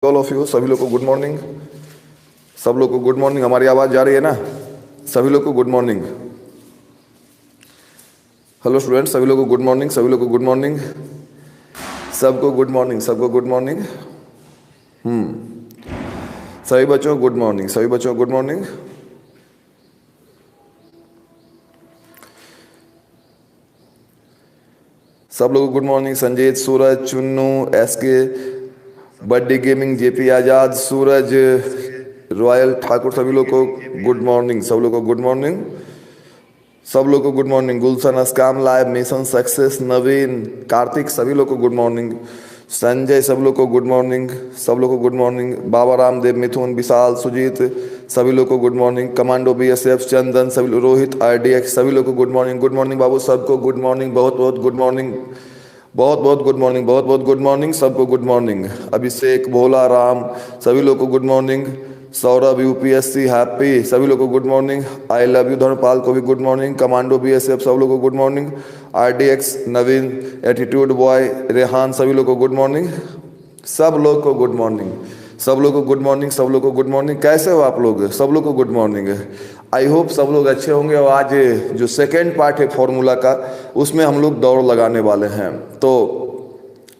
All of you, सभी लोग को गुड मॉर्निंग। सब लोग को गुड मॉर्निंग। हमारी आवाज़ जा रही है ना? सभी लोग को गुड मॉर्निंग। हेलो स्टूडेंट्स, सभी लोग को गुड मॉर्निंग। सभी लोग को गुड मॉर्निंग। सबको गुड मॉर्निंग। सबको गुड मॉर्निंग। सभी बच्चों को गुड मॉर्निंग। सभी बच्चों को गुड मॉर्निंग। सब लोग को गुड मॉर्निंग। संजीत, सूरज, चुन्नू, एसके, बड्डी गेमिंग, जेपी आजाद, सूरज, रॉयल ठाकुर, सभी लोग को गुड मॉर्निंग। सब लोग को गुड मॉर्निंग। सब लोग को गुड मॉर्निंग। गुलशन, अस्काम लाइव, मिशन सक्सेस, नवीन, कार्तिक, सभी लोग को गुड मॉर्निंग। संजय, सब लोग को गुड मॉर्निंग। सब लोग को गुड मॉर्निंग। बाबा रामदेव, मिथुन, विशाल, सुजीत, सभी लोग को गुड मॉर्निंग। कमांडो बीएसएफ, चंदन, सभी रोहित, आरडीएक्स, सभी लोग को गुड मॉर्निंग। गुड मॉर्निंग बाबू, सबको गुड मॉर्निंग। बहुत बहुत गुड मॉर्निंग। बहुत बहुत गुड मॉर्निंग। बहुत बहुत गुड मॉर्निंग। सबको गुड मॉर्निंग। अभिषेक, भोला, राम, सभी लोग को good morning. Saurabh, UPSC, happy, सभी लोग को good morning. I love you, Dharampal को भी गुड मॉर्निंग। कमांडो बीएसएफ, सब लोग को good morning. RDX, Naveen, attitude boy, Rehan, सभी लोग को गुड मॉर्निंग। सब लोग को गुड मॉर्निंग। सब लोग को गुड मॉर्निंग। सब लोग को गुड मॉर्निंग। कैसे हो आप लोग? सब लोग को गुड मॉर्निंग। आई होप सब लोग अच्छे होंगे। और आज जो सेकेंड पार्ट है फॉर्मूला का, उसमें हम लोग दौड़ लगाने वाले हैं। तो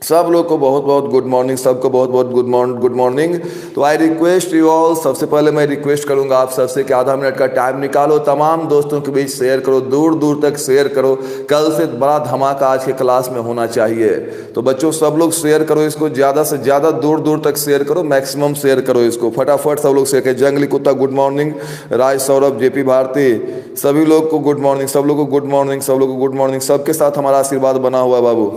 सब लोग को बहुत बहुत गुड मॉर्निंग। सबको बहुत बहुत गुड मॉर्निंग। तो आई रिक्वेस्ट यू ऑल, सबसे पहले मैं रिक्वेस्ट करूंगा आप सबसे कि आधा मिनट का टाइम निकालो, तमाम दोस्तों के बीच शेयर करो, दूर दूर तक शेयर करो। कल से बड़ा धमाका आज के क्लास में होना चाहिए। तो बच्चों सब लोग शेयर करो इसको, ज़्यादा से ज़्यादा दूर दूर तक शेयर करो, मैक्सिमम शेयर करो इसको, फटाफट सब लोग शेयर करें। जंगली कुत्ता गुड मॉर्निंग, राज, सौरभ, जेपी भारती, सभी लोग को गुड मॉर्निंग। सब लोग को गुड मॉर्निंग। सब लोग को गुड मॉर्निंग। सबके साथ हमारा आशीर्वाद बना हुआ है बाबू।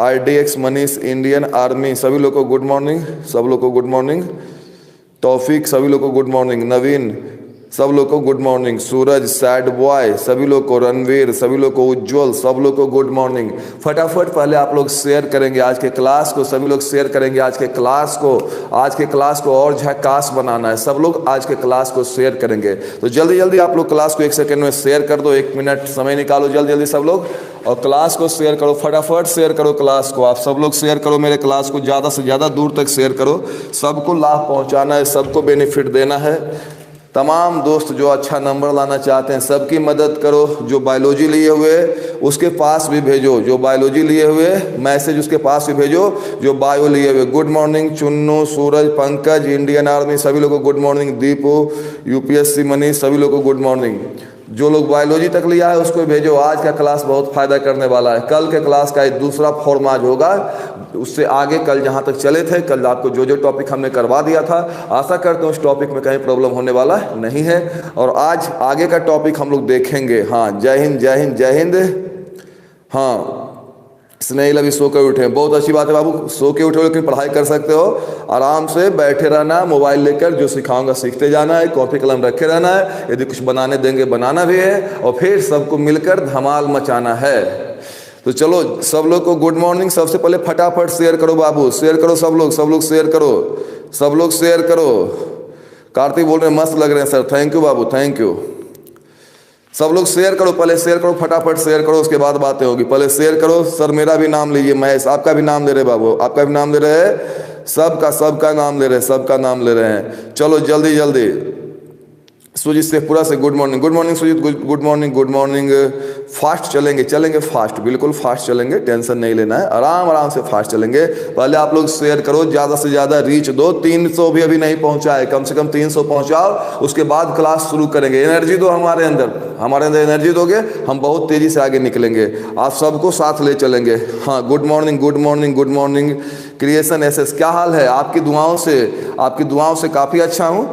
आरडीएक्स, मनीष, इंडियन आर्मी, सभी लोग को गुड मॉर्निंग। सब लोग को गुड मॉर्निंग। तौफीक, सभी लोग को गुड मॉर्निंग। नवीन, सब लोग को गुड मॉर्निंग। सूरज, सैड बॉय, सभी लोग को। रणवीर, सभी लोग को। उज्जवल, सब लोग को गुड मॉर्निंग। फटाफट पहले आप लोग शेयर करेंगे आज के क्लास को, सभी लोग शेयर करेंगे आज के क्लास को। आज के क्लास को और झकास बनाना है, सब लोग आज के क्लास को शेयर करेंगे। तो जल्दी जल्दी आप लोग क्लास को 1 सेकंड में शेयर कर दो। 1 मिनट समय निकालो जल्दी जल्दी सब लोग, और क्लास को शेयर करो। फटाफट शेयर करो क्लास को। आप सब लोग शेयर करो मेरे क्लास को, ज़्यादा से ज़्यादा दूर तक शेयर करो। सबको लाभ पहुंचाना है, सबको बेनिफिट देना है। तमाम दोस्त जो अच्छा नंबर लाना चाहते हैं, सबकी मदद करो। जो बायोलॉजी लिए हुए उसके पास भी भेजो, जो बायोलॉजी लिए हुए मैसेज उसके पास भी भेजो, जो बायो लिए हुए। गुड मॉर्निंग चुन्नू, सूरज, पंकज, इंडियन आर्मी, सभी लोगों को good morning. Deepu, UPSC, Manish, सभी लोगों को गुड मॉर्निंग। जो लोग बायोलॉजी तक लिया है उसको भेजो। आज का क्लास बहुत फायदा करने वाला है। कल के क्लास का एक दूसरा फॉर्म आज होगा, उससे आगे कल जहाँ तक चले थे, कल आपको जो जो टॉपिक हमने करवा दिया था, आशा करते हैं उस टॉपिक में कहीं प्रॉब्लम होने वाला नहीं है। और आज आगे का टॉपिक हम लोग देखेंगे। हाँ, जय हिंद, जय हिंद, जय हिंद। हाँ, स्नेहिल अभी सो के उठे, बहुत अच्छी बात है बाबू, सो के उठे हो लेकिन पढ़ाई कर सकते हो। आराम से बैठे रहना, मोबाइल लेकर जो सिखाऊंगा सीखते जाना है, कॉपी कलम रखे रहना है। यदि कुछ बनाने देंगे बनाना भी है, और फिर सबको मिलकर धमाल मचाना है। तो चलो सब लोग को गुड मॉर्निंग। सबसे पहले फटाफट शेयर करो बाबू, शेयर करो सब लोग। सब लोग शेयर करो, सब लोग शेयर करो। कार्तिक बोल रहे हैं मस्त लग रहे हैं सर, थैंक यू बाबू, थैंक यू। सब लोग शेयर करो, पहले शेयर करो, फटाफट शेयर करो, उसके बाद बातें होगी। पहले शेयर करो। सर मेरा भी नाम लीजिए, महेश, आपका भी नाम ले रहे बाबू, आपका भी नाम ले रहे हैं। सबका नाम ले रहे हैं, सबका नाम ले रहे हैं। चलो जल्दी जल्दी। सुजीत से पूरा से good morning. Good morning Sujeet, good morning, good morning. Fast चलेंगे फास्ट, बिल्कुल फास्ट चलेंगे, टेंशन नहीं लेना है, आराम आराम से फास्ट चलेंगे। पहले आप लोग शेयर करो, ज़्यादा से ज़्यादा रीच दो। 300 भी अभी नहीं पहुंचा है, कम से कम 300 पहुंचाओ, उसके बाद क्लास शुरू करेंगे। एनर्जी दो हमारे अंदर एनर्जी दोगे, हम बहुत तेज़ी से आगे निकलेंगे। आप सबको साथ ले चलेंगे। हाँ, good morning, good morning, good morning. Creation SS, क्या हाल है? आपकी दुआओं से काफ़ी अच्छा हूँ।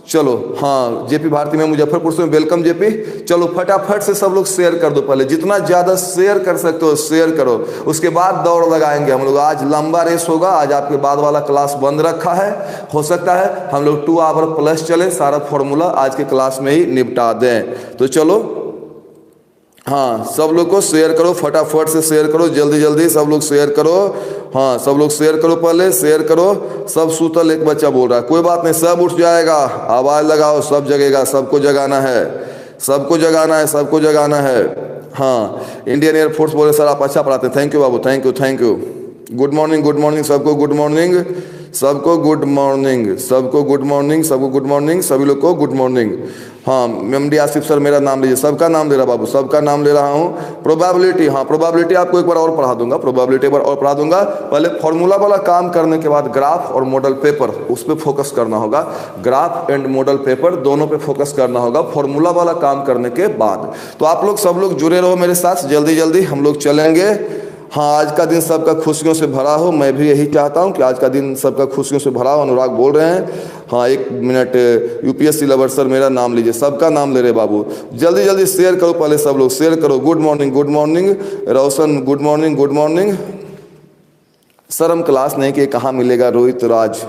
चलो हाँ, जेपी भारती में मुजफ्फरपुर से, वेलकम जेपी। चलो फटाफट से सब लोग शेयर कर दो, पहले जितना ज़्यादा शेयर कर सकते हो शेयर करो, उसके बाद दौड़ लगाएंगे हम लोग। आज लंबा रेस होगा, आज आपके बाद वाला क्लास बंद रखा है, हो सकता है हम लोग 2 आवर प्लस चले, सारा फॉर्मूला आज के क्लास में ही निपटा दें। तो चलो हाँ, सब लोग को शेयर करो, फटाफट से शेयर करो, जल्दी जल्दी सब लोग शेयर करो। हाँ, सब लोग शेयर करो, पहले शेयर करो। सब सूतल एक बच्चा बोल रहा है, कोई बात नहीं, सब उठ जाएगा। आवाज़ लगाओ, सब जगेगा, सबको जगाना है, सबको जगाना है, सबको जगाना है। हाँ, इंडियन एयरफोर्स बोले सर आप अच्छा पढ़ाते हैं, थैंक यू बाबू, thank you, thank you. Good morning, good morning, सबको गुड मॉर्निंग। सबको गुड मॉर्निंग, सबको गुड मॉर्निंग, सबको गुड मॉर्निंग, सभी लोग को गुड मॉर्निंग। हाँ मेमडी आसिफ सर मेरा नाम लीजिए, सबका नाम ले रहा बाबू, सबका नाम ले रहा हूँ। प्रोबेबिलिटी, हाँ प्रोबेबिलिटी आपको एक बार और पढ़ा दूंगा, प्रोबेबिलिटी एक बार और पढ़ा दूंगा। पहले फॉर्मूला वाला काम करने के बाद ग्राफ और मॉडल पेपर उस पर फोकस करना होगा। ग्राफ एंड मॉडल पेपर दोनों पे फोकस करना होगा फॉर्मूला वाला काम करने के बाद। तो आप लोग सब लोग जुड़े रहो मेरे साथ, जल्दी जल्दी हम लोग चलेंगे। हाँ आज का दिन सबका खुशियों से भरा हो, मैं भी यही चाहता हूँ कि आज का दिन सबका खुशियों से भरा हो। अनुराग बोल रहे हैं, हाँ एक मिनट, यूपीएससी लवर सर मेरा नाम लीजिए, सबका नाम ले रहे बाबू, जल्दी जल्दी शेयर करो, पहले सब लोग शेयर करो। Good morning, good morning Roshan, good morning, good morning. Sir हम क्लास नहीं किए, कहाँ मिलेगा? रोहित राज,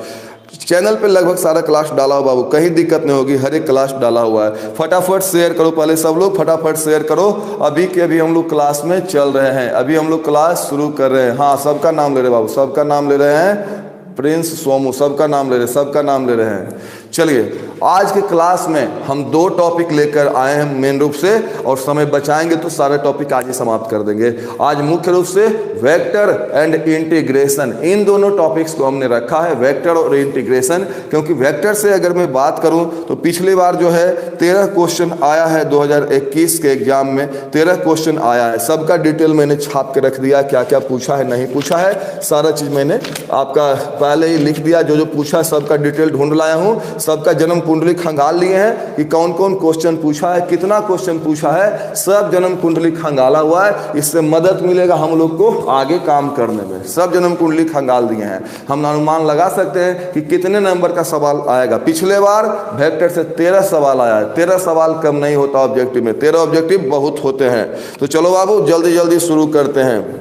चैनल पे लगभग सारा क्लास डाला हुआ बाबू, कहीं दिक्कत नहीं होगी, हर एक क्लास डाला हुआ है। फटाफट शेयर करो, पहले सब लोग फटाफट शेयर करो। अभी के अभी हम लोग क्लास में चल रहे हैं, अभी हम लोग क्लास शुरू कर रहे हैं। हाँ सबका नाम ले रहे बाबू, सबका नाम ले रहे हैं। प्रिंस सोमू सबका नाम ले रहे, सबका नाम ले रहे हैं। चलिए आज के क्लास में हम 2 टॉपिक लेकर आए हैं मेन रूप से, और समय बचाएंगे तो सारे टॉपिक आज ही समाप्त कर देंगे। आज मुख्य रूप से वेक्टर एंड इंटीग्रेशन, इन दोनों टॉपिक्स को हमने रखा है, वेक्टर और इंटीग्रेशन। क्योंकि वेक्टर से अगर मैं बात करूं तो पिछली बार जो है 13 क्वेश्चन आया है 2021 के एग्जाम में, 13 क्वेश्चन आया है। सबका डिटेल मैंने छाप के रख दिया, क्या क्या पूछा है नहीं पूछा है, सारा चीज मैंने आपका पहले ही लिख दिया। जो जो पूछा सबका डिटेल ढूंढ लाया हूँ, सबका जन्म कुंडली खंगाल लिए हैं कि कौन कौन क्वेश्चन पूछा है, कितना क्वेश्चन पूछा है, सब जन्म कुंडली खंगाला हुआ है। इससे मदद मिलेगा हम लोग को आगे काम करने में। सब जन्म कुंडली खंगाल दिए हैं, हम अनुमान लगा सकते हैं कि कितने नंबर का सवाल आएगा। पिछले बार वेक्टर से 13 सवाल आया है, 13 सवाल कम नहीं होता ऑब्जेक्टिव में, 13 ऑब्जेक्टिव बहुत होते हैं। तो चलो बाबू जल्दी जल्दी शुरू करते हैं।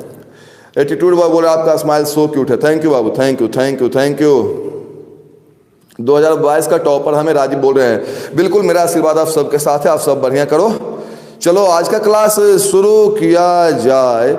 एटीट्यूड बाबू बोले आपका स्माइल सो क्यूट है, थैंक यू बाबू, thank you thank you thank you. 2022 का टॉपर हमें राजीव बोल रहे हैं, बिल्कुल मेरा आशीर्वाद आप सबके साथ है, आप सब बढ़िया करो। चलो आज का क्लास शुरू किया जाए।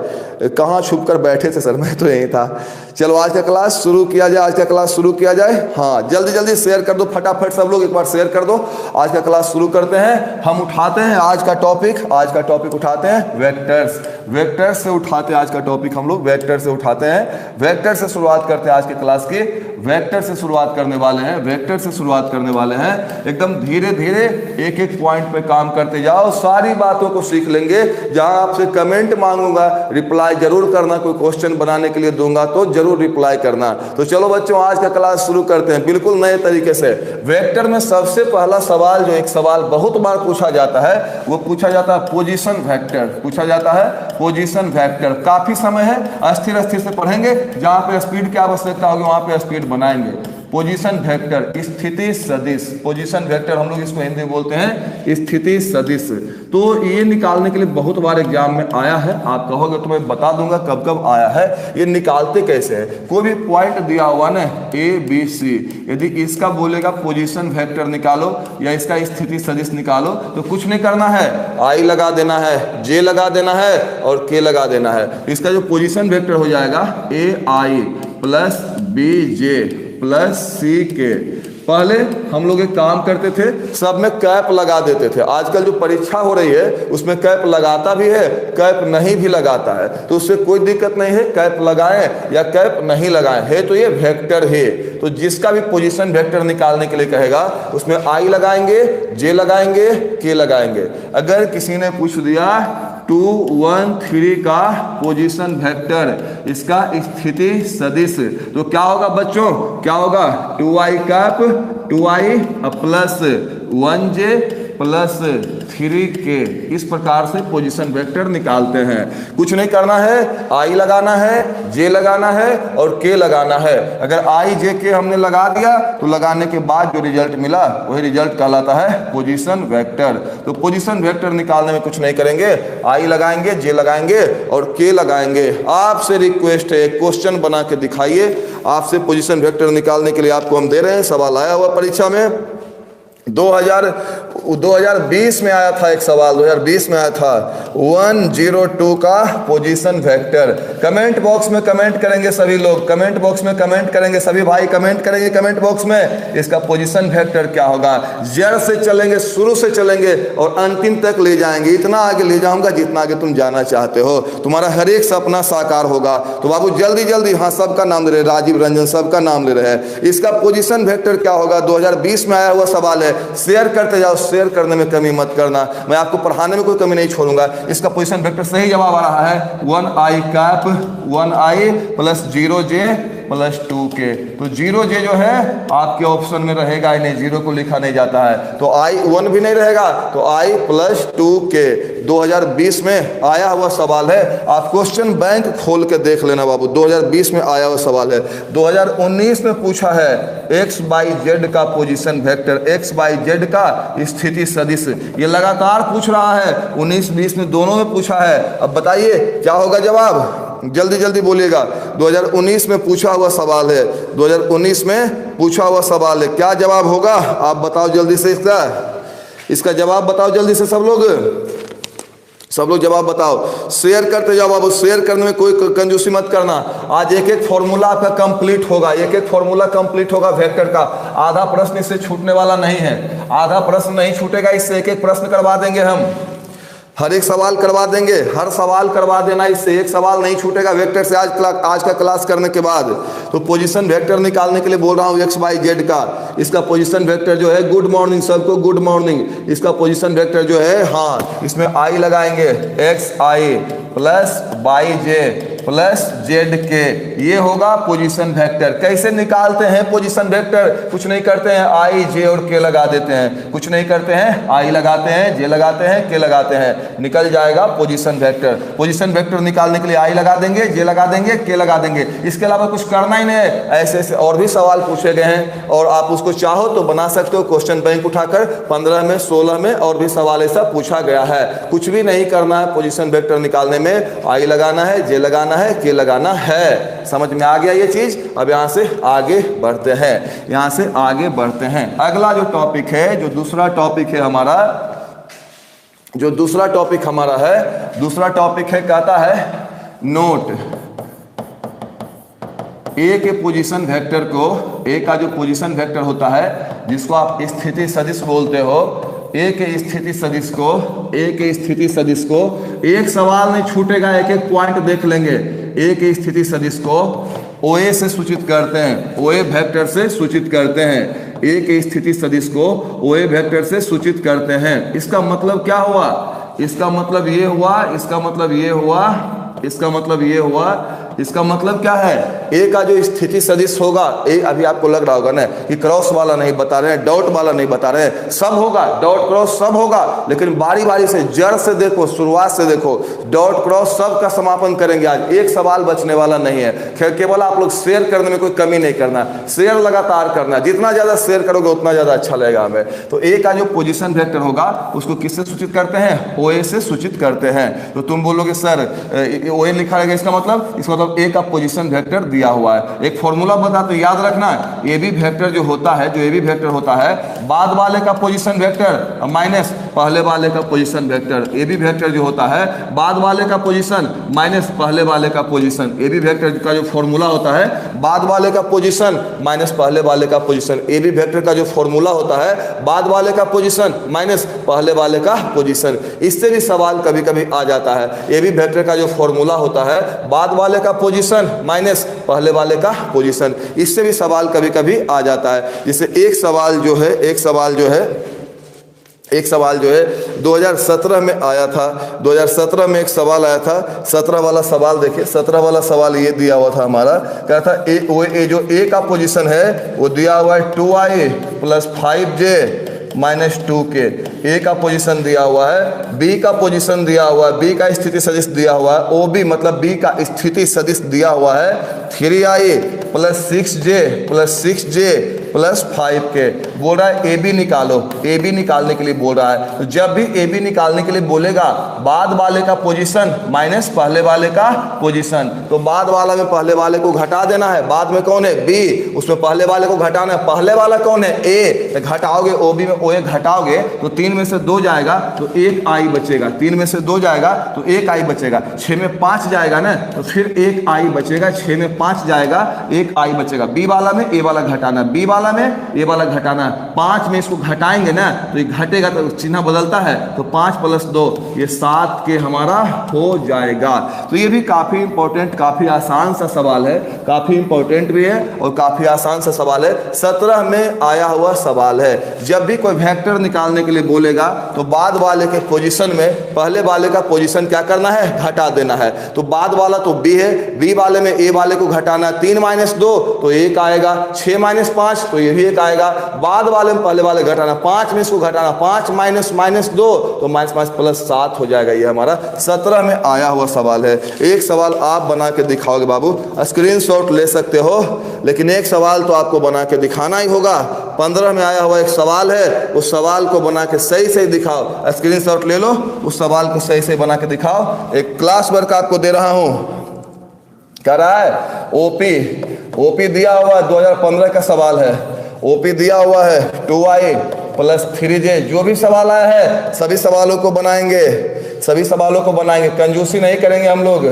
कहाँ छुप कर बैठे थे सर, मैं तो यहीं था। चलो आज का क्लास शुरू किया जाए, आज का क्लास शुरू किया जाए। हाँ जल्दी जल्दी शेयर कर दो, फटाफट सब लोग एक बार शेयर कर दो। आज का क्लास शुरू करते हैं, हम उठाते हैं आज का टॉपिक। आज का टॉपिक उठाते हैं वेक्टर्स, वेक्टर्स से उठाते हैं आज का टॉपिक हम लोग, वेक्टर से उठाते हैं। वेक्टर से शुरुआत करते हैं आज के क्लास की, वेक्टर से शुरुआत करने वाले हैं, वेक्टर से शुरुआत करने वाले हैं। एकदम धीरे धीरे एक एक पॉइंट पे काम करते जाओ, सारी बातों को सीख लेंगे। जहां आपसे कमेंट मांगूंगा रिप्लाई जरूर करना, कोई क्वेश्चन बनाने के लिए दूंगा तो जरूर रिप्लाई करना। तो चलो बच्चों आज का क्लास शुरू करते हैं बिल्कुल नए तरीके से। वेक्टर में सबसे पहला सवाल, जो एक सवाल बहुत बार पूछा जाता है, वो पूछा जाता है पोजीशन वेक्टर, पूछा जाता है पोजीशन वेक्टर। काफी समय है, अस्थिर स्थिर से पढ़ेंगे, जहां पे स्पीड की आवश्यकता होगी वहां पे स्पीड बनाएंगे। पोजीशन वेक्टर, स्थिति सदिश, पोजीशन वेक्टर हम लोग इसको हिंदी में बोलते हैं स्थिति सदिश। तो ये निकालने के लिए बहुत बार एग्जाम में आया है, आप कहोगे तो मैं बता दूंगा कब कब आया है। ये निकालते कैसे है, कोई भी पॉइंट दिया हुआ ना ABC, यदि इसका बोलेगा पोजीशन वेक्टर निकालो या इसका स्थिति सदिश निकालो, तो कुछ नहीं करना है, I लगा देना है, J लगा देना है और K लगा देना है। इसका जो पोजीशन वेक्टर हो जाएगा AI plus BJ plus CK। पहले हम लोग एक काम करते थे, सब में कैप लगा देते थे। आजकल जो परीक्षा हो रही है उसमें कैप लगाता भी है, कैप नहीं भी लगाता है, तो उससे कोई दिक्कत नहीं है, कैप लगाएं या कैप नहीं लगाएं, है तो ये वेक्टर है। तो जिसका भी पोजीशन वेक्टर निकालने के लिए कहेगा उसमें I लगाएंगे, J लगाएंगे, K लगाएंगे। अगर किसी ने पूछ दिया 2 1 3 का पोजीशन वेक्टर, इसका स्थिति सदिश, तो क्या होगा बच्चों, क्या होगा 2I cap 2I plus 1J plus 3K। इस प्रकार से पोजीशन वेक्टर निकालते हैं। कुछ नहीं करना है, I लगाना है, J लगाना है और K लगाना है। अगर I J K हमने लगा दिया तो लगाने के बाद जो रिजल्ट मिला वही रिजल्ट कहलाता है पोजीशन वेक्टर। तो पोजीशन वेक्टर निकालने में कुछ नहीं करेंगे, I लगाएंगे, J लगाएंगे और K लगाएंगे। आपसे रिक्वेस्ट है क्वेश्चन बना के दिखाइए। आपसे पोजीशन वेक्टर निकालने के लिए आपको हम दे रहे हैं, सवाल आया हुआ परीक्षा में। 2020 में आया था एक सवाल, 2020 में आया था 102 का पोजीशन वेक्टर। कमेंट बॉक्स में कमेंट करेंगे सभी लोग, कमेंट बॉक्स में कमेंट करेंगे सभी भाई, कमेंट करेंगे कमेंट बॉक्स में इसका पोजीशन वेक्टर क्या होगा। जड़ से चलेंगे, शुरू से चलेंगे और अंतिम तक ले जाएंगे। इतना आगे ले जाऊंगा जितना आगे तुम जाना चाहते हो, तुम्हारा हर एक सपना साकार होगा। तो बाबू जल्दी जल्दी, हाँ सबका नाम ले रहे, राजीव रंजन सबका नाम ले रहे हैं। इसका पोजीशन वेक्टर क्या होगा, 2020 में आया हुआ सवाल है। शेयर करते जाओ, शेयर करने में कमी मत करना, मैं आपको पढ़ाने में कोई कमी नहीं छोड़ूंगा। इसका पोजीशन वेक्टर सही जवाब आ रहा है 1i cap 1i plus 0j plus 2k। तो 0j जो है आपके ऑप्शन में रहेगा ही नहीं, 0 को लिखा नहीं जाता है, तो i 1 भी नहीं रहेगा, तो i प्लस 2k 2020 में आया हुआ सवाल है। आप क्वेश्चन बैंक खोल के देख लेना बाबू, 2020 में आया हुआ सवाल है। 2019 में पूछा है x बाई जेड का position vector, x by Z का स्थिति सदिश, ये लगातार पूछ रहा है, 19-20 में दोनों में पूछा है। अब बताइए क्या होगा जवाब, जल्दी जल्दी बोलिएगा। 2019 में पूछा हुआ सवाल है, 2019 में पूछा हुआ सवाल है, क्या जवाब होगा आप बताओ जल्दी से, इसका जवाब बताओ जल्दी से सब लोग जवाब बताओ। शेयर करते जाओ बाबू, शेयर करने में कोई कंजूसी मत करना। आज एक एक फॉर्मूला आपका कंप्लीट होगा, एक एक फॉर्मूला कंप्लीट होगा वेक्टर का। आधा प्रश्न इससे छूटने वाला नहीं है, आधा प्रश्न नहीं छूटेगा इससे, एक एक प्रश्न करवा देंगे हम, हर एक सवाल करवा देंगे, हर सवाल करवा देना, इससे एक सवाल नहीं छूटेगा वेक्टर से। आज का क्लास करने के बाद तो पोजीशन वेक्टर निकालने के लिए बोल रहा हूँ x बाई जेड का। इसका पोजीशन वेक्टर जो है, गुड मॉर्निंग सबको, गुड मॉर्निंग। इसका पोजीशन वेक्टर जो है, हाँ इसमें i लगाएंगे, xi plus by J plus Z के, ये होगा पोजीशन वेक्टर। कैसे निकालते हैं पोजीशन वेक्टर, कुछ नहीं करते हैं, आई जे और के लगा देते हैं, कुछ नहीं करते हैं, आई लगाते हैं, जे लगाते हैं, के लगाते हैं, निकल जाएगा पोजीशन वेक्टर। पोजीशन वेक्टर निकालने के लिए आई लगा देंगे, जे लगा देंगे, के लगा देंगे, इसके अलावा कुछ करना ही नहीं है। ऐसे ऐसे और भी सवाल पूछे गए हैं और आप उसको चाहो तो बना सकते हो, क्वेश्चन बैंक उठाकर 15 में 16 में और भी सवाल ऐसा पूछा गया है। कुछ भी नहीं करना है पोजीशन वेक्टर निकालने में, आई लगाना है, जे लगाना है, के लगाना है। समझ में आ गया ये चीज। अब यहां से आगे बढ़ते हैं, यहां से आगे बढ़ते हैं। अगला जो टॉपिक है, जो दूसरा टॉपिक है हमारा, जो दूसरा टॉपिक हमारा है, दूसरा टॉपिक है, कहता है नोट ए के पोजीशन वेक्टर को, ए का जो पोजीशन वेक्टर होता है जिसको आप स्थिति सदिश बोलते हो, ए के स्थिति सदिश को, ए के स्थिति सदिश को, एक सवाल नहीं छूटेगा, एक एक पॉइंट देख लेंगे। ए के स्थिति सदिश को OA से सूचित करते हैं, OA वेक्टर से सूचित करते हैं। ए के स्थिति सदिश को OA वेक्टर से सूचित करते हैं। इसका मतलब क्या हुआ, इसका मतलब ये हुआ, इसका मतलब ये हुआ, इसका मतलब ये हुआ, इसका मतलब क्या है, ए का जो स्थिति सदिश होगा, ए अभी आपको लग रहा होगा ना कि क्रॉस वाला नहीं बता रहे हैं, डॉट वाला नहीं बता रहे हैं, सब होगा, डॉट क्रॉस सब होगा, लेकिन बारी बारी से जड़ से देखो, शुरुआत से देखो, डॉट क्रॉस सब का समापन करेंगे। आज एक सवाल बचने वाला नहीं है। केवल आप लोग शेयर करने में कोई कमी नहीं करना, शेयर लगातार करना, जितना ज्यादा शेयर करोगे उतना ज्यादा अच्छा लगेगा हमें। तो ए का जो पोजीशन वेक्टर होगा उसको किससे सूचित करते हैं, OA से सूचित करते हैं। तो तुम बोलोगे सर OA लिखा रहेगा, इसका मतलब ए का पोजीशन वेक्टर दिया हुआ है। एक फॉर्मूला बता तो याद रखना, ए बी वेक्टर जो होता है, जो ए बी वेक्टर होता है, बाद वाले का पोजीशन वेक्टर माइनस पहले वाले का position vector. A b vector जो होता है, बाद वाले का पोजीशन माइनस पहले वाले का पोजीशन। ए बी वेक्टर का जो फॉर्मूला होता है, बाद वाले का पोजीशन माइनस पहले वाले का पोजीशन। ए बी वेक्टर का जो फॉर्मूला होता है, बाद वाले का पोजीशन माइनस पहले वाले का पोजीशन। इससे भी सवाल कभी कभी आ जाता है। ए बी वेक्टर का जो फॉर्मूला होता है, बाद वाले का पोजीशन माइनस पहले वाले का पोजीशन, इससे भी सवाल कभी कभी आ जाता है। जैसे एक सवाल जो है, एक सवाल जो है 2017 में आया था। 2017 में एक सवाल आया था, 17 वाला सवाल देखिए, 17 वाला सवाल ये दिया हुआ था हमारा, क्या था, जो ए का पोजीशन है वो दिया हुआ है 2i plus 5j minus 2k। ए का पोजीशन दिया हुआ है, बी का पोजीशन दिया हुआ है, बी का स्थिति सदिश दिया हुआ है, OB मतलब बी का स्थिति सदिश दिया हुआ है 3i plus 6j plus 5k। बोल रहा है ए बी निकालो, ए बी निकालने के लिए बोल रहा है। तो जब भी ए बी निकालने के लिए बोलेगा बाद वाले का पोजीशन माइनस पहले वाले का पोजीशन, तो बाद वाला में पहले वाले को घटा देना है। बाद में कौन है बी, उसमें पहले वाले को घटाना है। पहले वाला कौन है ए, तो घटाओगे ओ बी में ओ ए घटाओगे तो 3 में से 2 जाएगा तो 1 आई बचेगा। 3 में से 2 जाएगा तो 1 आई बचेगा। 6 में 5 जाएगा ना तो फिर 1 आई बचेगा। 6 में 5 जाएगा 1 आई बचेगा। बी वाला में ए वाला घटाना, बी वाला में ए वाला घटाना। 5 में इसको घटाएंगे ना तो ये घटेगा तो चिन्ह बदलता है, तो 5 प्लस 2 ये 7 के हमारा हो जाएगा। तो ये भी काफी इंपॉर्टेंट, काफी आसान सा सवाल है, काफी इंपॉर्टेंट भी है और काफी आसान सा सवाल है। 17 में आया हुआ सवाल है। जब भी कोई वेक्टर निकालने के लिए बोलेगा तो बाद वाले के पोजीशन में पहले वाले का पोजीशन क्या करना है, घटा देना है। तो बाद वाला तो बी है, बी वाले में ए वाले को घटाना। 3 माइनस 2 तो 1 आएगा। 6 माइनस 5 तो ये भी 1 आएगा। बाद वाले में पहले वाले घटाना, 5 में इसको घटाना। 5 माइनस माइनस 2 तो माइनस 5 प्लस 7 हो जाएगा। ये हमारा 17 में आया हुआ सवाल है। एक सवाल आप बना के दिखाओगे बाबू, स्क्रीनशॉट ले सकते हो, लेकिन एक सवाल तो आपको बना के दिखाना ही होगा। 15 में आया हुआ एक सवाल है, उस सवाल को बना के सही सही दिखाओ। स्क्रीनशॉट ले लो, उस सवाल को सही सही बना के दिखाओ। एक क्लास वर्क आपको दे रहा हूं, कह रहा है ओपी दिया हुआ है, 2015 का सवाल है। ओपी दिया हुआ है 2i प्लस 3j। जो भी सवाल आया है सभी सवालों को बनाएंगे, सभी सवालों को बनाएंगे, कंजूसी नहीं करेंगे हम लोग।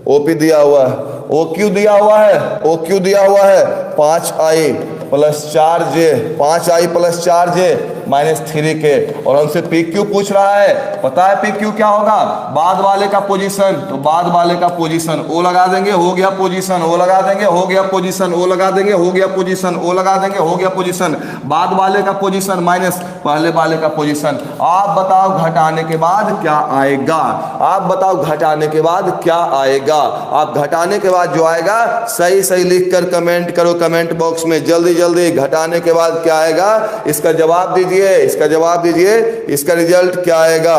ओपी दिया हुआ है, OQ दिया हुआ है, OQ दिया हुआ है 5i plus 4j, 5i plus 4j minus 3k। और हमसे PQ पूछ रहा है, पता है PQ क्या होगा, बाद वाले का पोजीशन। तो बाद वाले का पोजीशन ओ लगा देंगे, हो गया पोजीशन, ओ लगा देंगे, हो गया पोजीशन, ओ लगा देंगे, हो गया पोजीशन, ओ लगा देंगे, हो गया पोजीशन। बाद वाले का पोजीशन माइनस पहले वाले का पोजीशन। आप बताओ घटाने के बाद क्या आएगा, आप बताओ घटाने के बाद क्या आएगा। आप घटाने के बाद जो आएगा सही सही लिख कर कमेंट करो कमेंट बॉक्स में, जल्दी जल्दी। घटाने के बाद क्या आएगा इसका जवाब दीजिए, इसका जवाब दीजिए, इसका रिजल्ट क्या आएगा।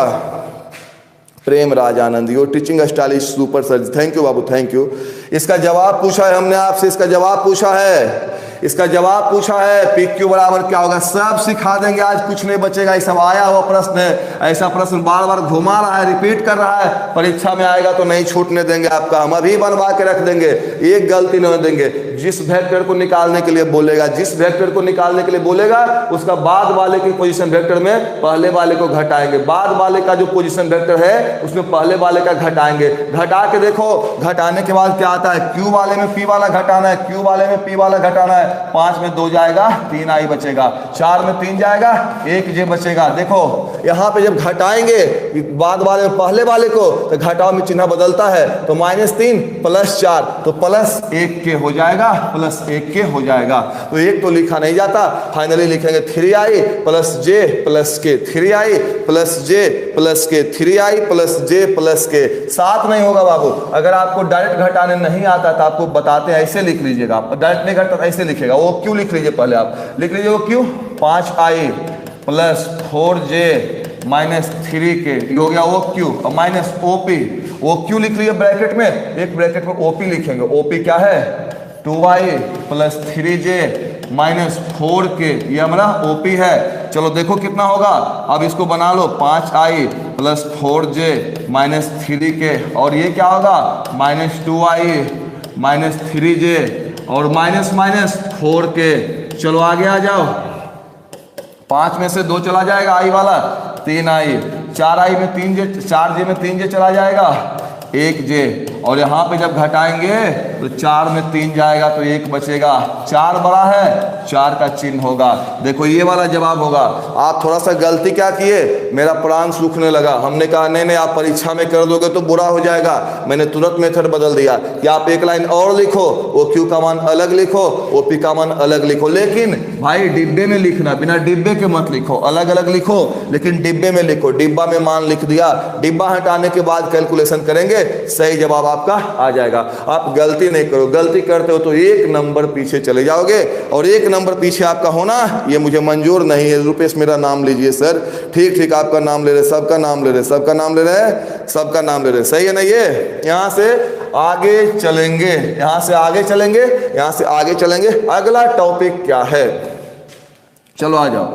Prem Raj Anand, your teaching stylish super sir, thank you बाबू, थैंक यू। इसका जवाब पूछा है हमने आपसे, इसका जवाब पूछा है, इसका जवाब पूछा है। PQ बराबर क्या होगा सब सिखा देंगे आज, कुछ नहीं बचेगा। ये सब आया हुआ प्रश्न है, ऐसा प्रश्न बार बार घुमा रहा है, रिपीट कर रहा है, परीक्षा में आएगा तो नहीं छूटने देंगे आपका, हम अभी बनवा के रख देंगे, एक गलती नहीं देंगे। जिस वेक्टर को निकालने के लिए बोलेगा, जिस वेक्टर को निकालने के लिए बोलेगा उसका बाद वाले के पोजीशन वेक्टर में पहले वाले को घटाएंगे। बाद वाले का जो पोजीशन वेक्टर है उसमें पहले वाले का घटाएंगे। घटा के देखो, घटाने के बाद क्या आता है, Q वाले में P वाला घटाना है, Q वाले में P वाला घटाना है। 5 में 2 जाएगा 3 आई बचेगा। 4 में 3 जाएगा 1 जे बचेगा। देखो यहाँ पे जब घटाएंगे बाद वाले पहले वाले को तो घटाओ में चिन्ह बदलता है, तो -3 प्लस 4 तो प्लस 1k हो जाएगा, प्लस 1k हो जाएगा। तो एक तो लिखा नहीं जाता, फाइनली लिखेंगे 3i plus j plus k, 3i plus j plus k, 3i plus j plus k। 7 नहीं होगा बाबू। अगर आपको डायरेक्ट घटाने नहीं आता तो आपको बताते हैं, ऐसे लिख लीजिएगा। आप डायरेक्ट नहीं घटता ऐसे लिखेगा, वो क्यों लिख लीजिए, पहले आप लिख लीजिए वो क्यों, 5i plus 4j minus 3k हो गया वो क्यू, और माइनस OP, वो क्यू लिख लीजिए ब्रैकेट में, एक ब्रैकेट में OP लिखेंगे। OP क्या है 2i plus 3j minus 4k, ये हमारा OP है। चलो देखो कितना होगा, अब इसको बना लो, 5i plus 4j minus 3k, और ये क्या होगा माइनस 2i माइनस 3j और माइनस माइनस 4k। चलो आगे आ जाओ, 5 में से 2 चला जाएगा आई वाला, 3i, 4i में 3j, 4j में 3j चला जाएगा, 1j, और यहाँ पे जब घटाएंगे तो 4 में 3 जाएगा तो 1 बचेगा। 4 बड़ा है, 4 का चिन्ह होगा। देखो ये वाला जवाब होगा। आप थोड़ा सा गलती क्या किए, मेरा प्राण सूखने लगा। हमने कहा नहीं नहीं आप परीक्षा में कर दोगे तो बुरा हो जाएगा। मैंने तुरंत मेथड बदल दिया कि आप एक लाइन और लिखो, OQ का मान अलग लिखो, OP का मान अलग लिखो। लेकिन भाई डिब्बे में लिखना, बिना डिब्बे के मत लिखो, अलग अलग लिखो लेकिन डिब्बे में लिखो। डिब्बा में मान लिख दिया, डिब्बा हटाने के बाद कैलकुलेशन करेंगे, सही जवाब आपका आ जाएगा। आप गलती नहीं करो, गलती करते हो तो 1 नंबर पीछे चले जाओगे, और 1 नंबर पीछे आपका होना ये मुझे मंजूर नहीं है। रुपेश मेरा नाम लीजिए सर, ठीक ठीक आपका नाम ले रहे, सबका नाम ले रहे, सबका नाम ले रहे, सबका नाम ले रहे, सही है ना। ये यहाँ से आगे चलेंगे, यहाँ से आगे चलेंगे, यहाँ से आगे चलेंगे। अगला टॉपिक क्या है, चलो आ जाओ,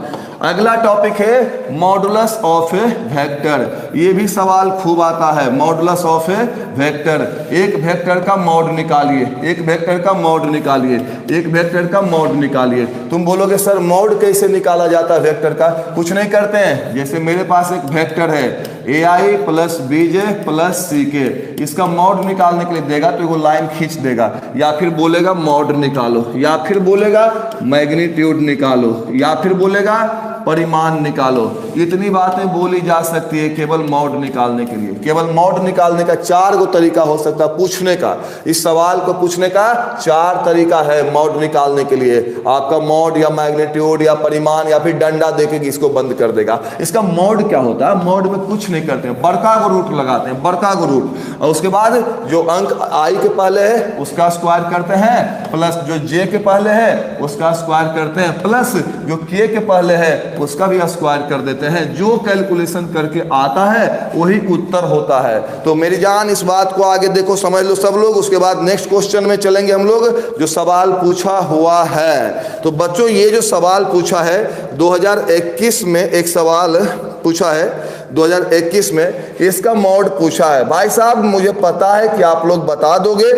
अगला टॉपिक है मॉडुलस ऑफ ए वेक्टर। ये भी सवाल खूब आता है, मॉडुलस ऑफ ए वेक्टर। एक वेक्टर का मॉड निकालिए, एक वेक्टर का मॉड निकालिए, एक वेक्टर का मॉड निकालिए। तुम बोलोगे सर मॉड कैसे निकाला जाता है वेक्टर का? कुछ नहीं करते हैं, जैसे मेरे पास एक वेक्टर है ai plus bj plus ck, इसका मॉड निकालने के लिए देगा तो वो लाइन खींच देगा, या फिर बोलेगा मॉड निकालो, या फिर बोलेगा मैग्नीट्यूड निकालो, या फिर बोलेगा परिमाण निकालो। इतनी बातें बोली जा सकती है केवल मॉड निकालने के लिए। केवल मॉड निकालने का 4 गो तरीका हो सकता है पूछने का। इस सवाल को पूछने का 4 तरीका है मॉड निकालने के लिए। आपका मॉड या मैग्नीट्यूड या परिमाण या फिर डंडा देके इसको बंद कर देगा। इसका मॉड क्या होता है? मॉड में कुछ नहीं करते हैं, बड़का को रूट लगाते हैं, बड़का को रूट, और उसके बाद जो अंक i के पहले है उसका स्क्वायर करते हैं, प्लस जो j के पहले है उसका स्क्वायर करते हैं, प्लस जो k के पहले है उसका भी स्क्वायर कर देते हैं। जो कैलकुलेशन करके आता है वही उत्तर होता है। तो मेरी जान इस बात को आगे देखो, समझ लो सब लोग। उसके बाद नेक्स्ट क्वेश्चन में चलेंगे हम लोग, जो सवाल पूछा हुआ है। तो बच्चों ये जो सवाल पूछा है 2021 में, एक सवाल पूछा है 2021 में, इसका मॉड पूछा है। भाई साहब मुझे पता है कि आप लोग बता दोगे,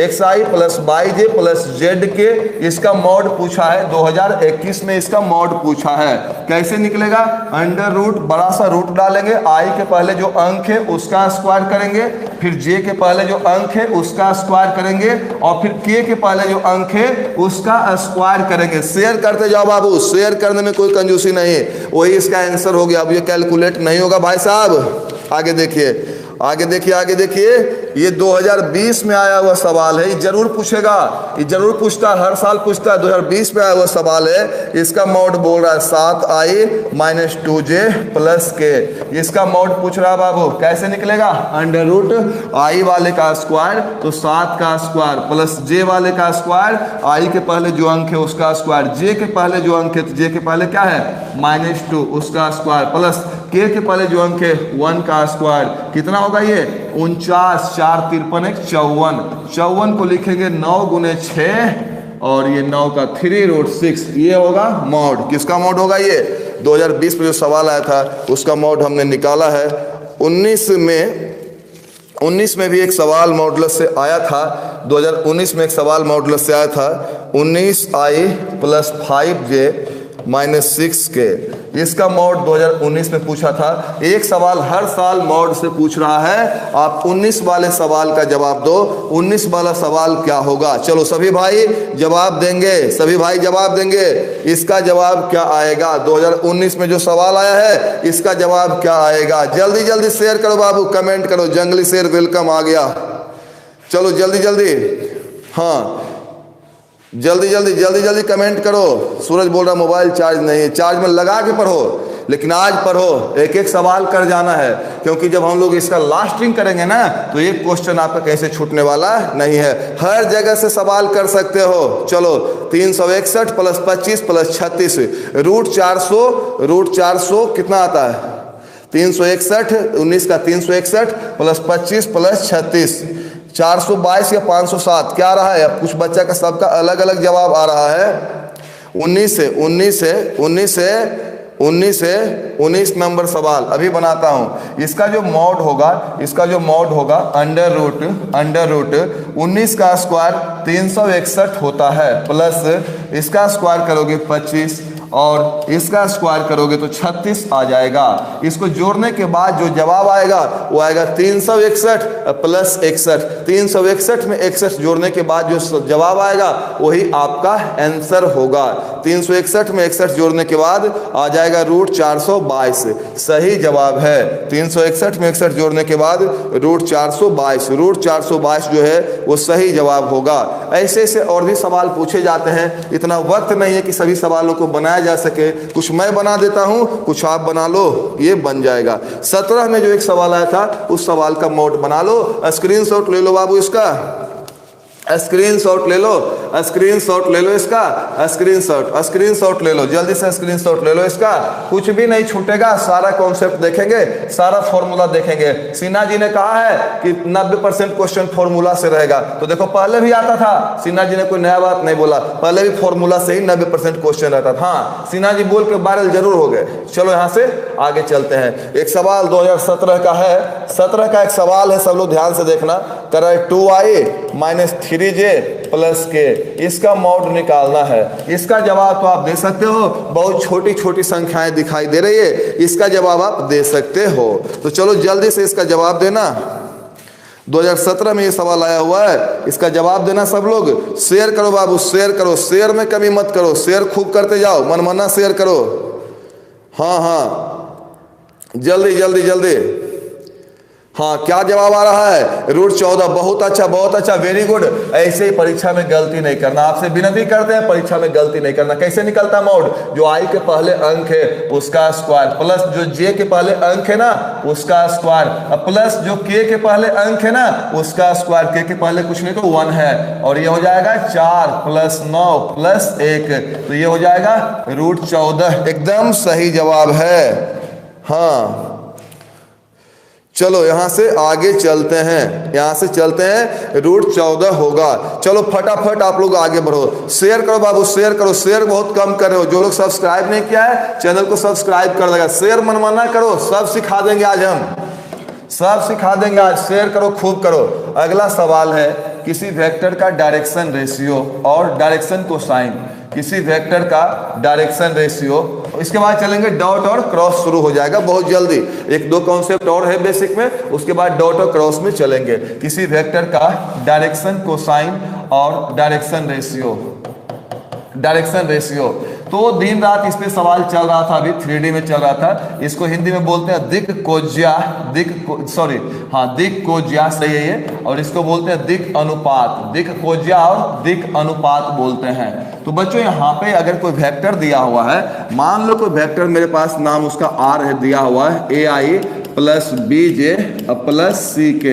xi plus yj plus z के, इसका मॉड पूछा है 2021 में, इसका मॉड पूछा है। कैसे निकलेगा? अंडर रूट, बड़ा सा रूट डालेंगे, i के पहले जो अंक है उसका स्क्वायर करेंगे, फिर j के पहले जो अंक है उसका स्क्वायर करेंगे, और फिर k के पहले जो अंक है उसका स्क्वायर करेंगे। शेयर करते जाओ बाबू, शेयर करने में कोई कंजूसी नहीं है, वही इसका आंसर हो गया। अब ये कैलकुलेट नहीं होगा भाई साहब। आगे देखिए, आगे देखिए, आगे देखिए, ये 2020 में आया हुआ सवाल है। ये जरूर पूछेगा, ये जरूर पूछता है, हर साल पूछता है। 2020 में आया हुआ सवाल है। इसका मॉड बोल रहा है 7i minus 2j plus k। इसका मॉड पूछ रहा है बाबू, कैसे निकलेगा? अंडर रूट i वाले का स्क्वायर तो 7 का स्क्वायर प्लस j वाले का स्क्वायर, i के पहले जो अंक है उसका स्क्वायर, j के पहले जो अंक है तो j के पहले क्या है -2 उसका स्क्वायर, प्लस k के पहले जो अंक है 1 का स्क्वायर। कितना होगा ये? 49, 4 53 1 54। 54 को लिखेंगे 9 गुने 6 और ये 9 का 3√6। ये होगा मॉड। किसका मॉड होगा? ये 2020 में जो सवाल आया था उसका मॉड हमने निकाला है। 19 में भी एक सवाल मॉडुलस से आया था। 2019 में एक सवाल मॉडुलस से आया था 19i plus 5j minus 6k। इसका मॉड 2019 में पूछा था। एक सवाल हर साल मॉड से पूछ रहा है। आप 19 वाले सवाल का जवाब दो। 19 वाला सवाल क्या होगा? चलो सभी भाई जवाब देंगे, सभी भाई जवाब देंगे। इसका जवाब क्या आएगा? 2019 में जो सवाल आया है इसका जवाब क्या आएगा? जल्दी जल्दी शेयर करो बाबू, कमेंट करो। जंगली शेर वेलकम आ गया। चलो जल्दी जल्दी, हाँ जल्दी जल्दी जल्दी जल्दी कमेंट करो। सूरज बोल रहा मोबाइल चार्ज नहीं है। चार्ज में लगा के पढ़ो, लेकिन आज पढ़ो, एक एक सवाल कर जाना है, क्योंकि जब हम लोग इसका लास्टिंग करेंगे ना तो एक क्वेश्चन आपका कैसे छूटने वाला नहीं है। हर जगह से सवाल कर सकते हो। चलो 361 प्लस 25 प्लस 36 √400 कितना आता है? 361, 19 का 361 प्लस 25 प्लस 36 422 या 507 क्या रहा है? अब कुछ बच्चा का सबका अलग अलग जवाब आ रहा है। 19 नंबर सवाल अभी बनाता हूं। इसका जो मॉड होगा, इसका जो मॉड होगा अंडर रूट 19 का स्क्वायर 361 होता है, प्लस इसका स्क्वायर करोगे 25 और इसका स्क्वायर करोगे तो 36 आ जाएगा। इसको जोड़ने के बाद जो जवाब आएगा वो आएगा 361 प्लस 61। 361 में 61 जोड़ने के बाद जो जवाब आएगा वही आपका आंसर होगा। 361 में 61 जोड़ने के बाद आ जाएगा √422। सही जवाब है 361 में 61 जोड़ने के बाद √422। √422 जो है वो सही जवाब होगा। ऐसे ऐसे और भी सवाल पूछे जाते हैं। इतना वक्त नहीं है कि सभी सवालों को बनाया जा सके। कुछ मैं बना देता हूं, कुछ आप बना लो, ये बन जाएगा। 17 में जो एक सवाल आया था उस सवाल का मॉड बना लो। स्क्रीनशॉट ले लो बाबू इसका। स्क्रीनशॉट ले लो, स्क्रीनशॉट ले लो इसका, स्क्रीनशॉट ले लो, जल्दी से स्क्रीनशॉट ले लो इसका। कुछ भी नहीं छूटेगा, सारा कॉन्सेप्ट देखेंगे, सारा फॉर्मूला देखेंगे। सिन्हा जी ने कहा है कि 90% क्वेश्चन फॉर्मूला से रहेगा, तो देखो पहले भी आता था, सिन्हा जी ने कोई नया बात नहीं बोला, पहले भी फॉर्मूला से ही 90% क्वेश्चन रहता था। हाँ, सिन्हा जी बोल के वायरल जरूर हो गए। चलो यहाँ से आगे चलते हैं। एक सवाल 2017 का है, 17 का एक सवाल है, सब लोग ध्यान से देखना। कर 2i माइनस 3j प्लस के, इसका मॉड निकालना है। इसका जवाब तो आप दे सकते हो, बहुत छोटी छोटी संख्याएं दिखाई दे रही है, इसका जवाब आप दे सकते हो। तो चलो जल्दी से इसका जवाब देना। 2017 में ये सवाल आया हुआ है, इसका जवाब देना सब लोग। शेयर करो बाबू, शेयर करो, शेयर में कमी मत करो, शेयर खूब करते जाओ, मनमाना शेयर करो। हाँ हाँ, जल्दी जल्दी जल्दी। हाँ, क्या जवाब आ रहा है? रूट 14। बहुत अच्छा, बहुत अच्छा, वेरी गुड। ऐसे ही परीक्षा में गलती नहीं करना, आपसे विनती करते हैं, परीक्षा में गलती नहीं करना। कैसे निकलता मोड? जो आई के पहले अंक है उसका स्क्वायर, प्लस जो जे के पहले अंक है ना उसका स्क्वायर, प्लस जो के के पहले अंक है ना उसका स्क्वायर। के के पहले कुछ नहीं तो 1 है, और ये हो जाएगा 4 प्लस 9 प्लस 1, तो ये हो जाएगा रूट 14। एकदम सही जवाब है। हाँ, चलो यहां से आगे चलते हैं, यहां से चलते हैं। रूट 14 होगा। चलो फटाफट आप लोग आगे बढ़ो, शेयर करो बाबू, शेयर करो। शेयर बहुत कम कर रहे हो, जो लोग सब्सक्राइब नहीं किया है चैनल को सब्सक्राइब कर देगा। शेयर मनमाना करो, सब सिखा देंगे आज, हम सब सिखा देंगे आज। शेयर करो, खूब करो। अगला सवाल है, किसी वेक्टर का डायरेक्शन रेशियो और डायरेक्शन कोसाइन, किसी वेक्टर का डायरेक्शन रेशियो। इसके बाद चलेंगे डॉट और क्रॉस, शुरू हो जाएगा बहुत जल्दी। एक दो कॉन्सेप्ट और है बेसिक में, उसके बाद डॉट और क्रॉस में चलेंगे। किसी वेक्टर का डायरेक्शन कोसाइन और डायरेक्शन रेशियो, डायरेक्शन रेशियो। तो दिन रात इस पे सवाल चल रहा था, अभी 3D में चल रहा था। इसको हिंदी में बोलते हैं दिक कोज्या, दिक कोज्या सही है ये, और इसको बोलते हैं दिक अनुपात। दिक कोज्या और दिक अनुपात बोलते हैं। तो बच्चों यहाँ पे अगर कोई वेक्टर दिया हुआ है, मान लो कोई वेक्टर मेरे पास नाम उसका आर है, दिया हुआ है AI plus BJ plus CK,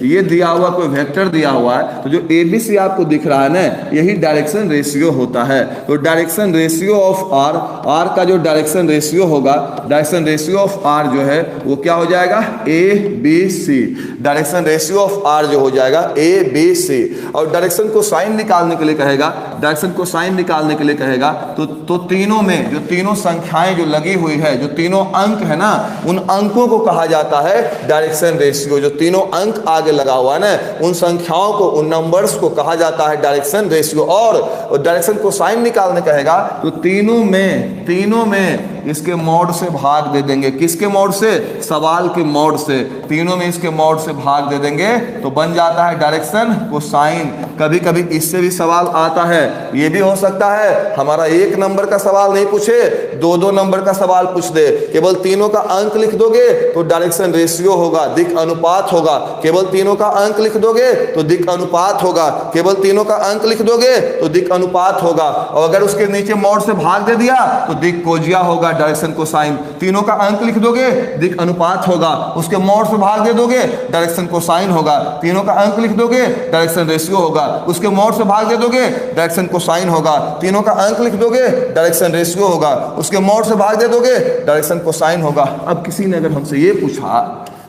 ये दिया हुआ कोई वेक्टर दिया हुआ है, तो जो ABC आपको दिख रहा है ना, यही डायरेक्शन रेशियो होता है। तो direction ratio of r, r का जो डायरेक्शन रेशियो होगा, डायरेक्शन रेशियो ऑफ आर जो है वो क्या हो जाएगा? ABC। Direction ratio of r जो हो जाएगा ABC। और डायरेक्शन को साइन निकालने के लिए कहेगा, डायरेक्शन को साइन निकालने के लिए कहेगा, तो तीनों में जो तीनों संख्याएं जो लगी हुई है, जो तीनों अंक है ना, उन अंकों को कहा जाता है डायरेक्शन रेशियो। जो तीनों अंक आगे लगा हुआ है ना, उन संख्याओं को, उन नंबर्स को कहा जाता है डायरेक्शन रेशियो। और डायरेक्शन को साइन निकालने कहेगा तो तीनों में इसके मॉड से भाग दे देंगे। किसके मॉड से? सवाल के मॉड से। तीनों में इसके मॉड से भाग दे देंगे तो बन जाता है डायरेक्शन को साइन। कभी कभी इससे भी सवाल आता है, ये भी हो सकता है हमारा 1 नंबर का सवाल नहीं पूछे, 2-2 नंबर का सवाल पूछ दे। केवल तीनों का अंक लिख दोगे तो डायरेक्शन रेशियो होगा, दिक अनुपात होगा। केवल तीनों का अंक लिख दोगे तो दिक अनुपात होगा, केवल तीनों का अंक लिख दोगे तो दिक अनुपात होगा। और अगर उसके नीचे मॉड से भाग दे दिया तो दिक कोजिया होगा, डायरेक्शन को साइन। तीनों का अंक लिख दोगे दिक अनुपात होगा, उसके मॉड से भाग दे दोगे डायरेक्शन को साइन होगा। तीनों का अंक लिख दोगे डायरेक्शन रेशियो होगा, उसके मॉड से भाग दे दोगे डायरेक्शन को साइन होगा। तीनों का अंक लिख दोगे डायरेक्शन रेशियो होगा, उसके मॉड से भाग दे दोगे डायरेक्शन को साइन होगा। अब किसी ने अगर हमसे ये पूछा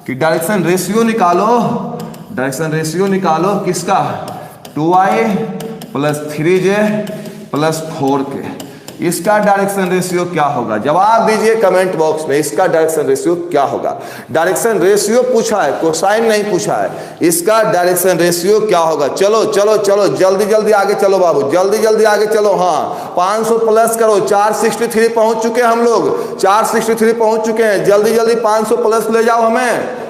कि डायरेक्शन रेशियो निकालो, डायरेक्शन रेशियो निकालो किसका? 2i plus 3j plus 4k, इसका डायरेक्शन रेशियो क्या होगा? जवाब दीजिए कमेंट बॉक्स में, इसका डायरेक्शन रेशियो क्या होगा? डायरेक्शन रेशियो पूछा है, कोसाइन नहीं पूछा है। इसका डायरेक्शन रेशियो क्या होगा? चलो चलो चलो, जल्दी जल्दी आगे चलो बाबू, जल्दी जल्दी आगे चलो। हाँ, 500 प्लस करो, 463 पहुंच चुके हैं हम लोग, 463 पहुंच चुके हैं। जल्दी जल्दी 500 प्लस ले जाओ हमें।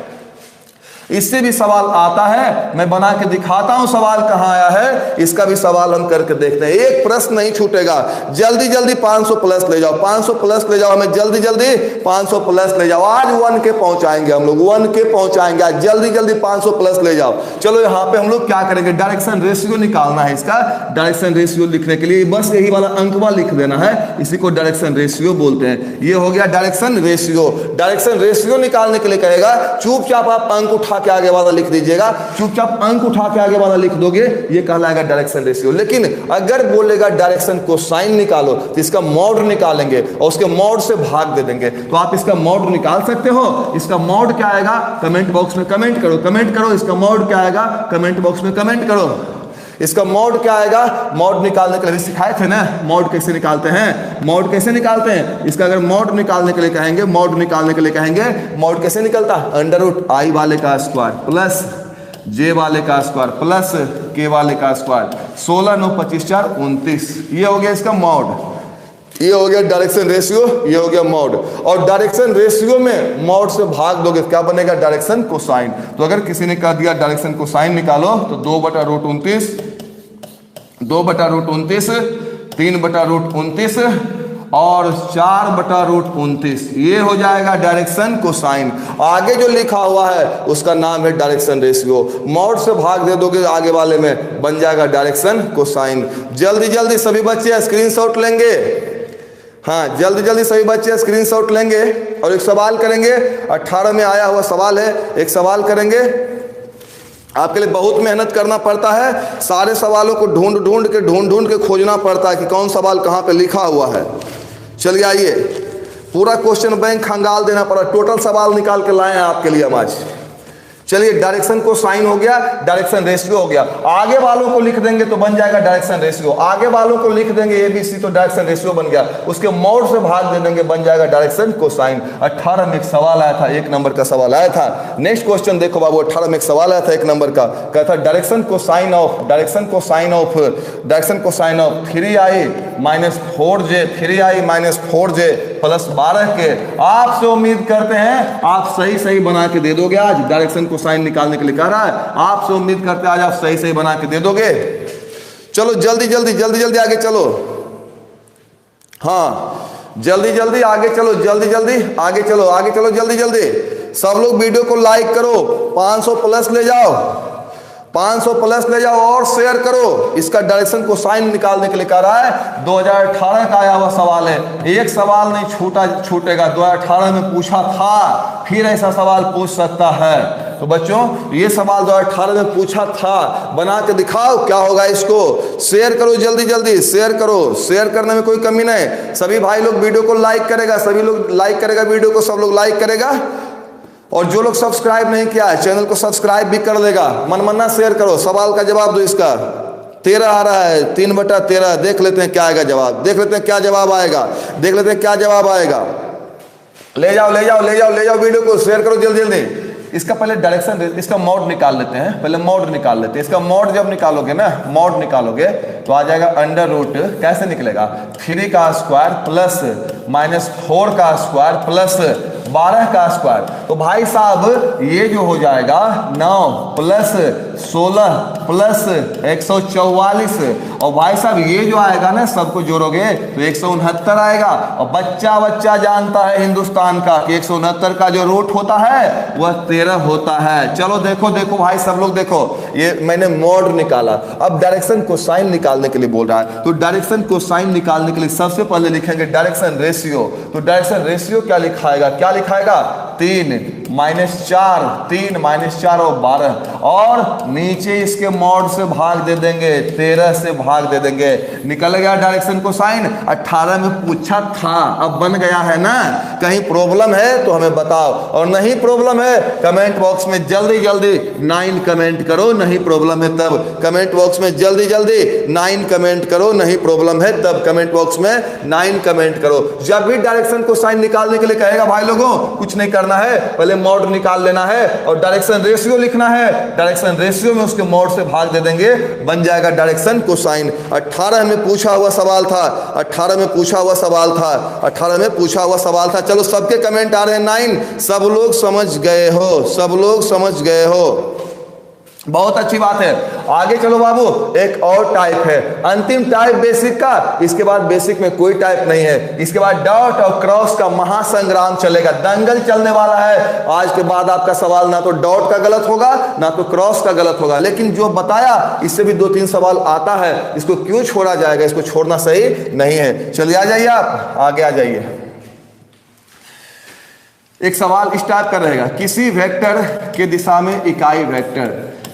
इससे भी सवाल आता है, मैं बना के दिखाता हूं सवाल कहां आया है, इसका भी सवाल हम करके देखते हैं। एक प्रश्न नहीं छूटेगा, जल्दी जल्दी 500 प्लस ले जाओ, 500 प्लस ले जाओ हमें, जल्दी जल्दी 500 प्लस ले जाओ। आज 1K पहुंचाएंगे हम लोग, 1K पहुंचाएंगे आज, जल्दी जल्दी 500 प्लस ले जाओ। चलो यहाँ पे हम लोग क्या करेंगे, डायरेक्शन रेशियो निकालना है। इसका डायरेक्शन रेशियो लिखने के लिए बस यही वाला अंकवा लिख देना है, इसी को डायरेक्शन रेशियो बोलते हैं। ये हो गया डायरेक्शन रेशियो। डायरेक्शन रेशियो निकालने के लिए कहेगा, चुपचाप आप अंक उठा उठा के आगे वाला लिख दीजिएगा, चुपचाप अंक उठा के आगे वाला लिख दोगे, ये कहलाएगा डायरेक्शन रेशियो। लेकिन अगर बोलेगा डायरेक्शन कोसाइन निकालो तो इसका मॉड निकालेंगे और उसके मॉड से भाग दे देंगे। तो आप इसका मॉड निकाल सकते हो। इसका मॉड क्या आएगा कमेंट बॉक्स में कमेंट करो, कमेंट करो। इसका मॉड क्या आएगा कमेंट बॉक्स में कमेंट करो। इसका मॉड क्या आएगा, मॉड निकालने के लिए सिखाए थे ना, मॉड कैसे निकालते हैं, मॉड कैसे निकालते हैं। इसका अगर मॉड निकालने के लिए कहेंगे, मॉड निकालने के लिए कहेंगे, मॉड कैसे निकलता है, अंडर रूट आई वाले का स्क्वायर प्लस जे वाले का स्क्वायर प्लस के वाले का स्क्वायर, 16 9 25 4 29। ये हो गया इसका मॉड, ये हो गया डायरेक्शन रेशियो, ये हो गया मॉड। और डायरेक्शन रेशियो में मॉड से भाग दोगे क्या बनेगा, डायरेक्शन कोसाइन। तो अगर किसी ने कह दिया डायरेक्शन कोसाइन निकालो तो 2/√29, 2/√29, 3/√29 और 4/√29, ये हो जाएगा डायरेक्शन कोसाइन। आगे जो लिखा हुआ है उसका नाम है डायरेक्शन रेशियो। मॉड से भाग दे दोगे आगे वाले में, बन जाएगा डायरेक्शन कोसाइन। जल्दी जल्दी सभी बच्चे स्क्रीनशॉट लेंगे, हाँ जल्दी जल्दी सभी बच्चे स्क्रीनशॉट लेंगे और एक सवाल करेंगे। 18 में आया हुआ सवाल है, एक सवाल करेंगे। आपके लिए बहुत मेहनत करना पड़ता है, सारे सवालों को ढूंढ ढूंढ के खोजना पड़ता है कि कौन सवाल कहाँ पे लिखा हुआ है। चलिए आइए, पूरा क्वेश्चन बैंक खंगाल देना पड़ा, टोटल सवाल निकाल के लाए हैं आपके लिए हम आज। चलिए डायरेक्शन को साइन हो गया, डायरेक्शन रेशियो हो गया। आगे वालों को लिख देंगे तो बन जाएगा डायरेक्शन रेशियो। आगे वालों को लिख देंगे ABC तो डायरेक्शन रेशियो बन गया। उसके मोड से भाग दे देंगे, बन जाएगा डायरेक्शन कोसाइन। 18 में एक सवाल आया था, 1 नंबर का सवाल आया था। नेक्स्ट क्वेश्चन देखो बाबू, 18 में एक सवाल आया था 1 नंबर का, कहता direction cosine of 3i minus 4j 3i minus 4j plus 12 के। आपसे उम्मीद करते हैं आप सही बना के दे दोगे आज। डायरेक्शन साइन निकालने के लिए कह रहा है, आपसे उम्मीद करते हैं आज आप सही बना के दे दोगे। चलो जल्दी जल्दी आगे चलो, हाँ जल्दी आगे चलो, आगे चलो जल्दी। सब लोग वीडियो को लाइक करो, 500 प्लस ले जाओ, 500 प्लस ले जाओ और शेयर करो। इसका डायरेक्शन को साइन निकालने के लिए कह रहा है। 2018 का आया हुआ सवाल है, एक सवाल नहीं छूटेगा। 2018 में पूछा था, फिर ऐसा सवाल पूछ सकता है। तो बच्चों ये सवाल 2018 में पूछा था, बना के दिखाओ क्या होगा। इसको शेयर करो, जल्दी शेयर करो, शेयर करने में कोई कमी नहीं। सभी भाई लोग वीडियो को लाइक करेगा, सभी लोग लाइक करेगा वीडियो को, सब लोग लाइक करेगा। और जो लोग सब्सक्राइब नहीं किया है चैनल को सब्सक्राइब भी कर देगा। मनमना शेयर करो, सवाल का जवाब दो। इसका 13 आ रहा है, 3/13। देख लेते हैं क्या आएगा जवाब, देख लेते हैं क्या जवाब आएगा, ले जाओ वीडियो को शेयर करो जल्दी। इसका पहले डायरेक्शन, इसका मॉड निकाल लेते हैं, इसका मॉड जब निकालोगे ना, मॉड निकालोगे तो आ जाएगा अंडर रूट, कैसे निकलेगा, 3 का स्क्वायर प्लस माइनस 4 का स्क्वायर प्लस 12 का स्क्वायर। तो भाई साहब ये जो हो जाएगा 9 प्लस 16 प्लस 144, और भाई साहब ये जो आएगा ना सबको जोड़ोगे तो 169 आएगा। और बच्चा जानता है हिंदुस्तान का कि 169 का जो रूट होता है वह 13 होता है। चलो देखो भाई सब लोग देखो, ये मैंने मॉड निकाला। अब डायरेक्शन को साइन निकालने के लिए बोल रहा है, तो डायरेक्शन को साइन निकालने के लिए सबसे पहले लिखेंगे डायरेक्शन रेशियो। तो डायरेक्शन रेशियो क्या लिखाएगा 3 माइनस 4 और 12, और नीचे इसके मॉड से भाग दे देंगे, 13 से भाग दे देंगे। निकल गया डायरेक्शन को साइन। 18 में पूछा था, अब बन गया है ना। कहीं प्रॉब्लम है तो हमें बताओ, और नहीं प्रॉब्लम है कमेंट बॉक्स में जल्दी 9 कमेंट करो, नहीं प्रॉब्लम है तब कमेंट बॉक्स में जल्दी 9 कमेंट करो, नहीं प्रॉब्लम है तब कमेंट बॉक्स में 9 कमेंट करो। जब भी डायरेक्शन को साइन निकालने के लिए कहेगा भाई लोगों, कुछ नहीं करना है, पहले मॉड निकाल लेना है और डायरेक्शन रेशियो लिखना है। डायरेक्शन रेशियो में उसके मॉड से भाग दे देंगे, बन जाएगा डायरेक्शन कोसाइन। 18 में पूछा हुआ सवाल था, चलो सबके कमेंट आ रहे हैं 9। सब लोग समझ गए हो, बहुत अच्छी बात है। आगे चलो बाबू, एक और टाइप है, अंतिम टाइप बेसिक का। इसके बाद बेसिक में कोई टाइप नहीं है। इसके बाद डॉट और क्रॉस का महासंग्राम चलेगा, दंगल चलने वाला है। आज के बाद आपका सवाल ना तो डॉट का गलत होगा ना तो क्रॉस का गलत होगा, लेकिन जो बताया इससे भी 2-3 सवाल आता है, इसको क्यों छोड़ा जाएगा, इसको छोड़ना सही नहीं है। चलिए आ जाइए, आप आगे आ जाइए। एक सवाल इस टाइप का रहेगा, किसी वेक्टर के दिशा में इकाई वेक्टर,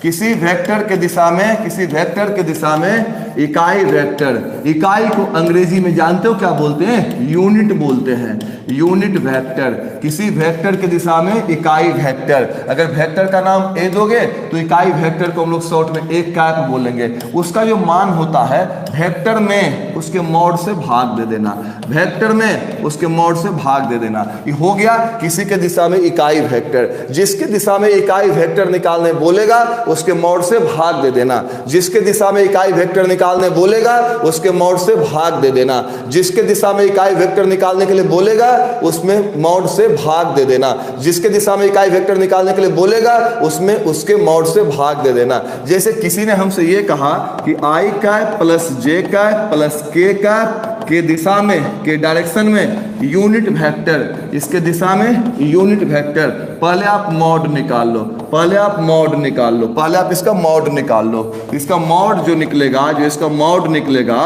किसी वेक्टर के दिशा में, किसी वेक्टर के दिशा में इकाई वेक्टर, इकाई को अंग्रेजी में जानते हो क्या बोलते हैं? यूनिट बोलते हैं, यूनिट वेक्टर। किसी वेक्टर के दिशा में इकाई वेक्टर, अगर वेक्टर का नाम ए दोगे तो इकाई वेक्टर को हम लोग शॉर्ट में एक कैप बोलेंगे। उसका जो मान होता है वेक्टर में उसके मॉड से भाग दे देना, वेक्टर में उसके मॉड से भाग दे देना। ये हो गया किसी के दिशा में इकाई वेक्टर। जिसके दिशा में इकाई वेक्टर निकालने बोलेगा उसके मॉड से भाग दे देना, जिसके दिशा में इकाई वेक्टर निकालने बोलेगा उसके मॉड से भाग दे देना, जिसके दिशा में इकाई वेक्टर निकालने के लिए बोलेगा उसमें मॉड से भाग दे देना, जिसके दिशा में इकाई वेक्टर निकालने के लिए बोलेगा उसमें उसके मॉड से भाग दे देना। जैसे किसी ने हमसे ये कहा कि आई कैप प्लस जे कैप प्लस के कैप के दिशा में, के डायरेक्शन में यूनिट वेक्टर, इसके दिशा में यूनिट वेक्टर। पहले आप मॉड निकाल लो, पहले आप मॉड निकाल लो, पहले आप इसका मॉड निकाल लो। इसका मॉड जो निकलेगा, जो इसका मॉड निकलेगा,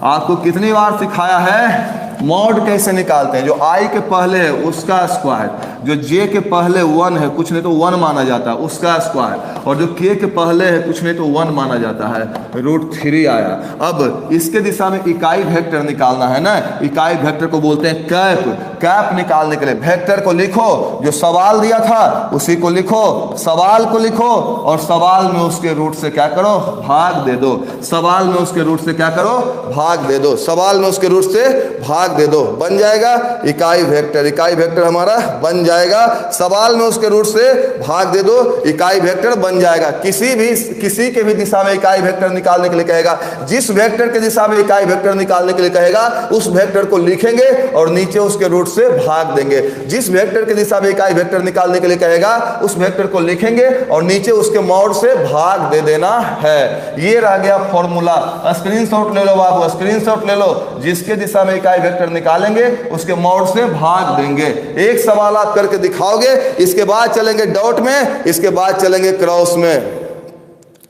आपको कितनी बार सिखाया है मॉड कैसे निकालते हैं। जो आई के पहले है उसका स्क्वायर, जो जे के पहले 1 है, कुछ नहीं तो 1 माना जाता है, उसका स्क्वायर, और जो के पहले है कुछ नहीं तो 1 माना जाता है, √3 आया। अब इसके दिशा में इकाई वेक्टर निकालना है ना, इकाई वेक्टर को बोलते हैं कैप। कैप निकालने के लिए वेक्टर को लिखो, जो सवाल दिया था उसी को लिखो, सवाल को लिखो और सवाल में उसके रूट से क्या करो, भाग दे दो। सवाल में उसके रूट से क्या करो, भाग दे दो। सवाल में उसके रूट से भाग दे दो, बन जाएगा इकाई वेक्टर। इकाई वेक्टर हमारा बन जाएगा, सवाल में उसके रूट से भाग दे दो, इकाई वेक्टर बन जाएगा। किसी के भी दिशा में इकाई वेक्टर निकालने के लिए कहेगा, जिस वेक्टर के दिशा में इकाई वेक्टर निकालने के लिए कहेगा उस वेक्टर को लिखेंगे और नीचे उसके रूट से भाग देंगे। जिस वेक्टर के दिशा में इकाई वेक्टर निकालने के लिए कहेगा उस वेक्टर को लिखेंगे और नीचे उसके मॉड से भाग दे देना है। ये रह गया फॉर्मूला। स्क्रीनशॉट ले लो बाबू, स्क्रीनशॉट ले लो। जिसके दिशा में इकाई वेक्टर निकालेंगे उसके मॉड से भाग देंगे। एक सवाल आप करके दिखाओगे, इसके बाद चलेंगे डॉट में, इसके बाद चलेंगे क्रॉस में।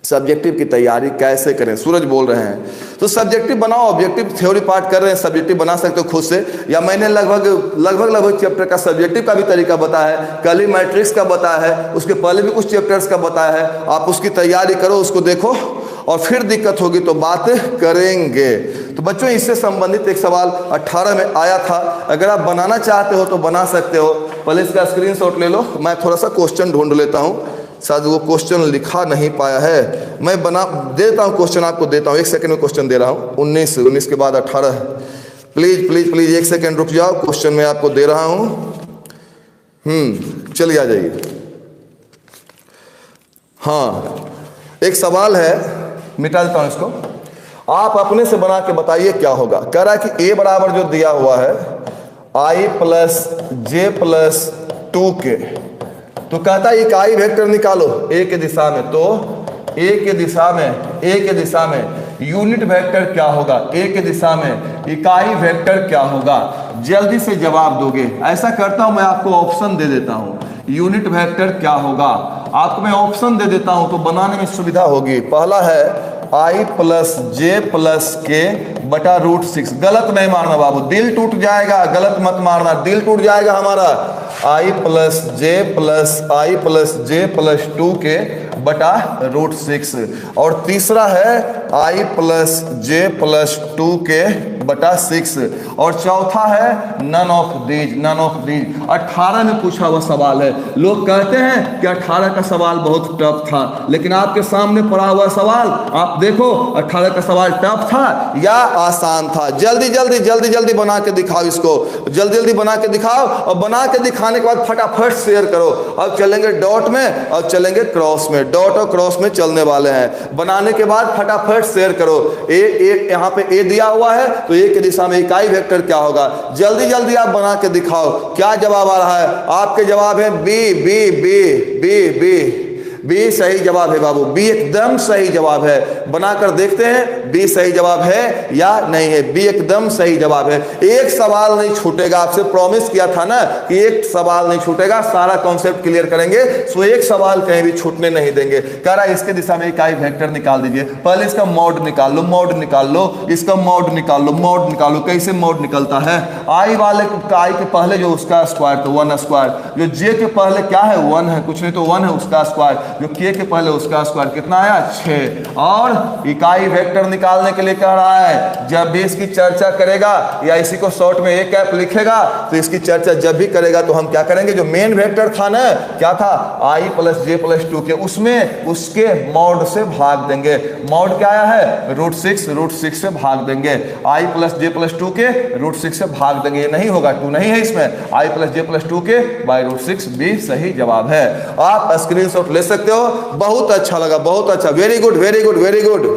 सब्जेक्टिव की तैयारी कैसे करें, सूरज बोल रहे हैं। तो सब्जेक्टिव बनाओ, ऑब्जेक्टिव थ्योरी पार्ट कर रहे हैं, सब्जेक्टिव बना सकते हो खुद से, या मैंने लगभग चैप्टर का सब्जेक्टिव का भी तरीका बताया है, कल ही मैट्रिक्स का बताया है, उसके पहले भी कुछ चैप्टर्स का बताया है। आप उसकी तैयारी करो, उसको देखो और फिर दिक्कत होगी तो बात करेंगे। तो बच्चों इससे संबंधित एक सवाल 18 में आया था, अगर आप बनाना चाहते हो तो बना सकते हो। पहले इसका स्क्रीनशॉट ले लो, मैं थोड़ा सा क्वेश्चन ढूंढ लेता हूँ, शायद वो क्वेश्चन लिखा नहीं पाया है, मैं बना देता हूँ क्वेश्चन, आपको देता हूँ। 1 सेकंड में क्वेश्चन दे रहा हूँ। 19 के बाद 18 है। प्लीज प्लीज प्लीज 1 सेकंड रुक जाओ, क्वेश्चन मैं आपको दे रहा हूँ। चलिए आ जाइए। हाँ, एक सवाल है, मिटा देता हूँ इसको। आप अपने से बना के बताइए क्या होगा। कह रहा है कि a बराबर जो दिया हुआ है i plus J plus 2k, तो कहता है इकाई वेक्टर निकालो a के दिशा में। तो a के दिशा में यूनिट वेक्टर क्या होगा, a के दिशा में इकाई वेक्टर क्या होगा। जल्दी से जवाब दोगे। ऐसा करता हूं, मैं आपको ऑप्शन दे देता हूं, यूनिट वेक्टर क्या होगा आपको मैं ऑप्शन दे देता हूं तो बनाने में सुविधा होगी। पहला है i प्लस जे प्लस के बटा √6। गलत नहीं मारना बाबू, दिल टूट जाएगा, गलत मत मारना, दिल टूट जाएगा हमारा। i plus J plus 2k बटा √6। और तीसरा है i plus J plus 2k बटा 6। और चौथा है नन ऑफ दीज। 18 में पूछा हुआ सवाल है। लोग कहते हैं कि 18 का सवाल बहुत टफ था, लेकिन आपके सामने पड़ा हुआ सवाल आप देखो, 18 का सवाल टफ था या आसान था। जल्दी बना के दिखाओ इसको, जल्दी बना के दिखाओ, और बना के दिखाने के बाद फटाफट शेयर करो। अब चलेंगे डॉट में, अब चलेंगे क्रॉस में, डॉट और क्रॉस में चलने वाले हैं। बनाने के बाद फटाफट शेयर करो। यहाँ पे ए दिया हुआ है तो ए के दिशा में इकाई वेक्टर क्या होगा। जल्दी आप बना के दिखाओ। क्या जवाब आ रहा है? आपके जवाब है बी सही जवाब है बाबू, बी एकदम सही जवाब है। बनाकर देखते हैं बी सही जवाब है या नहीं है? बी एकदम सही जवाब है। एक सवाल नहीं छूटेगा, आपसे प्रॉमिस किया था ना कि एक सवाल नहीं छूटेगा, सारा कॉन्सेप्ट क्लियर करेंगे, सो एक सवाल कहीं भी छूटने नहीं देंगे। कह रहा है इसके दिशा में इकाई वेक्टर निकाल दीजिए। पहले इसका मॉड निकाल लो, मॉड निकाल लो, इसका मॉड निकाल लो, मॉड निकालो। कैसे मॉड निकलता है? आई वाले आई के पहले जो उसका स्क्वायर तो 1 स्क्वायर, जो जे के पहले क्या है 1 है, कुछ नहीं तो 1 है उसका स्क्वायर, जो के के पहले उसका स्क्वायर कितना आया 6। और इकाई वेक्टर निकालने के लिए कह रहा है जब भी इसकी चर्चा करेगा या इसी को शॉर्ट में एक कैप लिखेगा तो इसकी चर्चा जब भी करेगा तो हम क्या करेंगे, जो मेन वेक्टर था ना क्या था i प्लस जे प्लस 2 के, उसमें उसके मॉड से भाग देंगे। मॉड क्या आया है √6 से भाग देंगे। i प्लस जे प्लस 2 के √6 से भाग देंगे। ये नहीं होगा, 2 नहीं है इसमें, i प्लस जे प्लस 2 के बाय √6 भी सही जवाब है। आप स्क्रीनशॉट ले सकते हो। बहुत अच्छा लगा, बहुत अच्छा, very good very good very good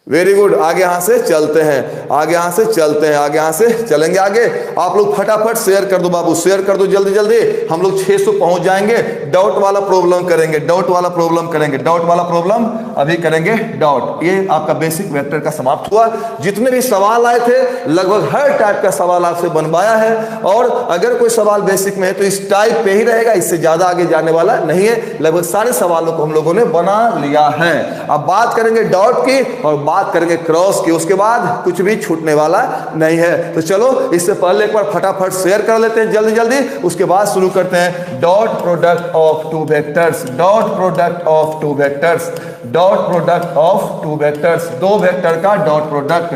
very good. आगे यहां से चलते हैं, आगे यहां से चलते हैं, आगे यहां से चलेंगे आगे। आप लोग फटाफट शेयर कर दो बाबू, शेयर कर दो जल्दी जल्दी। हम लोग 600 पहुंच जाएंगे। डाउट वाला प्रॉब्लम करेंगे, डाउट वाला प्रॉब्लम करेंगे, डाउट वाला प्रॉब्लम अभी करेंगे। डाउट, ये आपका बेसिक वेक्टर का समाप्त हुआ। जितने भी सवाल आए थे लगभग हर टाइप का सवाल आपसे बनवाया है, और अगर कोई सवाल बेसिक में है तो इस टाइप पे ही रहेगा, इससे ज्यादा आगे जाने वाला नहीं है। लगभग सारे सवालों को हम लोगों ने बना लिया है। अब बात करेंगे डाउट की और बात करेंगे क्रॉस की, उसके बाद कुछ भी छूटने वाला नहीं है। तो चलो इससे पहले एक बार फटाफट शेयर कर लेते हैं जल्दी जल्दी, उसके बाद शुरू करते हैं। Dot product of two vectors, dot product of two vectors, dot product of two vectors, दो वेक्टर का dot product,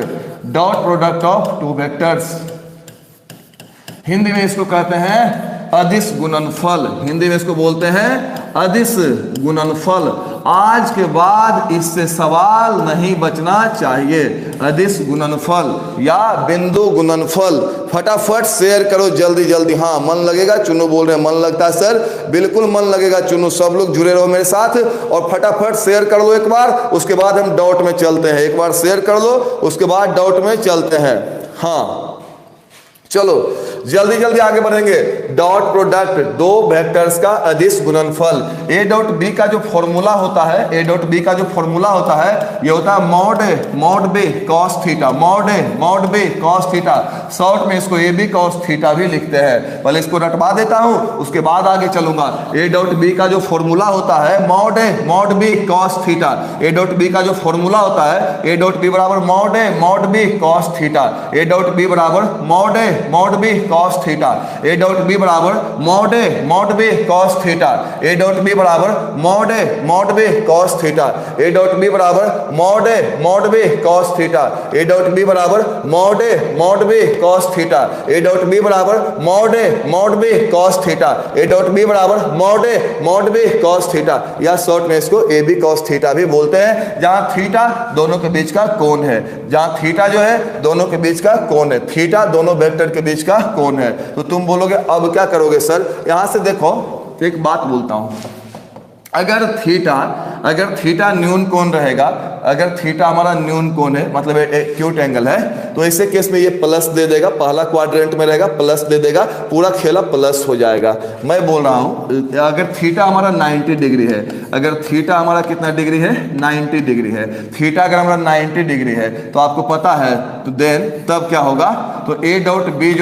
dot product of two vectors. Hindi में इसको कहते हैं अदिश गुणनफल, हिंदी में इसको बोलते हैं अदिश गुणनफल। आज के बाद इससे सवाल नहीं बचना चाहिए। अदिश गुणनफल या बिंदु गुणनफल। फटाफट शेयर करो जल्दी जल्दी। हाँ मन लगेगा, चुन्नू बोल रहे हैं मन लगता है सर, बिल्कुल मन लगेगा चुन्नू। सब लोग जुड़े रहो मेरे साथ और फटाफट शेयर कर दो एक बार, उसके बाद हम डाउट में चलते हैं। एक बार शेयर कर दो, उसके बाद डाउट में चलते हैं। हाँ चलो जल्दी जल्दी आगे बढ़ेंगे। डॉट प्रोडक्ट, दो वेक्टर्स का अदिश गुणनफल। ए डॉट बी का जो फॉर्मूला होता है, ए डॉट बी का जो फॉर्मूला होता है ये होता है mod B cos theta, mod B cos theta. Short में इसको ए बी कॉस थीटा भी लिखते हैं। पहले इसको रटवा देता हूं, उसके बाद आगे चलूंगा। ए डॉट बी का जो फॉर्मूला होता है मॉड बी कॉस थीटा। ए डॉट बी का जो फॉर्मूला होता है ए डॉट बी बराबर मॉड बी कॉस थीटा। ए डॉट बी बराबर मॉड बी कॉस थीटा। ए डॉट बी बराबर मॉड बी कॉस थीटा। ए डॉट बी बराबर मॉड बी कॉस थीटा। ए dot B बराबर mod B cos theta. ए dot B बराबर mod B cos theta. ए dot B बराबर mod B cos theta. ए dot B बराबर mod B cos theta, या short में इसको A B cos theta भी बोलते हैं। जहां थीटा दोनों के बीच का कोण है, जहां थीटा जो है दोनों के बीच का कोण है, थीटा दोनों वेक्टर के बीच का कोण है। तो तुम बोलोगे अब क्या करोगे सर? यहां से देखो एक बात बोलता हूं, अगर थीटा न्यून कोण रहेगा, अगर थीटा हमारा न्यून कोण है मतलब एक्यूट एंगल है, तो ऐसे केस में ये प्लस दे देगा, पहला क्वाड्रेंट में रहेगा प्लस दे देगा, पूरा खेला प्लस हो जाएगा। मैं बोल रहा हूं अगर थीटा हमारा 90 डिग्री है, अगर थीटा हमारा कितना डिग्री है 90 डिग्री है, थीटा अगर हमारा 90 डिग्री है तो आपको पता है तो देन तब क्या होगा, तो ए डॉट बी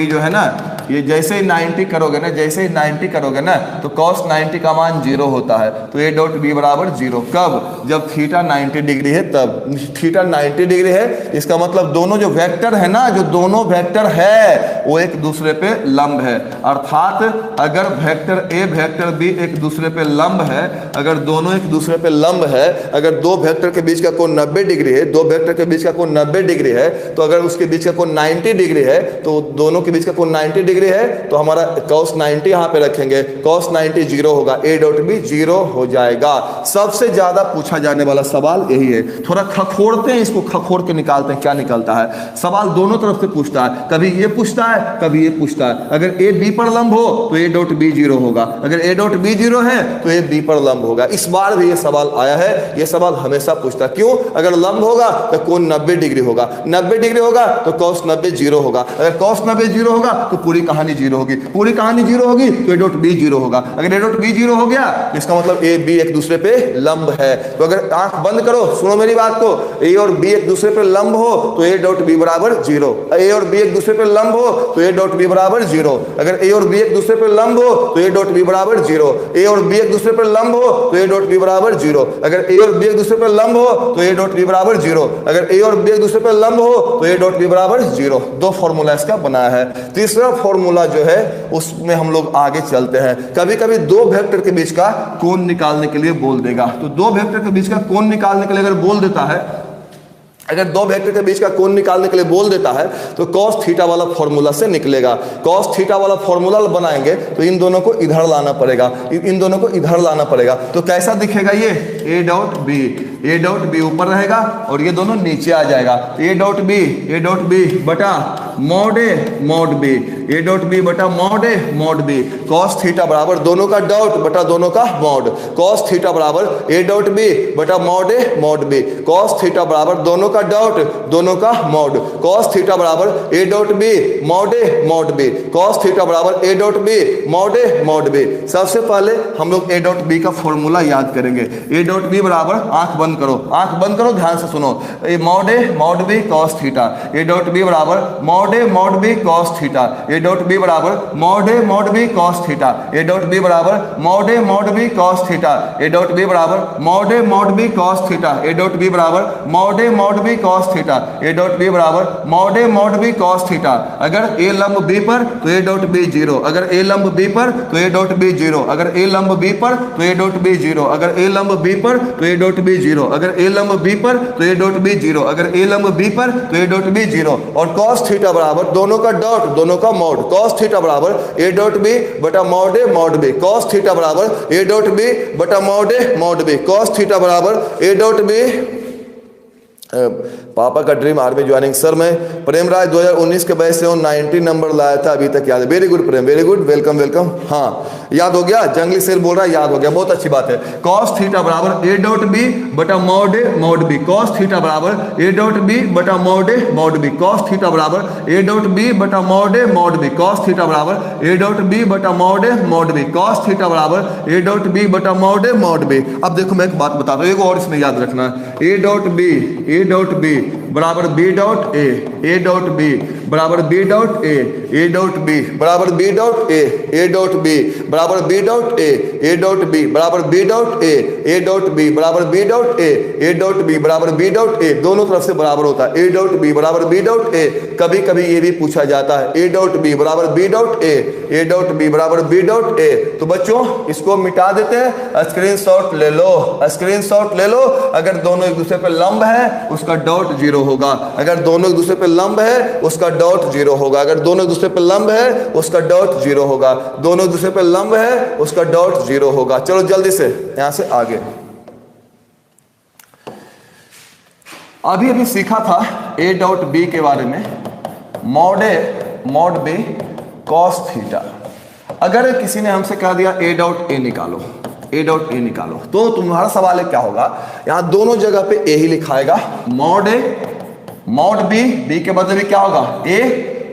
जो है ना, ये जैसे ही 90 करोगे ना, जैसे ही 90 करोगे ना तो cos 90 का मान 0 होता है। तो ए डॉट बी बराबर 0 कब? जब थीटा 90 डिग्री है तब। थीटा 90 डिग्री है इसका मतलब दोनों जो वेक्टर है ना, जो दोनों वेक्टर है वो एक दूसरे पे लंब है। अर्थात अगर वेक्टर ए वेक्टर बी एक दूसरे पे लंब है, अगर दोनों एक दूसरे पे लंब है, अगर दो वेक्टर के बीच का कोण 90 डिग्री है, दो वेक्टर के बीच का कोण 90 डिग्री है, तो अगर उसके बीच का कोण 90 डिग्री है तो दोनों के बीच का कोण 90 डिग्री है, तो हमारा cos 90 यहां पे रखेंगे, cos 90 0 होगा, ए डॉट बी 0 हो जाएगा। सबसे ज्यादा पूछा जाने वाला सवाल यही है। थोड़ा खखोड़ते हैं इसको, खखोड़ के निकालते हैं क्या निकलता है। सवाल दोनों तरफ से पूछता है, कभी ये पूछता है, कभी ये पूछता है अगर ए बी पर लंब हो तो ए डॉट बी जीरो होगा, अगर ए डॉट बी जीरो है तो ए बी पर लंब होगा। इस बार भी ये सवाल आया है, ये सवाल हमेशा पूछता है। क्यों? अगर लंब होगा तो कोण 90 डिग्री होगा, 90 डिग्री होगा तो cos 90 जीरो होगा, अगर cos 90 जीरो होगा तो पूरी कहानी जीरो होगी, पूरी कहानी जीरो होगी तो ए डॉट बी जीरो होगा। अगर ए डॉट बी जीरो हो गया तो इसका मतलब ए बी एक दूसरे पे लंब है। तो अगर आंख बंद करो, सुनो मेरी बात को, ए और बी एक दूसरे पे लंब हो तो ए डॉट बी बराबर जीरो, ए और बी एक दूसरे पे लंब हो तो ए डॉट बी बराबर जीरो, अगर ए और बी एक दूसरे पे लंब हो तो ए डॉट बी बराबर जीरो, ए और बी एक दूसरे पे लंब हो तो ए डॉट बी बराबर जीरो, अगर ए और बी एक दूसरे पे लंब हो तो ए डॉट बी बराबर जीरो, अगर ए और बी एक दूसरे पे लंब हो तो ए डॉट बी बराबर जीरो। दो फॉर्मूला इसका बनाया है। तीसरा फॉर्मूला जो है उसमें हम लोग आगे चलते हैं। कभी कभी दो वेक्टर के बीच का कोण निकालने के लिए बोल देगा, तो दो वेक्टर के बीच का कोण निकालने के लिए अगर बोल देता है, अगर दो वेक्टर के बीच का कोण निकालने के लिए बोल देता है तो cos थीटा वाला फॉर्मूला से निकलेगा। cos थीटा वाला फॉर्मूला बनाएंगे तो इन दोनों को इधर लाना पड़ेगा, इन दोनों को इधर लाना पड़ेगा। तो कैसा दिखेगा ये? a डॉट बी ऊपर रहेगा और ये दोनों नीचे आ जाएगा। a डॉट बी बटा mod b, a dot b बटा मॉड बी, cos थीटा बराबर दोनों का डॉट बटा दोनों का मॉड, cos थीटा बराबर a डॉट बी बटा मॉड बी, cos थीटा बराबर दोनों का डॉट दोनों का मॉड, cos थीटा बराबर a dot b mod B, cos theta बराबर a dot b mod b. सबसे पहले हम लोग a डॉट बी का फॉर्मूला याद करेंगे। a डॉट बी बराबर, आंख बंद करो, ध्यान से सुनो, mod B cos theta, a dot B बराबर mod B cos theta, a dot B बराबर mod B cos theta, a dot B बराबर mod B cos theta, a dot B बराबर mod B cos theta, a dot B बराबर mod B cos theta, a dot B बराबर mod B cos theta. अगर a लंब b पर तो a dot B zero, अगर a लंब b पर तो a डॉट बी जीरो, अगर a लंब b पर तो a डॉट बी जीरो, अगर a लंब b पर तो a डॉट बी जीरो, अगर a लंब b पर तो a डॉट बी जीरो, अगर a लंब b पर तो a डॉट बी जीरो। और cos थीटा बराबर दोनों का डॉट दोनों का मॉड, cos थीटा बराबर a डॉट बी बटा मॉड बी, cos थीटा बराबर a डॉट बी बटा मॉड बी, cos थीटा बराबर a डॉट बी। पापा का ड्रीम आर्मी ज्वाइनिंग। सर मैं प्रेम राज 2019 के बैच से हूँ, 90 नंबर लाया था, अभी तक याद है। वेरी गुड प्रेम, वेरी गुड, वेलकम। हाँ याद हो गया, जंगली शेर बोल रहा है, याद हो गया, बहुत अच्छी बात है। cos थीटा बराबर a डॉट बी बटा मॉड बी, cos थीटा बराबर a डॉट बी बटा मॉड बी, cos थीटा बराबर a डॉट बी बटा मॉड बी, cos थीटा बराबर a डॉट बी बटा मॉड बी, cos थीटा बराबर a डॉट बी बटा mod B. अब देखो मैं एक बात बताता हूँ, एक और इसमें याद रखना है, a डॉट बी बराबर b dot a dot B बराबर b dot a dot B बराबर b dot a dot B बराबर b dot a dot B बराबर b dot a dot B बराबर b dot a dot B बराबर b dot a, दोनों तरफ से बराबर होता है, a डॉट बी बराबर b डॉट a। कभी कभी ये भी पूछा जाता है a डॉट बी बराबर b dot a dot B बराबर b डॉट a। तो बच्चों इसको मिटा देते हैं, स्क्रीनशॉट ले लो। अगर दोनों एक दूसरे पे लंब है उसका डॉट जीरो होगा, अगर दोनों एक दूसरे पे लंब है उसका डॉट जीरो होगा, अगर दोनों एक दूसरे पे लंब है उसका डॉट जीरो होगा, दोनों एक दूसरे पे लंब है उसका डॉट जीरो होगा। चलो जल्दी से यहां से आगे। अभी सीखा था a डॉट बी के बारे में, मॉड बी cos थीटा। अगर किसी ने हमसे कह दिया a डॉट a निकालो, तो तुम्हारा सवाल है क्या होगा, यहां दोनों जगह पे a ही लिखाएगा, मॉड बी के बदले में क्या होगा a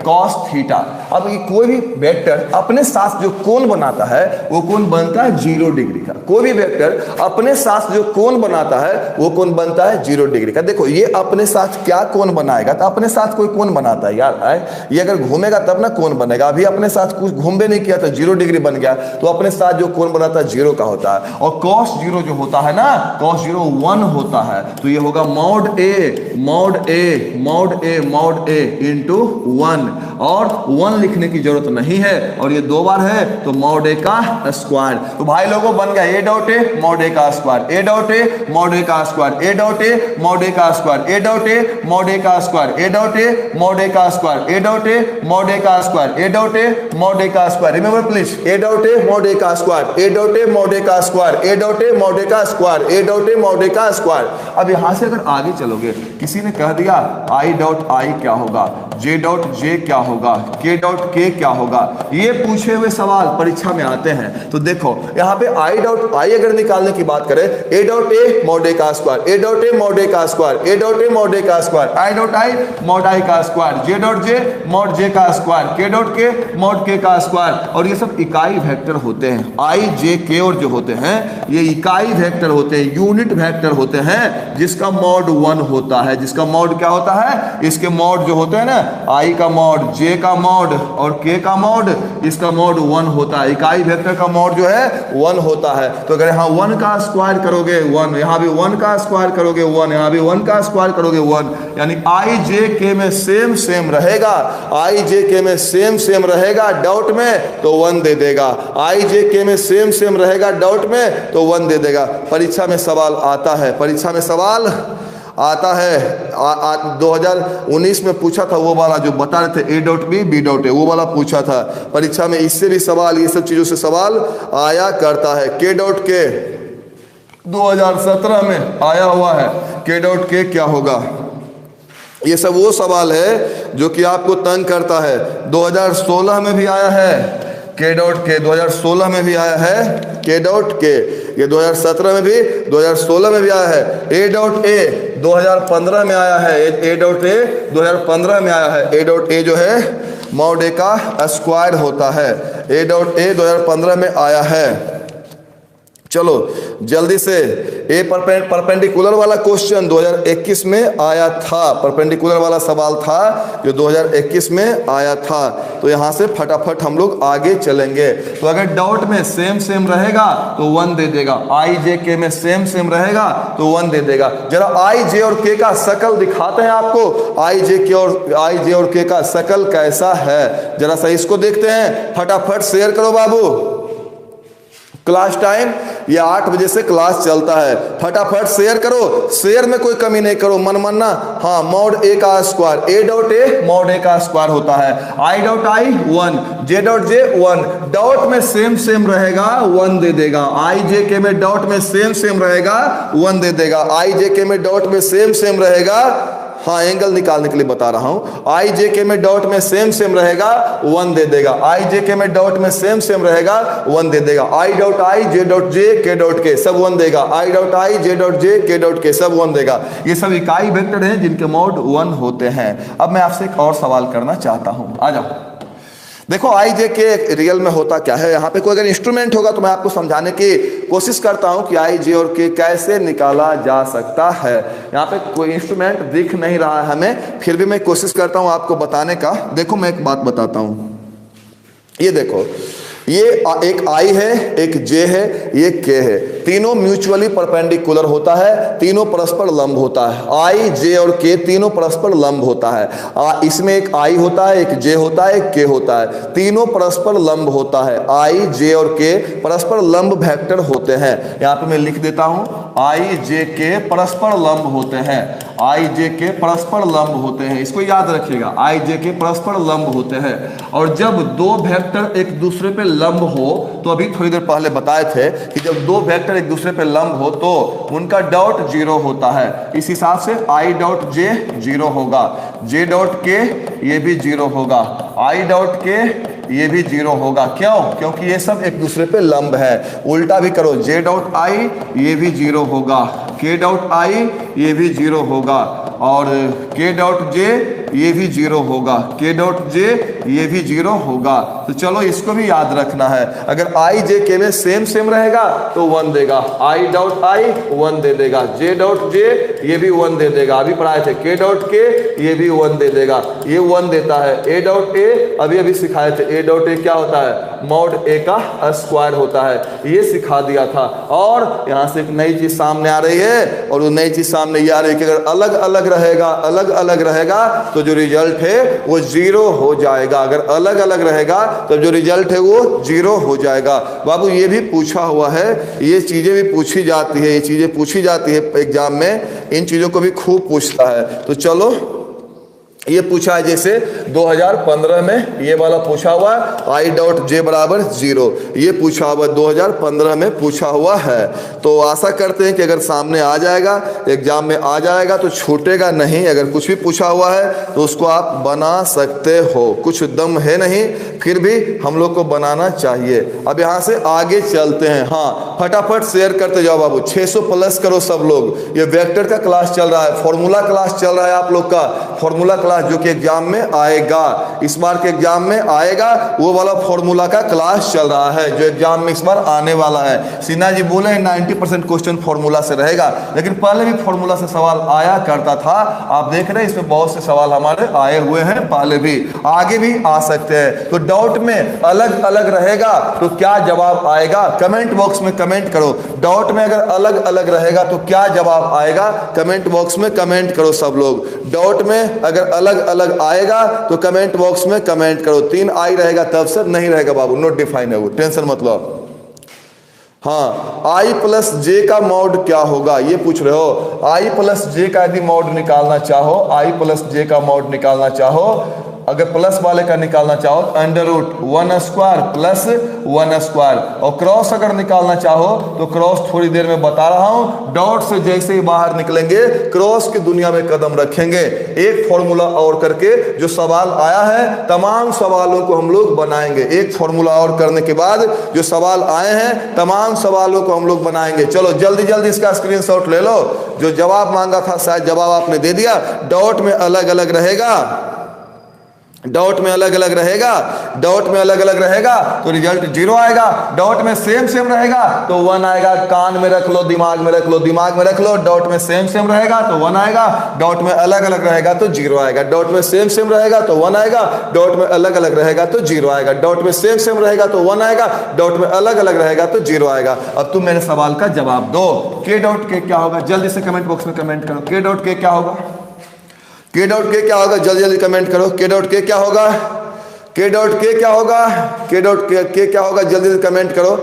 cos थीटा। अब कोई भी वेक्टर अपने साथ जो कोण बनाता है वो कोण बनता है 0 डिग्री का, कोई भी वेक्टर अपने साथ जो कोण बनाता है वो कोण बनता है 0 डिग्री का। देखो ये अपने साथ क्या कोण बनाएगा, तो अपने साथ कोई कोण बनाता है यार, ये अगर घूमेगा तब ना कोण बनेगा, अभी अपने साथ कुछ घूमे नहीं किया तो 0 डिग्री बन गया, तो अपने साथ जो कोण बनाता है 0 का होता है। और cos 0 जो होता है ना, cos 0 1 होता है, तो ये होगा मॉड ए इंटू 1, और 1 लिखने की जरूरत नहीं है, और ये 2 बार है तो मॉड ए का स्क्वायर। तो भाई लोगों बन गया a dot A mod A का square, a dot A mod A का square, a dot A mod A का square, a dot A mod A का square, a dot A mod A का square, a dot A mod A का square, a dot A mod A का square. Remember please, a dot A mod A का square, a dot A mod A का square, a dot A mod A का square, a dot A mod A का square. अब यहां से अगर आगे चलोगे, किसी ने कह दिया i डॉट i क्या होगा, जे डॉट जे क्या होगा, के डॉट के क्या होगा, ये पूछे हुए सवाल परीक्षा में आते हैं। तो देखो यहाँ पे आई डॉट आई अगर निकालने की बात करें, ए डॉट ए मॉड ए का square, A dot A mod A का square, A dot A mod A का square, I dot I mod I का square, J dot J mod J का स्क्वायर, के डॉट के मॉड के का square, और ये सब इकाई वेक्टर होते हैं। आई जे के और जो होते हैं ये इकाई वेक्टर होते हैं, यूनिट वेक्टर होते हैं, जिसका मॉड 1 होता है। जिसका मॉड क्या होता है, इसके मॉड जो होते हैं ना, आई का मॉड, जे का मॉड और के का मॉड, इसका मॉड 1 होता है। इकाई वेक्टर का मॉड जो है 1 होता है। तो अगर यहाँ 1 का स्क्वायर करोगे 1, यहाँ भी 1 का स्क्वायर करोगे 1, यहाँ भी 1 का स्क्वायर करोगे 1, यानी आई जे के में सेम सेम रहेगा, आई जे के में सेम सेम रहेगा डॉट में तो 1 दे देगा, आई जे के में सेम सेम रहेगा डॉट में तो 1 दे देगा। परीक्षा में सवाल आता है, परीक्षा में सवाल आता है। 2019 में पूछा था वो वाला जो बता रहे थे a dot b b dot a, वो वाला पूछा था परीक्षा में। इससे भी सवाल, ये सब चीजों से सवाल आया करता है। के डॉट के 2017 में आया हुआ है, के डॉट के क्या होगा, ये सब वो सवाल है जो कि आपको तंग करता है। 2016 में भी आया है के डॉट के, 2016 में भी आया है के डॉट के, ये 2017 में भी 2016 में भी आया है। ए डॉट ए 2015 में आया है, ए डॉट ए 2015 में आया है। ए डॉट ए जो है मॉड ए का स्क्वायर होता है, ए डॉट ए 2015 में आया है। चलो जल्दी से, ए परपेंडिकुलर वाला क्वेश्चन 2021 में आया था, परपेंडिकुलर वाला सवाल था जो 2021 में आया था। तो यहाँ से फटाफट हम लोग आगे चलेंगे। तो अगर डॉट में सेम सेम रहेगा तो 1 दे देगा, आई जे के में सेम सेम रहेगा तो 1 दे देगा। जरा आई जे और के का शकल दिखाते हैं आपको, आई जे और के का शकल कैसा है, जरा सा इसको देखते हैं। फटाफट शेयर करो बाबू, क्लास टाइम ये 8 बजे से क्लास चलता है, फटाफट शेयर करो, शेयर में कोई कमी नहीं करो, मन मानना। हाँ, मॉड ए का square, A dot A mod A का स्क्वायर होता है, I dot I 1, J dot J 1, dot में सेम सेम रहेगा 1 दे देगा, आई जे के में डॉट में सेम सेम रहेगा 1 दे देगा, आई जे के में डॉट में सेम सेम रहेगा, हाँ एंगल निकालने के लिए बता रहा हूं, आई जे के में डॉट में सेम सेम रहेगा 1 दे देगा, आई जे के में डॉट में सेम सेम रहेगा 1 दे देगा, आई डॉट आई जे डॉट जे के डॉट के सब 1 देगा, आई डॉट आई जे डॉट जे के डॉट के सब 1 देगा। ये सब इकाई वेक्टर हैं जिनके मॉड 1 होते हैं। अब मैं आपसे एक और सवाल करना चाहता हूं, आ जाओ। देखो आई जे के रियल में होता क्या है, यहाँ पे कोई अगर इंस्ट्रूमेंट होगा तो मैं आपको समझाने की कोशिश करता हूँ कि आई जे और के कैसे निकाला जा सकता है। यहाँ पे कोई इंस्ट्रूमेंट दिख नहीं रहा है हमें, फिर भी मैं कोशिश करता हूँ आपको बताने का। देखो मैं एक बात बताता हूँ, ये देखो, ये एक आई है, एक जे है, ये के है, तीनों म्यूचुअली परपेंडिकुलर होता है, तीनों परस्पर लंब होता है। आई जे और के तीनों परस्पर लंब होता है। इसमें एक आई होता है, एक जे होता है, एक के होता है, तीनों परस्पर लंब होता है। आई जे और के परस्पर लंब वेक्टर होते हैं। यहाँ पे मैं लिख देता हूं, आई जे के परस्पर लंब होते हैं, आई जे के परस्पर लंब होते हैं, इसको याद रखिएगा, आई जे के परस्पर लंब होते हैं। और जब दो वेक्टर एक दूसरे पे लंब हो, तो अभी थोड़ी देर पहले बताए थे कि जब दो वेक्टर एक दूसरे पे लंब हो तो उनका डॉट 0 होता है। इस हिसाब से आई डॉट जे 0 होगा, जे डॉट के ये भी 0 होगा, आई डॉट के ये भी 0 होगा। क्यों? क्योंकि ये सब एक दूसरे पे लंब है। उल्टा भी करो, जे डॉट आई ये भी 0 होगा, के डॉट आई ये भी 0 होगा, और के डॉट जे ये भी 0 होगा, के डॉट जे ये भी 0 होगा। तो चलो इसको भी याद रखना है। अगर आई जे के में सेम सेम रहेगा तो 1 देगा, आई डॉट आई 1 दे देगा, जे डॉट जे ये भी 1 दे देगा, अभी पढ़ाए थे, के डॉट के ये भी 1 दे देगा, ये 1 देता है। ए डॉट ए अभी सिखाए थे, ए डॉट ए क्या होता है, मॉड ए का स्क्वायर होता है, ये सिखा दिया था। और यहाँ से एक नई चीज सामने आ रही है, और वो नई चीज सामने ये आ रही है कि अगर अलग अलग रहेगा, अलग अलग रहेगा तो जो रिजल्ट है वो 0 हो जाएगा। अगर अलग अलग रहेगा तो जो रिजल्ट है वो 0 हो जाएगा। बाबू ये भी पूछा हुआ है, ये चीजें भी पूछी जाती है, ये चीजें पूछी जाती है एग्जाम में, इन चीजों को भी खूब पूछता है। तो चलो ये पूछा है जैसे 2015 में ये वाला पूछा हुआ है आई डॉट जे बराबर 0, ये पूछा हुआ 2015 में पूछा हुआ है। तो आशा करते हैं कि अगर सामने आ जाएगा, एग्जाम में आ जाएगा तो छूटेगा नहीं। अगर कुछ भी पूछा हुआ है तो उसको आप बना सकते हो, कुछ दम है नहीं, फिर भी हम लोग को बनाना चाहिए। अब यहाँ से आगे चलते हैं। हाँ, फटाफट शेयर करते जाओ बाबू, 600 प्लस करो सब लोग। ये वेक्टर का क्लास चल रहा है, फॉर्मूला क्लास चल रहा है आप लोग का, फॉर्मूला क्लास जो कि एग्जाम में आएगा, इस बार के एग्जाम में आएगा, वो वाला फॉर्मूला का क्लास चल रहा है जो एग्जाम में इस बार आने वाला है। सिन्हा जी बोले 90% क्वेश्चन फॉर्मूला से रहेगा, लेकिन पहले भी फॉर्मूला से सवाल आया करता था। आप देख रहे हैं इसमें बहुत से सवाल हमारे आए हुए हैं, पहले भी, आगे भी आ सकते हैं। तो डाउट में अलग अलग रहेगा तो क्या जवाब आएगा, कमेंट बॉक्स में कमेंट करो। डाउट में अगर अलग अलग रहेगा तो क्या जवाब आएगा, कमेंट बॉक्स में कमेंट करो सब लोग। डाउट में अगर अलग अलग आएगा तो कमेंट बॉक्स में कमेंट करो। 3 आई रहेगा तब से, नहीं रहेगा बाबू, नोट डिफाइन है वो, टेंशन मत लो। हाँ, आई प्लस जे का मॉड क्या होगा ये पूछ रहे हो। आई प्लस जे का यदि मॉड निकालना चाहो, आई प्लस जे का मॉड निकालना चाहो, अगर प्लस वाले का निकालना चाहो under root 1 square plus 1 square, और क्रॉस अगर निकालना चाहो तो क्रॉस थोड़ी देर में बता रहा हूं। डॉट से जैसे ही बाहर निकलेंगे क्रॉस की दुनिया में कदम रखेंगे। एक फॉर्मूला और करके जो सवाल आया है तमाम सवालों को हम लोग बनाएंगे। एक फॉर्मूला और करने के बाद जो सवाल आए हैं तमाम सवालों को हम लोग बनाएंगे। चलो जल्दी जल्दी इसका स्क्रीनशॉट ले लो। जो जवाब मांगा था शायद जवाब आपने दे दिया। डॉट में अलग अलग रहेगा, डॉट में अलग अलग रहेगा, डॉट में अलग अलग रहेगा तो रिजल्ट 0 आएगा। डॉट में सेम सेम रहेगा तो 1 आएगा। कान में रख लो, दिमाग में रख लो, दिमाग में रख लो। डॉट में सेम सेम रहेगा तो 1 आएगा, डॉट में अलग अलग रहेगा तो 0 आएगा। डॉट में सेम सेम रहेगा तो 1 आएगा, डॉट में अलग अलग रहेगा तो 0 आएगा। डॉट में सेम सेम रहेगा तो 1 आएगा, डॉट में अलग अलग रहेगा तो 0 आएगा। अब तुम मेरे सवाल का जवाब दो। के डॉट के क्या होगा, जल्दी से कमेंट बॉक्स में कमेंट करो। के डॉट के क्या होगा, के डॉट के क्या होगा, जल्दी जल्दी कमेंट करो। के डॉट के क्या होगा, के डॉट के क्या होगा, के डॉट के क्या होगा, जल्दी जल्दी कमेंट करो,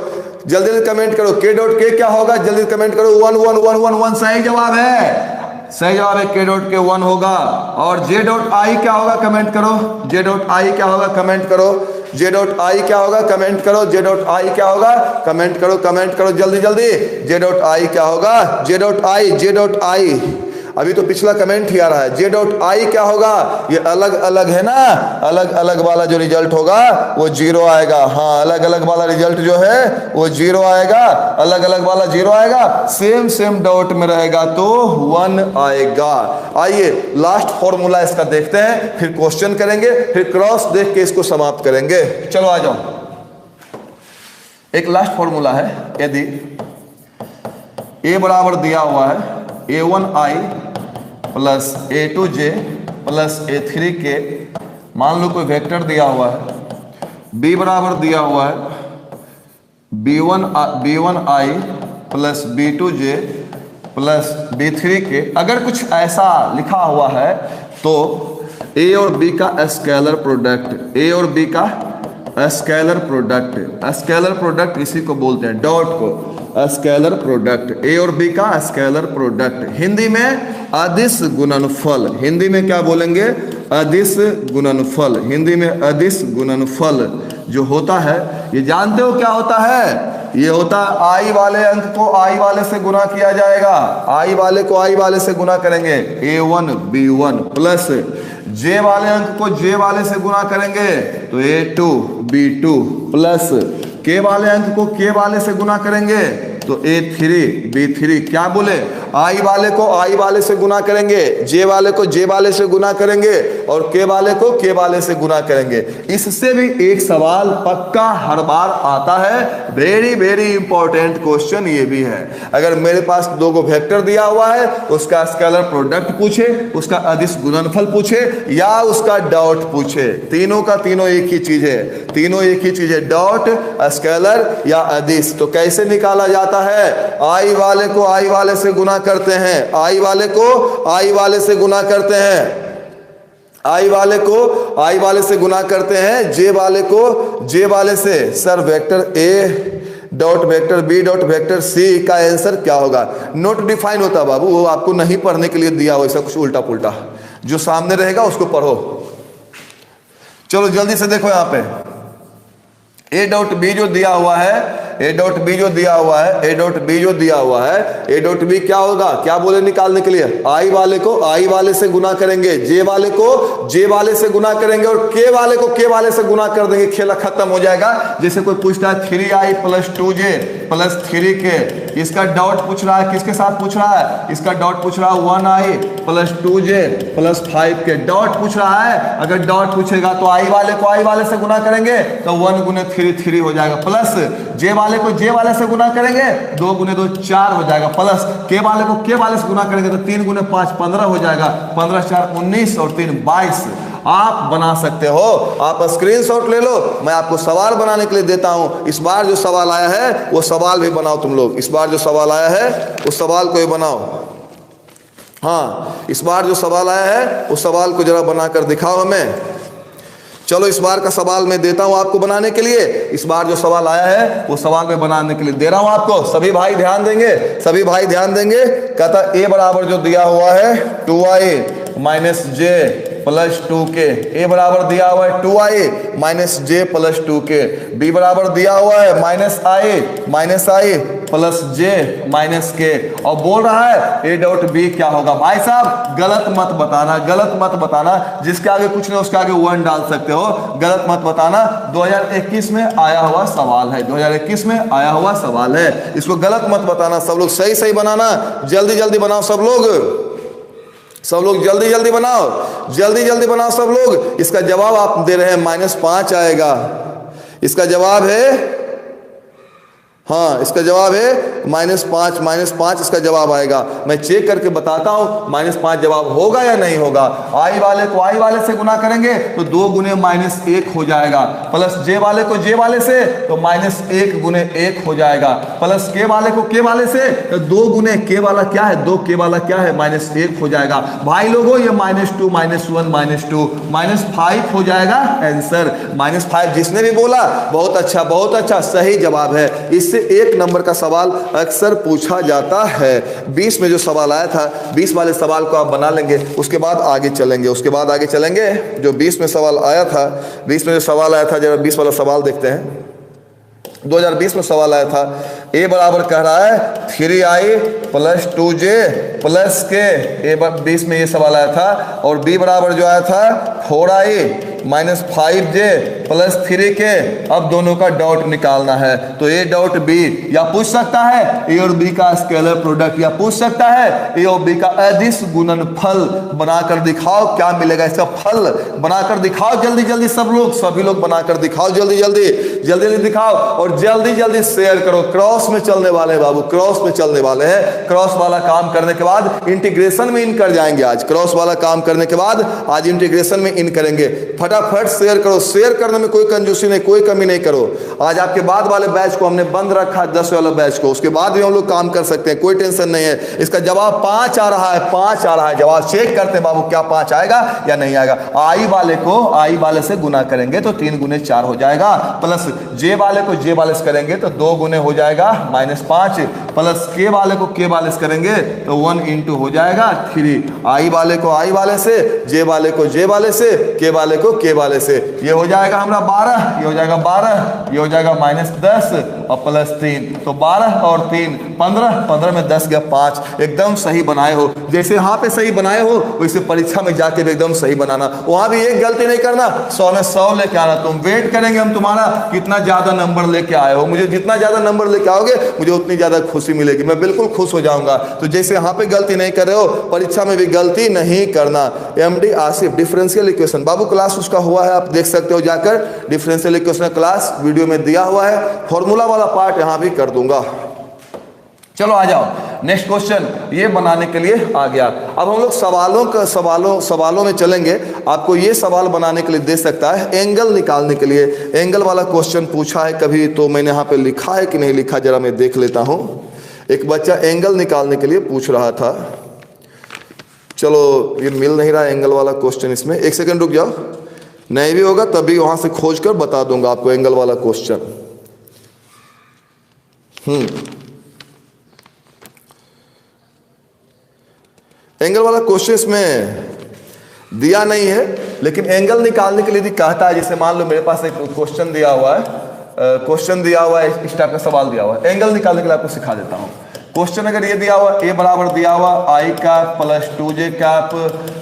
जल्दी जल्दी कमेंट करो। के डॉट के क्या होगा, जल्दी कमेंट करो। 1 1 1 1 1 सही जवाब है, सही जवाब है। के डॉट के 1 होगा। और जे डॉट आई क्या होगा, कमेंट करो। जे डॉट आई क्या होगा, कमेंट करो। जे डॉट आई क्या होगा, कमेंट करो। जे डॉट आई क्या होगा, कमेंट करो, कमेंट करो जल्दी जल्दी। जे डॉट आई क्या होगा, J dot I, J dot I, अभी तो पिछला कमेंट ही आ रहा है। जे डॉट आई क्या होगा, ये अलग अलग है ना, अलग अलग वाला जो रिजल्ट होगा वो 0 आएगा। हाँ, अलग अलग वाला रिजल्ट जो है वो 0 आएगा, अलग अलग वाला 0 आएगा। सेम सेम डॉट में रहेगा तो 1 आएगा। आइए लास्ट फॉर्मूला इसका देखते हैं, फिर क्वेश्चन करेंगे, फिर क्रॉस देख के इसको समाप्त करेंगे। चलो आ जाओ। एक लास्ट फॉर्मूला है, यदि ए बराबर दिया हुआ है a1i plus a2j plus a3k, मान लो कोई वेक्टर दिया हुआ है, b बराबर दिया हुआ है b1i plus b2j plus b3k। अगर कुछ ऐसा लिखा हुआ है तो a और b का स्केलर प्रोडक्ट, a और b का स्केलर प्रोडक्ट, स्केलर प्रोडक्ट इसी को बोलते हैं, डॉट को स्केलर प्रोडक्ट, ए और बी का स्केलर प्रोडक्ट। हिंदी में अदिश गुणनफल, हिंदी में क्या बोलेंगे, अदिश गुणनफल। हिंदी में अदिश गुणनफल जो होता है, ये जानते हो क्या होता है, ये होता है आई वाले अंक को आई वाले से गुना किया जाएगा, आई वाले को आई वाले से गुना करेंगे, a1 b1 प्लस जे वाले अंक को जे वाले से गुना करेंगे तो a2 b2 प्लस के वाले अंक को के वाले से गुना करेंगे तो a3 b3। क्या बोले, आई वाले को आई वाले से गुना करेंगे, जे वाले को जे वाले से गुना करेंगे और के वाले को के वाले से गुना करेंगे। इससे भी एक सवाल पक्का हर बार आता है, वेरी वेरी इंपॉर्टेंट क्वेश्चन ये भी है। अगर मेरे पास दो गो वेक्टर दिया हुआ है, उसका स्केलर प्रोडक्ट पूछे, उसका अदिश गुणनफल पूछे या उसका डॉट पूछे, तीनों का तीनों एक ही चीज है, तीनों एक ही चीज है, डॉट, स्केलर या अदिश। तो कैसे निकाला जाता है, आई वाले को आई वाले से गुना करते हैं, आई वाले को आई वाले से गुना करते हैं, आई वाले को आई वाले से गुना करते हैं, जे वाले को जे वाले से। Sir vector a dot vector b dot vector c का आंसर क्या होगा, नोट डिफाइन होता बाबू, वो आपको नहीं पढ़ने के लिए दिया हो ऐसा कुछ उल्टा पुल्टा। जो सामने रहेगा उसको पढ़ो। चलो जल्दी से देखो यहां पे ए डॉट बी जो दिया हुआ है, ए डॉट बी जो दिया हुआ है, ए डॉट बी जो दिया हुआ है, ए डॉट बी क्या होगा, क्या बोले निकालने के लिए, आई वाले को आई वाले से गुना करेंगे, जे वाले को जे वाले से गुना करेंगे और के वाले को के वाले से गुना कर देंगे, खेला खत्म हो जाएगा। जैसे कोई पूछता है 3i plus 2j plus 3k, इसका डॉट पूछ रहा है, किसके साथ पूछ रहा है, इसका डॉट पूछ रहा है 1i plus 2j plus 5k, dot पूछ रहा है। अगर डॉट पूछेगा तो आई वाले को आई वाले से गुना करेंगे तो 1 गुने 3 3 हो जाएगा, प्लस जे वाले को जे वाले से गुना करेंगे 2 गुने 2 4 हो जाएगा, प्लस के वाले को के वाले से गुना करेंगे तो 3 गुने 5 15 हो जाएगा, 15 4 19 और 3 22। आप बना सकते हो, आप स्क्रीनशॉट ले लो, मैं आपको सवाल बनाने के लिए देता हूं। इस बार जो सवाल आया है वो सवाल भी बनाओ तुम लोग, इस बार जो सवाल आया है उस सवाल को भी बनाओ। हाँ, इस बार जो सवाल आया है उस सवाल को जरा बनाकर दिखाओ हमें। चलो इस बार का सवाल मैं देता हूं आपको बनाने के लिए, इस बार जो सवाल आया है वो सवाल मैं बनाने के लिए दे रहा हूं आपको। सभी भाई ध्यान देंगे, सभी भाई ध्यान देंगे। कहता ए बराबर जो दिया हुआ है 2i माइनस जे प्लस 2k, ए बराबर दिया हुआ है 2i माइनस जे प्लस 2k, बी बराबर दिया हुआ है माइनस आई प्लस जे माइनस के, और बोल रहा है ए डॉट बी क्या होगा। भाई साहब गलत मत बताना, गलत मत बताना, जिसके आगे कुछ नहीं उसके आगे 1 डाल सकते हो, गलत मत बताना। 2021 में आया हुआ सवाल है, 2021 में आया हुआ सवाल है, इसको गलत मत बताना। सब लोग सही सही बनाना, जल्दी जल्दी बनाओ सब लोग जल्दी जल्दी बनाओ, जल्दी जल्दी बनाओ सब लोग। इसका जवाब आप दे रहे हैं -5 आएगा, इसका जवाब है, हाँ इसका जवाब है -5 इसका जवाब आएगा। मैं चेक करके बताता हूं -5 जवाब होगा या नहीं होगा। आई वाले को आई वाले से गुना करेंगे तो 2 गुने -1 हो जाएगा, प्लस जे वाले को जे वाले से तो -1 गुने 1 हो जाएगा, प्लस के वाले को के वाले से तो 2 गुने के वाला क्या है, 2 के वाला क्या है -1 हो जाएगा। भाई लोगों ये -2 -1 -2 -5 हो जाएगा आंसर। -5 जिसने भी बोला बहुत अच्छा सही जवाब है। इससे 1 नंबर का सवाल अक्सर पूछा जाता है। 20 में जो सवाल आया था 20 वाले सवाल को आप बना लेंगे, उसके बाद आगे चलेंगे। जो 20 में सवाल आया था, 20 में जो सवाल आया था, जरा 20 वाला सवाल देखते हैं। 2020 में सवाल आया था, ए बराबर कह रहा है 3i प्लस 2j प्लस के, ए 20 में ये सवाल आया था, और बी बराबर जो आया था 4i minus 5j plus 3k। अब दोनों का डॉट निकालना है तो ए डॉट बी, या पूछ सकता है ए और बी का स्केलर प्रोडक्ट, या पूछ सकता है ए और बी का अदिश गुणनफल। बनाकर दिखाओ क्या मिलेगा, इसका फल बनाकर दिखाओ जल्दी जल्दी सब लोग, सभी लोग बनाकर दिखाओ जल्दी जल्दी दिखाओ, और जल्दी जल्दी शेयर करो। क्रॉस में चलने वाले हैं बाबू, क्रॉस में चलने वाले हैं। क्रॉस वाला काम करने के बाद इंटीग्रेशन में इन कर जाएंगे आज, क्रॉस वाला काम करने के बाद आज इंटीग्रेशन में इन करेंगे। फटाफट शेयर करो, शेयर करने में कोई कंजूसी नहीं, कोई कमी नहीं करो। आज आपके बाद वाले बैच को हमने बंद रखा है, 10 वाला बैच को, उसके बाद भी हम लोग काम कर सकते हैं, कोई टेंशन नहीं है। इसका जवाब 5 आ रहा है, 5 आ रहा है जवाब। चेक करते हैं बाबू क्या 5 आएगा या नहीं आएगा। आई वाले को आई वाले से गुना करेंगे तो 3 गुने 4 हो जाएगा, प्लस जे वाले को जे वाले से करेंगे तो 2 गुने हो जाएगा -5, प्लस के वाले को के वाले से करेंगे तो 1 इंटू हो जाएगा 3। आई वाले को आई वाले से, जे वाले को जे वाले से, के वाले को के वाले से, ये हो जाएगा हमारा 12, ये हो जाएगा 12, ये हो जाएगा -10 और प्लस 3, तो 12 और 3 15, 15 में 10 गया 5। एकदम सही बनाए हो, जैसे यहाँ पे सही बनाए हो वैसे परीक्षा में जाके भी एकदम सही बनाना। वहां भी एक गलती नहीं करना, 100 में 100 लेके आना। तुम वेट करेंगे हम तुम्हारा कितना ज्यादा नंबर लेके आए हो। मुझे जितना ज्यादा नंबर लेके आओगे मुझे उतनी ज्यादा खुशी मिलेगी, मैं बिल्कुल खुश हो जाऊंगा। तो जैसे यहाँ पे गलती नहीं कर रहे हो परीक्षा में भी गलती नहीं करना। MD आसिफ डिफरेंशियल इक्वेशन बाबू क्लास उसका हुआ है, आप देख सकते हो जाकर, डिफरेंशियल इक्वेशन क्लास वीडियो में दिया हुआ है। फॉर्मूला वाला पार्ट यहाँ भी कर दूंगा। चलो आ जाओ नेक्स्ट क्वेश्चन, ये बनाने के लिए आ गया। अब हम लोग सवालों में चलेंगे। आपको ये सवाल बनाने के लिए दे सकता है एंगल निकालने के लिए। एंगल वाला क्वेश्चन पूछा है कभी, तो मैंने यहाँ पे लिखा है कि नहीं लिखा जरा मैं देख लेता हूँ। एक बच्चा एंगल निकालने के लिए पूछ रहा था। चलो ये मिल नहीं रहा एंगल वाला क्वेश्चन इसमें, 1 सेकंड रुक जाओ, नहीं भी होगा तभी वहां से खोज कर बता दूंगा आपको एंगल वाला क्वेश्चन। एंगल वाला क्वेश्चन इसमें दिया नहीं है, लेकिन एंगल निकालने के लिए यदि कहता है, जैसे मान लो मेरे पास एक क्वेश्चन दिया हुआ है, इस टाइप का सवाल दिया हुआ है, एंगल निकालने के लिए आपको सिखा देता हूँ। क्वेश्चन अगर ये दिया हुआ, ए बराबर दिया हुआ I cap plus 2j cap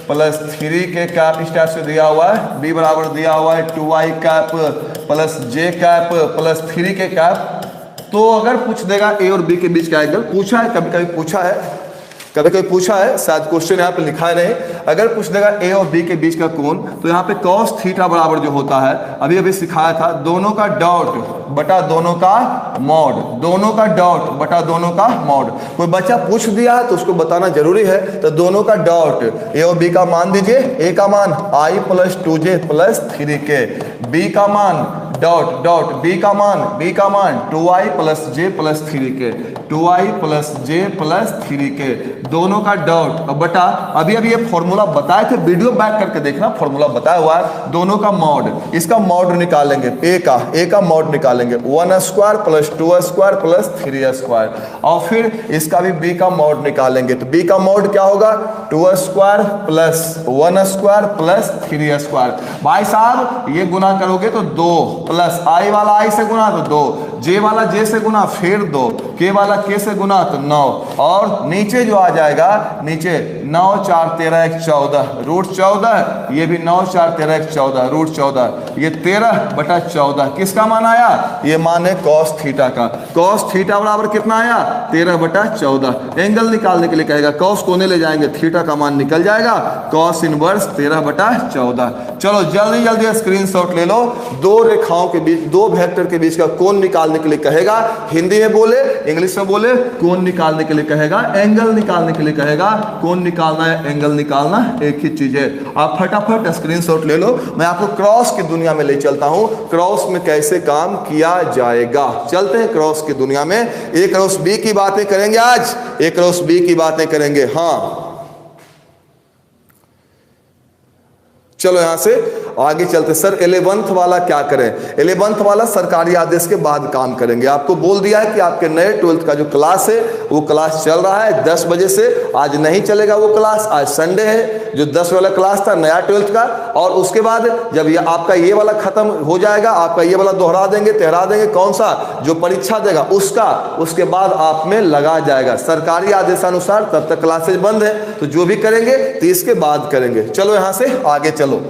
plus 3k cap, इस टाइप से दिया हुआ है। बी बराबर दिया हुआ है 2i cap plus j cap plus 3k cap. तो अगर पूछ देगा ए और बी के बीच का एंगल, पूछा है कभी कभी पूछा है, शायद क्वेश्चन यहाँ पे लिखा है नहीं। अगर पूछ देगा ए और बी के बीच का कोण, तो यहाँ पे cos थीटा बराबर जो होता है, अभी अभी सिखाया था, दोनों का डॉट बटा दोनों का मॉड, दोनों का डॉट बटा दोनों का मॉड। कोई बच्चा पूछ दिया है तो उसको बताना जरूरी है। तो दोनों का डॉट, ए और बी का मान दीजिए, ए का मान i plus 2j plus 3k, B का मान डॉट डॉट बी का मान 2i plus j plus 3k, 2i plus j plus 3k, दोनों का डॉट बटा, अभी अभी ये फॉर्मूला बताए थे, वीडियो बैक करके देखना, फॉर्मूला बताया हुआ है, दोनों का मॉड, इसका मॉड निकालेंगे, ए का मॉड निकालेंगे, 1 square plus 2 square plus 3 square, और फिर इसका भी बी का मॉड निकालेंगे। तो बी का मॉड क्या होगा, 2 square plus 1 square plus 3 square. भाई साहब ये गुना करोगे तो 2 प्लस आई वाला आई से गुना तो 2, जे वाला जे से गुना फिर 2, के वाला के से गुना तो 9, और नीचे जो आ जाएगा, नीचे 9 4 13 1 14 रूट 14, ये भी 9 4 13 1 14 रूट 14, ये 13 बटा 14 किसका मान आया, ये मान है cos थीटा का। cos थीटा बराबर कितना आया, 13 बटा 14। एंगल निकालने के लिए कहेगा, cos कोने ले जाएंगे, थीटा का मान निकल जाएगा, cos इनवर्स 13 बटा 14। चलो जल्दी जल्दी स्क्रीनशॉट ले लो। दो रेखाओं के बीच, दो वेक्टर के बीच का कोण निकालने के लिए कहेगा, हिंदी में बोले इंग्लिश में बोले, कोण निकालने के लिए कहेगा, एंगल निकालने के लिए कहेगा, कोण निकालना है एंगल निकालना एक ही चीज है। आप फटाफट स्क्रीनशॉट ले लो, मैं आपको क्रॉस की दुनिया में ले चलता हूं, क्रॉस में कैसे काम किया जाएगा। चलते हैं क्रॉस की दुनिया में, ए क्रॉस बी की बातें करेंगे आज, ए क्रॉस बी की बातें करेंगे। हाँ चलो यहां से आगे चलते। सर 11th वाला क्या करें, 11th वाला सरकारी आदेश के बाद काम करेंगे। आपको बोल दिया है कि आपके नए 12th का जो क्लास है वो क्लास चल रहा है 10 बजे से, आज नहीं चलेगा वो क्लास, आज संडे है, जो 10 वाला क्लास था नया 12th का, और उसके बाद जब ये आपका ये वाला खत्म हो जाएगा, आपका ये वाला दोहरा देंगे, तहरा देंगे, कौन सा जो परीक्षा देगा उसका, उसके बाद आप में लगा जाएगा सरकारी आदेशानुसार, तब तक क्लासेज बंद है, तो जो भी करेंगे तो इसके बाद करेंगे। चलो यहां से आगे चलो।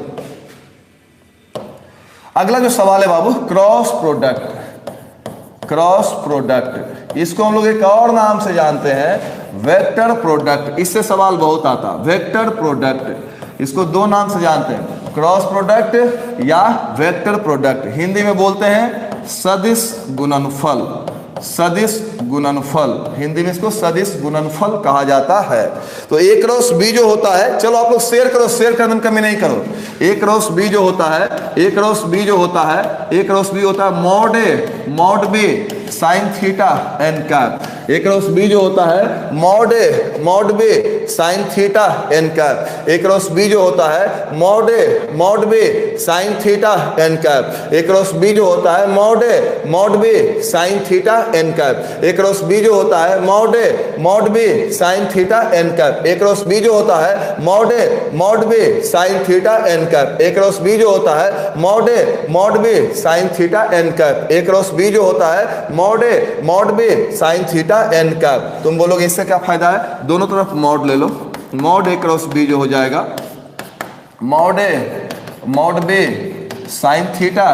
अगला जो सवाल है बाबू, क्रॉस प्रोडक्ट। क्रॉस प्रोडक्ट इसको हम लोग एक और नाम से जानते हैं, वेक्टर प्रोडक्ट। इससे सवाल बहुत आता, वेक्टर प्रोडक्ट, इसको दो नाम से जानते हैं, क्रॉस प्रोडक्ट या वेक्टर प्रोडक्ट। हिंदी में बोलते हैं सदिश गुणनफल, सदिश गुणनफल, हिंदी में इसको सदिश गुणनफल कहा जाता है। तो ए क्रॉस बी जो होता है, चलो आप लोग शेयर करो, शेयर करने में कमी नहीं करो। ए क्रॉस बी जो होता है, ए क्रॉस बी जो होता है, ए क्रॉस बी होता है mod A mod B sine theta N cap. A cross B जो होता है mod A mod B sine theta N cap. A cross B जो होता है mod A mod B sine theta N cap. A cross B जो होता है mod A mod B sine theta N cap. A cross B जो होता है mod A mod B sine theta N cap. A cross B जो होता है mod A mod B sine theta N cap. A cross B जो होता है mod A mod B sine theta N cap. A cross B जो होता है mod A mod B sine theta N cap. तुम बोलोगे इससे क्या फायदा है, दोनों तरफ मॉड ले लो, मॉड ए क्रॉस बी जो हो जाएगा mod A mod B sine theta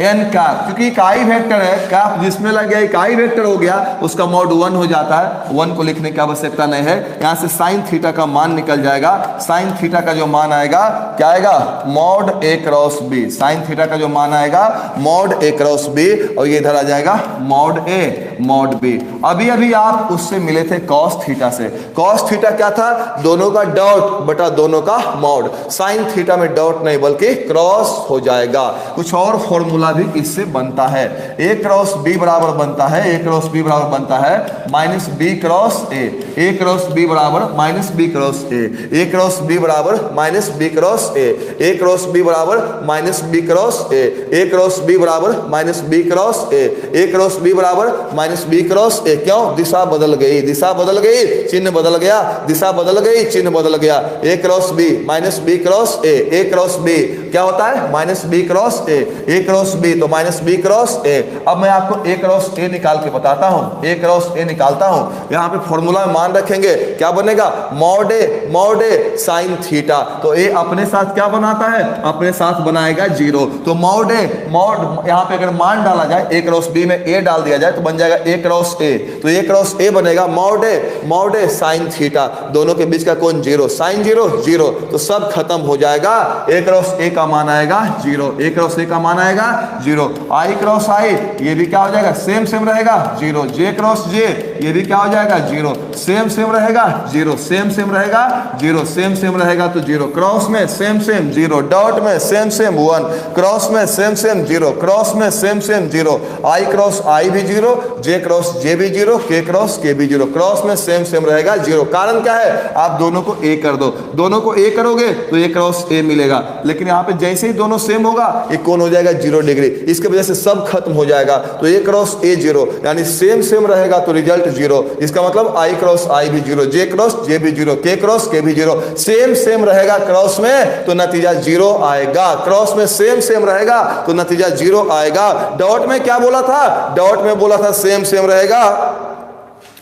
N cap, क्योंकि इकाई वेक्टर है, कैप जिसमें लग गया इकाई वेक्टर हो गया, उसका मॉड 1 हो जाता है, 1 को लिखने की आवश्यकता नहीं है। यहां से साइन थीटा का मान निकल जाएगा, साइन थीटा का जो मान आएगा क्या आएगा, mod A cross B. Sine theta का जो मान आएगा मॉड ए क्रॉस बी, और ये इधर आ जाएगा मॉड ए मॉड बी। अभी अभी आप उससे मिले थे कॉस थीटा से। कॉस थीटा क्या था, दोनों का डॉट बटा दोनों का मॉड। साइन थीटा में डॉट नहीं बल्कि क्रॉस हो जाएगा। कुछ और फॉर्मूला भी इससे बनता है। ए क्रॉस बी बराबर बनता है, ए क्रॉस बी बराबर बनता है minus B cross A, A cross B बराबर minus B cross A, A cross B बराबर minus B cross A, A cross B बराबर minus B cross A, A cross B बराबर minus B cross A, A cross B बराबर minus B cross A. क्यों? दिशा बदल गई, दिशा बदल गई, चिन्ह बदल गया, दिशा बदल गई, चिन्ह बदल गया। A cross B minus B cross A, A cross B क्या होता है? Minus B cross A, A cross B तो माइनस बी क्रॉस ए। अब मैं आपको ए क्रॉस ए निकाल के बताता हूं, ए क्रॉस ए निकालता हूं। यहां पे फॉर्मूला में मान रखेंगे, क्या बनेगा? मॉड ए साइन थीटा। तो ए अपने साथ क्या बनाता है? अपने साथ बनाएगा जीरो। तो मॉड यहां पे अगर मान डाला जाए, ए क्रॉस बी में ए डाल दिया जाए तो बन जाएगा ए क्रॉस ए। तो ए क्रॉस ए बनेगा मॉड ए साइन थीटा, दोनों के बीच का कोण जीरो, साइन जीरो जीरो, तो सब खत्म हो जाएगा। ए क्रॉस ए का मान आएगा जीरो, ए क्रॉस ए का मान आएगा जीरो। आई क्रॉस आई ये भी क्या हो जाएगा? सेम सेम रहेगा जीरो। जे क्रॉस जे ये भी क्या हो जाएगा? जीरो, सेम सेम रहेगा जीरो, सेम सेम रहेगा जीरो, सेम सेम रहेगा तो जीरो। क्रॉस में सेम सेम जीरो, डॉट में सेम सेम वन, क्रॉस में सेम सेम जीरो, क्रॉस में सेम सेम जीरो। आई क्रॉस आई भी जीरो, जे क्रॉस जे भी जीरो, के क्रॉस के भी जीरो, क्रॉस में सेम सेम रहेगा जीरो। कारण क्या है? आप दोनों को ए कर दो, दोनों को ए करोगे तो ए क्रॉस ए मिलेगा। लेकिन यहाँ पे जैसे ही दोनों सेम होगा ये कोण हो जाएगा जीरो डिग्री, इसके वजह से सब खत्म हो जाएगा। तो ए क्रॉस ए जीरो, यानी सेम सेम रहेगा तो रिजल्ट जीरो। इसका मतलब आई क्रॉस आई भी जीरो, जे क्रॉस जे भी जीरो, के क्रॉस के भी जीरो। सेम सेम रहेगा क्रॉस में तो नतीजा जीरो आएगा, क्रॉस में सेम सेम रहेगा तो नतीजा जीरो आएगा। डॉट में क्या बोला था? डॉट में बोला था सेम सेम रहेगा।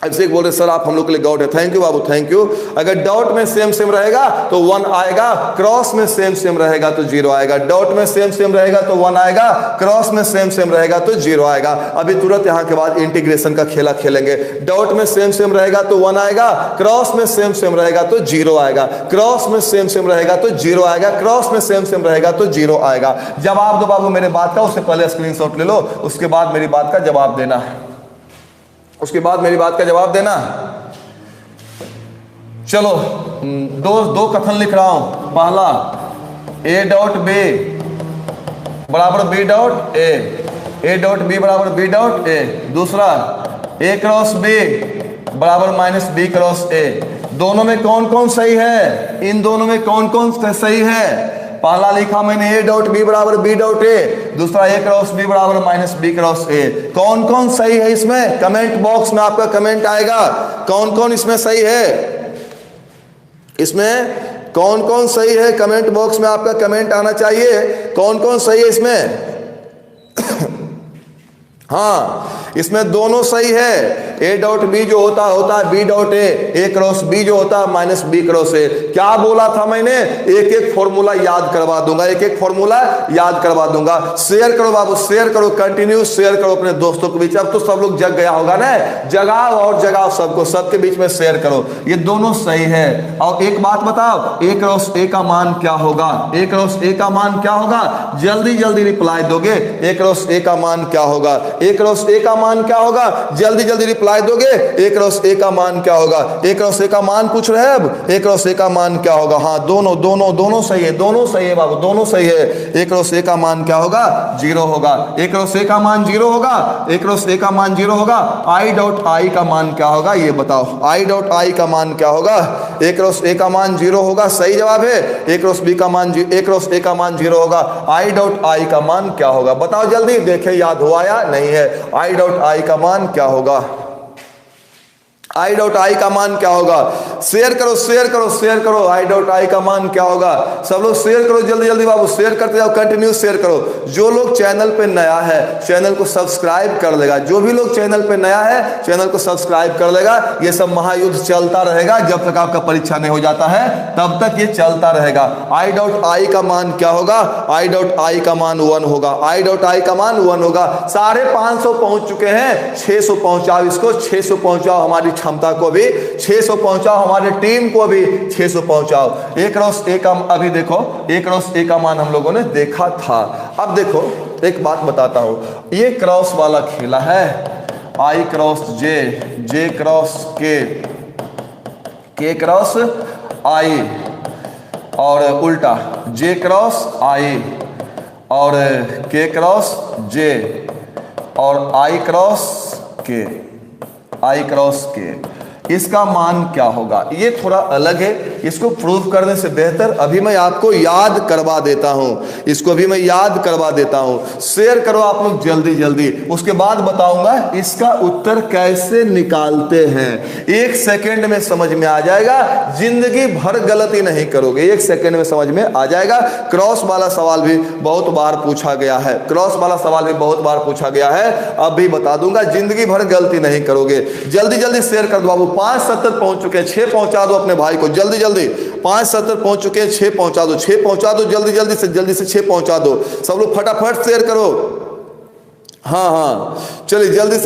अभिषेक बोल रहे सर आप हम लोग के लिए गॉड है, थैंक यू बाबू थैंक यू। अगर डॉट में सेम सेम रहेगा तो वन आएगा, क्रॉस में सेम सेम रहेगा तो जीरो आएगा। डॉट में सेम सेम रहेगा तो वन आएगा, क्रॉस में सेम सेम रहेगा तो जीरो आएगा। अभी तुरंत यहाँ के बाद इंटीग्रेशन का खेला खेलेंगे। डॉट में सेम सेम रहेगा तो वन आएगा, क्रॉस में सेम सेम रहेगा तो जीरो आएगा, क्रॉस में सेम सेम रहेगा तो जीरो आएगा, क्रॉस में सेम सेम रहेगा तो जीरो आएगा। जवाब दो बाबू मेरे बात का, उससे पहले स्क्रीनशॉट ले लो, उसके बाद मेरी बात का जवाब देना है, उसके बाद मेरी बात का जवाब देना। चलो दो कथन लिख रहा हूं। पहला ए डॉट बी बराबर b dot a, a dot B बराबर बी डॉट ए। दूसरा ए क्रॉस बी बराबर माइनस बी क्रॉस ए। दोनों में कौन कौन सही है? इन दोनों में कौन कौन सही है? पहला लिखा मैंने ए डॉट बी बराबर बी डॉट ए, दूसरा ए क्रॉस बी बराबर माइनस बी क्रॉस ए। कौन कौन सही है इसमें? कमेंट बॉक्स में आपका कमेंट आएगा, कौन कौन इसमें सही है? इसमें कौन कौन सही है? कमेंट बॉक्स में आपका कमेंट आना चाहिए, कौन कौन सही है इसमें? हाँ इसमें दोनों सही है। ए डॉट बी जो होता है b dot a cross B जो होता है माइनस बी क्रॉस ए। क्या बोला था मैंने? एक एक फॉर्मूला याद करवा दूंगा, एक एक फॉर्मूला याद करवा दूंगा। शेयर करो बाबू, शेयर करो, कंटिन्यू शेयर करो अपने दोस्तों के बीच। अब तो सब लोग जग गया होगा ना, जगाओ और जगाओ सबको, सबके बीच में शेयर करो। ये दोनों सही है। और एक बात बताओ, ए क्रॉस ए का मान क्या होगा? ए क्रॉस ए का मान क्या होगा? जल्दी जल्दी रिप्लाई दोगे। ए क्रॉस ए का मान क्या होगा? ए क्रॉस ए का मान क्या होगा? जल्दी जल्दी रिप्लाई दोगे। ए क्रॉस ए का मान क्या होगा? ए क्रॉस ए का मान पूछ रहे हैं अब, ए क्रॉस ए का मान क्या होगा? हाँ दोनों दोनों दोनों सही है, दोनों सही है बाबू, दोनों सही है। ए क्रॉस ए का मान क्या होगा? जीरो होगा। ए क्रॉस ए का मान जीरो होगा, ए क्रॉस ए का मान जीरो होगा। आई डॉट आई का मान क्या होगा ये बताओ? आई डॉट आई का मान क्या होगा? ए क्रॉस ए का मान जीरो होगा, सही जवाब है। ए क्रॉस बी का मान ए क्रॉस ए का मान जीरो होगा। आई डॉट आई का मान क्या होगा बताओ जल्दी, देखे याद हुआ या नहीं है? आई डॉट आई का मान क्या होगा? आई डॉट आई का मान क्या होगा? शेयर करो शेयर करो शेयर करो। आई डॉट आई का मान क्या होगा? सब लोग शेयर करो जल्दी जल्दी बाबू, शेयर करते जाओ, कंटिन्यू शेयर करो। जो लोग चैनल पे नया है चैनल को सब्सक्राइब कर लेगा, जो भी लोग चैनल पे नया है चैनल को सब्सक्राइब कर लेगा। ये सब महायुद्ध चलता रहेगा जब तक आपका परीक्षा नहीं हो जाता है, तब तक ये चलता रहेगा। आई डॉट आई का मान क्या होगा? आई डॉट आई का मान 1 होगा। आई डॉट आई का मान 1 होगा। 550 पहुंच चुके हैं, 600 पहुंचाओ इसको, 600 पहुंचाओ हमारी क्षमता को भी, 600 पहुंचाओ हमारे टीम को भी, 600 पहुंचाओ। ए क्रॉस ए का अभी देखो, ए क्रॉस ए का मान हम लोगों ने देखा था। अब देखो एक बात बताता हूं, ये क्रॉस वाला खेला है, आई क्रॉस जे, जे क्रॉस के क्रॉस आई, और उल्टा जे क्रॉस आई और के क्रॉस जे और आई क्रॉस के, आई क्रॉस के, इसका मान क्या होगा? ये थोड़ा अलग है, इसको प्रूव करने से बेहतर अभी मैं आपको याद करवा देता हूं, इसको भी मैं याद करवा देता हूं। शेयर करो आप लोग जल्दी जल्दी, उसके बाद बताऊंगा इसका उत्तर कैसे निकालते हैं। 1 सेकंड में समझ में आ जाएगा, जिंदगी भर गलती नहीं करोगे, 1 सेकंड में समझ में आ जाएगा। क्रॉस वाला सवाल भी बहुत बार पूछा गया है, क्रॉस वाला सवाल भी बहुत बार पूछा गया है, अब भी बता दूंगा, जिंदगी भर गलती नहीं करोगे। जल्दी जल्दी शेयर कर दो बाबू। 5:70 पहुंच चुके हैं, 6 पहुंचा दो अपने भाई को जल्दी जल्दी। 5:70 पहुंच चुके हैं, 6 पहुंचा दो, 6 पहुंचा दो जल्दी जल्दी से 6 पहुंचा दो। सब लोग फटाफट शेयर करो। हाँ, चलिए जल्दी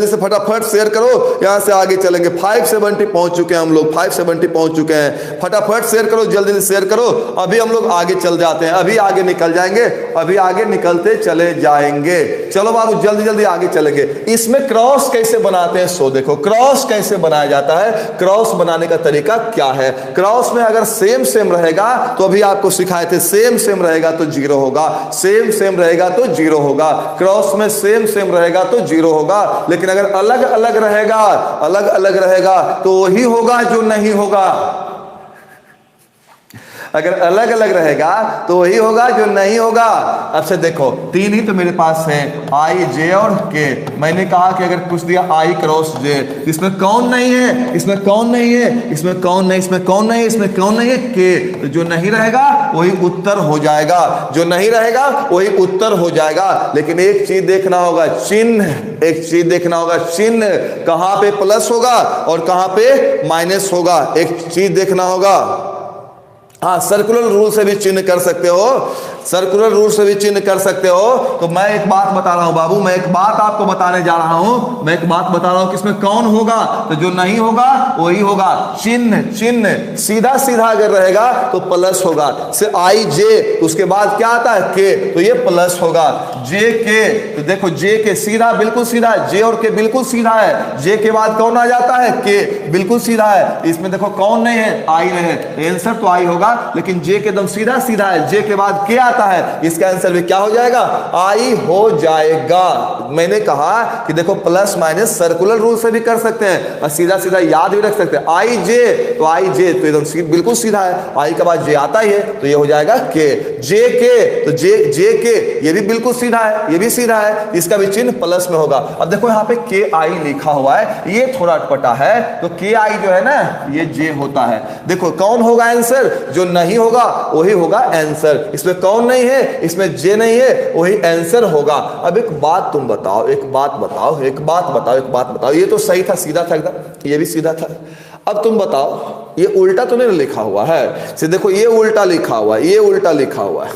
से फटाफट शेयर करो, यहां से आगे चलेंगे। 570 पहुंच चुके हैं हम लोग, 570 पहुंच चुके हैं। फटाफट शेयर करो, जल्दी से शेयर करो। अभी हम लोग आगे चल जाते हैं, अभी आगे निकल जाएंगे, अभी आगे निकलते चले जाएंगे। चलो बाबू जल्दी आगे चलेंगे। इसमें क्रॉस कैसे बनाते हैं सो देखो, क्रॉस कैसे बनाया जाता है, क्रॉस बनाने का तरीका क्या है। क्रॉस में अगर सेम रहेगा तो अभी आपको सिखाए थे, सेम रहेगा तो 0 होगा, सेम रहेगा तो 0 होगा। क्रॉस में सेम रहेगा तो 0 होगा, लेकिन अगर अलग अलग रहेगा तो वही होगा जो नहीं होगा। अगर अलग अलग रहेगा तो वही होगा जो नहीं होगा। अब से देखो 3 ही तो मेरे पास है, आई जे और के। मैंने कहा कि अगर कुछ दिया आई क्रॉस जे, इसमें कौन नहीं है, इसमें कौन नहीं है, इसमें कौन नहीं, इसमें कौन नहीं है, इसमें कौन नहीं है, के। तो जो नहीं रहेगा वही उत्तर हो जाएगा, जो नहीं रहेगा वही उत्तर हो जाएगा। लेकिन एक चीज देखना होगा, चिन्ह, एक चीज देखना होगा, चिन्ह कहां पे प्लस होगा और कहां पे माइनस होगा, एक चीज देखना होगा। हाँ, सर्कुलर रूल से भी चिन्ह कर सकते हो, सर्कुलर रूल से भी चिन्ह कर सकते हो। तो मैं एक बात बता रहा हूं बाबू, मैं एक बात आपको बताने जा रहा हूं, मैं एक बात बता रहा हूं कि इसमें कौन होगा, तो जो नहीं होगा वही होगा। चिन्ह सीधा अगर रहेगा तो प्लस होगा, से आई जे, उसके बाद क्या आता है के, तो ये प्लस होगा। जे के, तो देखो जे के सीधा, बिल्कुल सीधा है, जे और के बिल्कुल सीधा है। जे के बाद कौन आ जाता है, के, बिल्कुल सीधा है। इसमें देखो कौन नहीं है, आई नहीं है, आंसर तो आई होगा, लेकिन जे के एकदम सीधा है, जे के बाद के आता है, इसका आंसर भी क्या हो जाएगा, आई हो जाएगा। मैंने कहा कि देखो प्लस माइनस सर्कुलर रूल से भी कर सकते हैं और सीधा याद भी रख सकते हैं। आई जे, तो आई जे तो एकदम बिल्कुल सीधा है, आई के बाद जे आता ही है तो ये हो जाएगा के। जे के, तो जे के ये भी बिल्कुल सीधा है, ये भी सीधा है, इसका भी चिन्ह प्लस में होगा। अब देखो यहाँ पे के आई लिखा हुआ है, ये थोड़ा अटपटा है, तो के आई जो है ना ये जे होता है। देखो कौन होगा आंसर, जो नहीं होगा वही होगा आंसर। इसमें कौन नहीं है, इसमें जे नहीं है, वही आंसर होगा। अब एक बात तुम बताओ, एक बात बताओ, ये तो सही था, सीधा था एकदम, ये भी सीधा था। अब तुम बताओ, ये उल्टा तो नहीं लिखा हुआ है, से देखो ये उल्टा लिखा हुआ है, ये उल्टा लिखा हुआ है,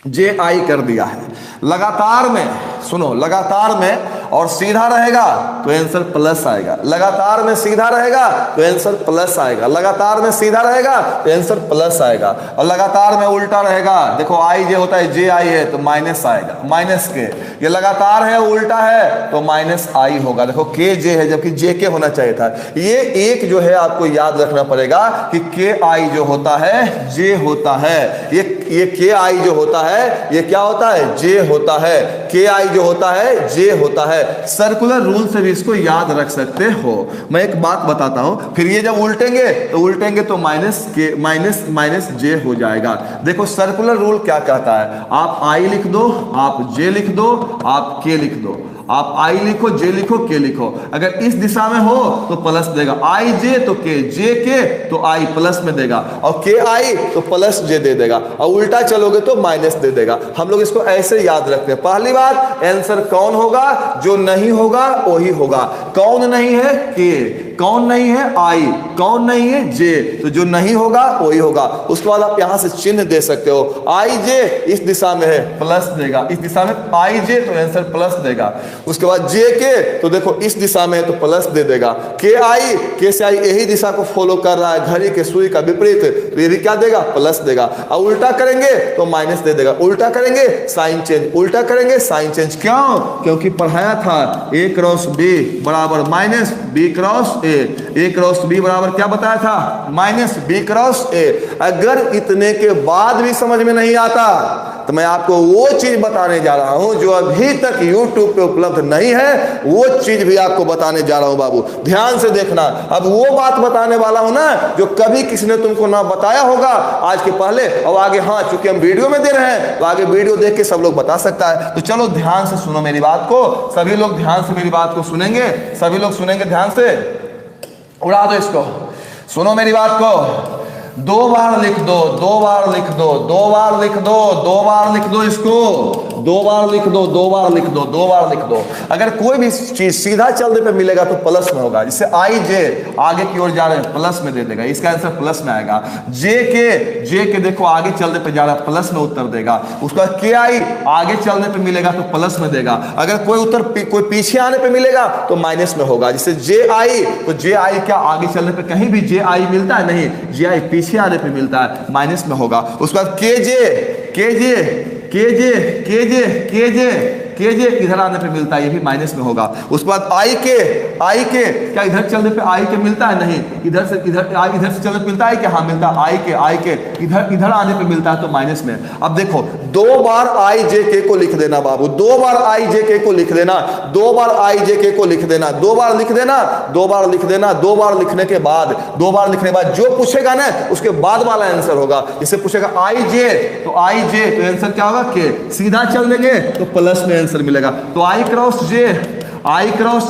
जे आई कर दिया है। लगातार में सुनो, लगातार में और सीधा रहेगा तो आंसर प्लस आएगा, लगातार में सीधा रहेगा तो आंसर प्लस आएगा, लगातार में सीधा रहेगा तो आंसर प्लस आएगा, और लगातार में उल्टा रहेगा, देखो आई जे होता है, जे आई है तो माइनस आएगा, माइनस के। ये लगातार है उल्टा है तो माइनस आई होगा। देखो के जे है जबकि जे के होना चाहिए था। ये एक जो है आपको याद रखना पड़ेगा कि के आई जो होता है जे होता है, ये के आई जो होता है ये क्या होता है, जे होता है। के आई जो होता है जे होता है। सर्कुलर रूल से भी इसको याद रख सकते हो। मैं एक बात बताता हूं, फिर ये जब उल्टेंगे तो माइनस के, माइनस जे हो जाएगा। देखो सर्कुलर रूल क्या कहता है, आप आई लिख दो, आप जे लिख दो, आप के लिख दो, आप आई लिखो, जे लिखो, के लिखो। अगर इस दिशा में हो तो प्लस देगा, आई जे तो के, जे के तो आई प्लस में देगा, और के आई तो प्लस जे दे देगा, और उल्टा चलोगे तो माइनस दे देगा। हम लोग इसको ऐसे याद रखते हैं। पहली बात, आंसर कौन होगा, जो नहीं होगा वही होगा। कौन नहीं है, के, कौन नहीं है, आई, कौन नहीं है, जे, तो जो नहीं होगा वही होगा। उसके बाद आप यहां से चिन्ह दे सकते हो, आई जे इस दिशा में है प्लस देगा, इस दिशा में आई जे तो आंसर प्लस देगा। उसके बाद जे के, तो देखो इस दिशा में है तो प्लस दे देगा। के आई, के से आई यही दिशा को फॉलो कर रहा है, घड़ी के सुई का विपरीत, तो ये भी क्या देगा, प्लस देगा। और उल्टा करेंगे तो माइनस दे देगा, उल्टा करेंगे साइन चेंज, उल्टा करेंगे साइन चेंज। क्यों, क्योंकि पढ़ाया था ए क्रॉस बी बराबर minus B cross a cross B बराबर क्या बताया था, माइनस बी क्रॉस ए। अगर इतने के बाद भी समझ में नहीं आता तो मैं आपको वो चीज बताने जा रहा हूं जो अभी तक YouTube पे उपलब्ध नहीं है, वो चीज भी आपको बताने जा रहा हूं बाबू, ध्यान से देखना। अब वो बात बताने वाला हूं ना जो कभी किसी ने तुमको ना बताया होगा आज के पहले और आगे। हाँ, चूंकि हम वीडियो में दे रहे हैं तो आगे वीडियो देख के सब लोग बता सकता है। तो चलो ध्यान से सुनो मेरी बात को, सभी लोग ध्यान से मेरी बात को सुनेंगे, सभी लोग सुनेंगे ध्यान से, उड़ा दो इसको, सुनो मेरी बात को। 2 बार लिख दो, 2 बार लिख दो, 2 बार लिख दो, 2 बार लिख दो इसको, 2 बार लिख दो, 2 बार लिख दो, 2 बार लिख दो। अगर कोई भी चीज सीधा चलने पे मिलेगा तो प्लस में होगा, जिससे आई जे आगे की ओर जा रहे हैं प्लस में दे देगा, इसका आंसर प्लस में आएगा। जे के देखो आगे चलने पे जा रहा है प्लस में उत्तर देगा। उसका के आई आगे चलने पे मिलेगा तो प्लस में देगा। अगर कोई उत्तर कोई पीछे आने पे मिलेगा तो माइनस में होगा, जिससे जे आई, तो जे आई क्या आगे चलने पे कहीं भी जे आई मिलता है? नहीं, जे आई पीछे आने पे मिलता है, माइनस में होगा। उसके बाद के जे इधर आने पे मिलता है, ये भी माइनस में होगा। उसके बाद आई के क्या इधर चलने पे आई के मिलता है? नहीं, इधर से चलने पे मिलता है क्या? हाँ मिलता है। आई के इधर आने पे मिलता है तो माइनस में। अब देखो 2 बार आई जे के को लिख देना बाबू, 2 बार आई जे के को लिख देना, 2 बार आई जे के को लिख देना, 2 बार लिख देना, 2 बार लिख देना। 2 बार लिखने के बाद, 2 बार लिखने के बाद जो पूछेगा ना उसके बाद वाला आंसर होगा। जैसे पूछेगा आई जे तो आंसर क्या होगा? के। सीधा चल देंगे तो प्लस में आंसर मिलेगा। तो आई क्रॉस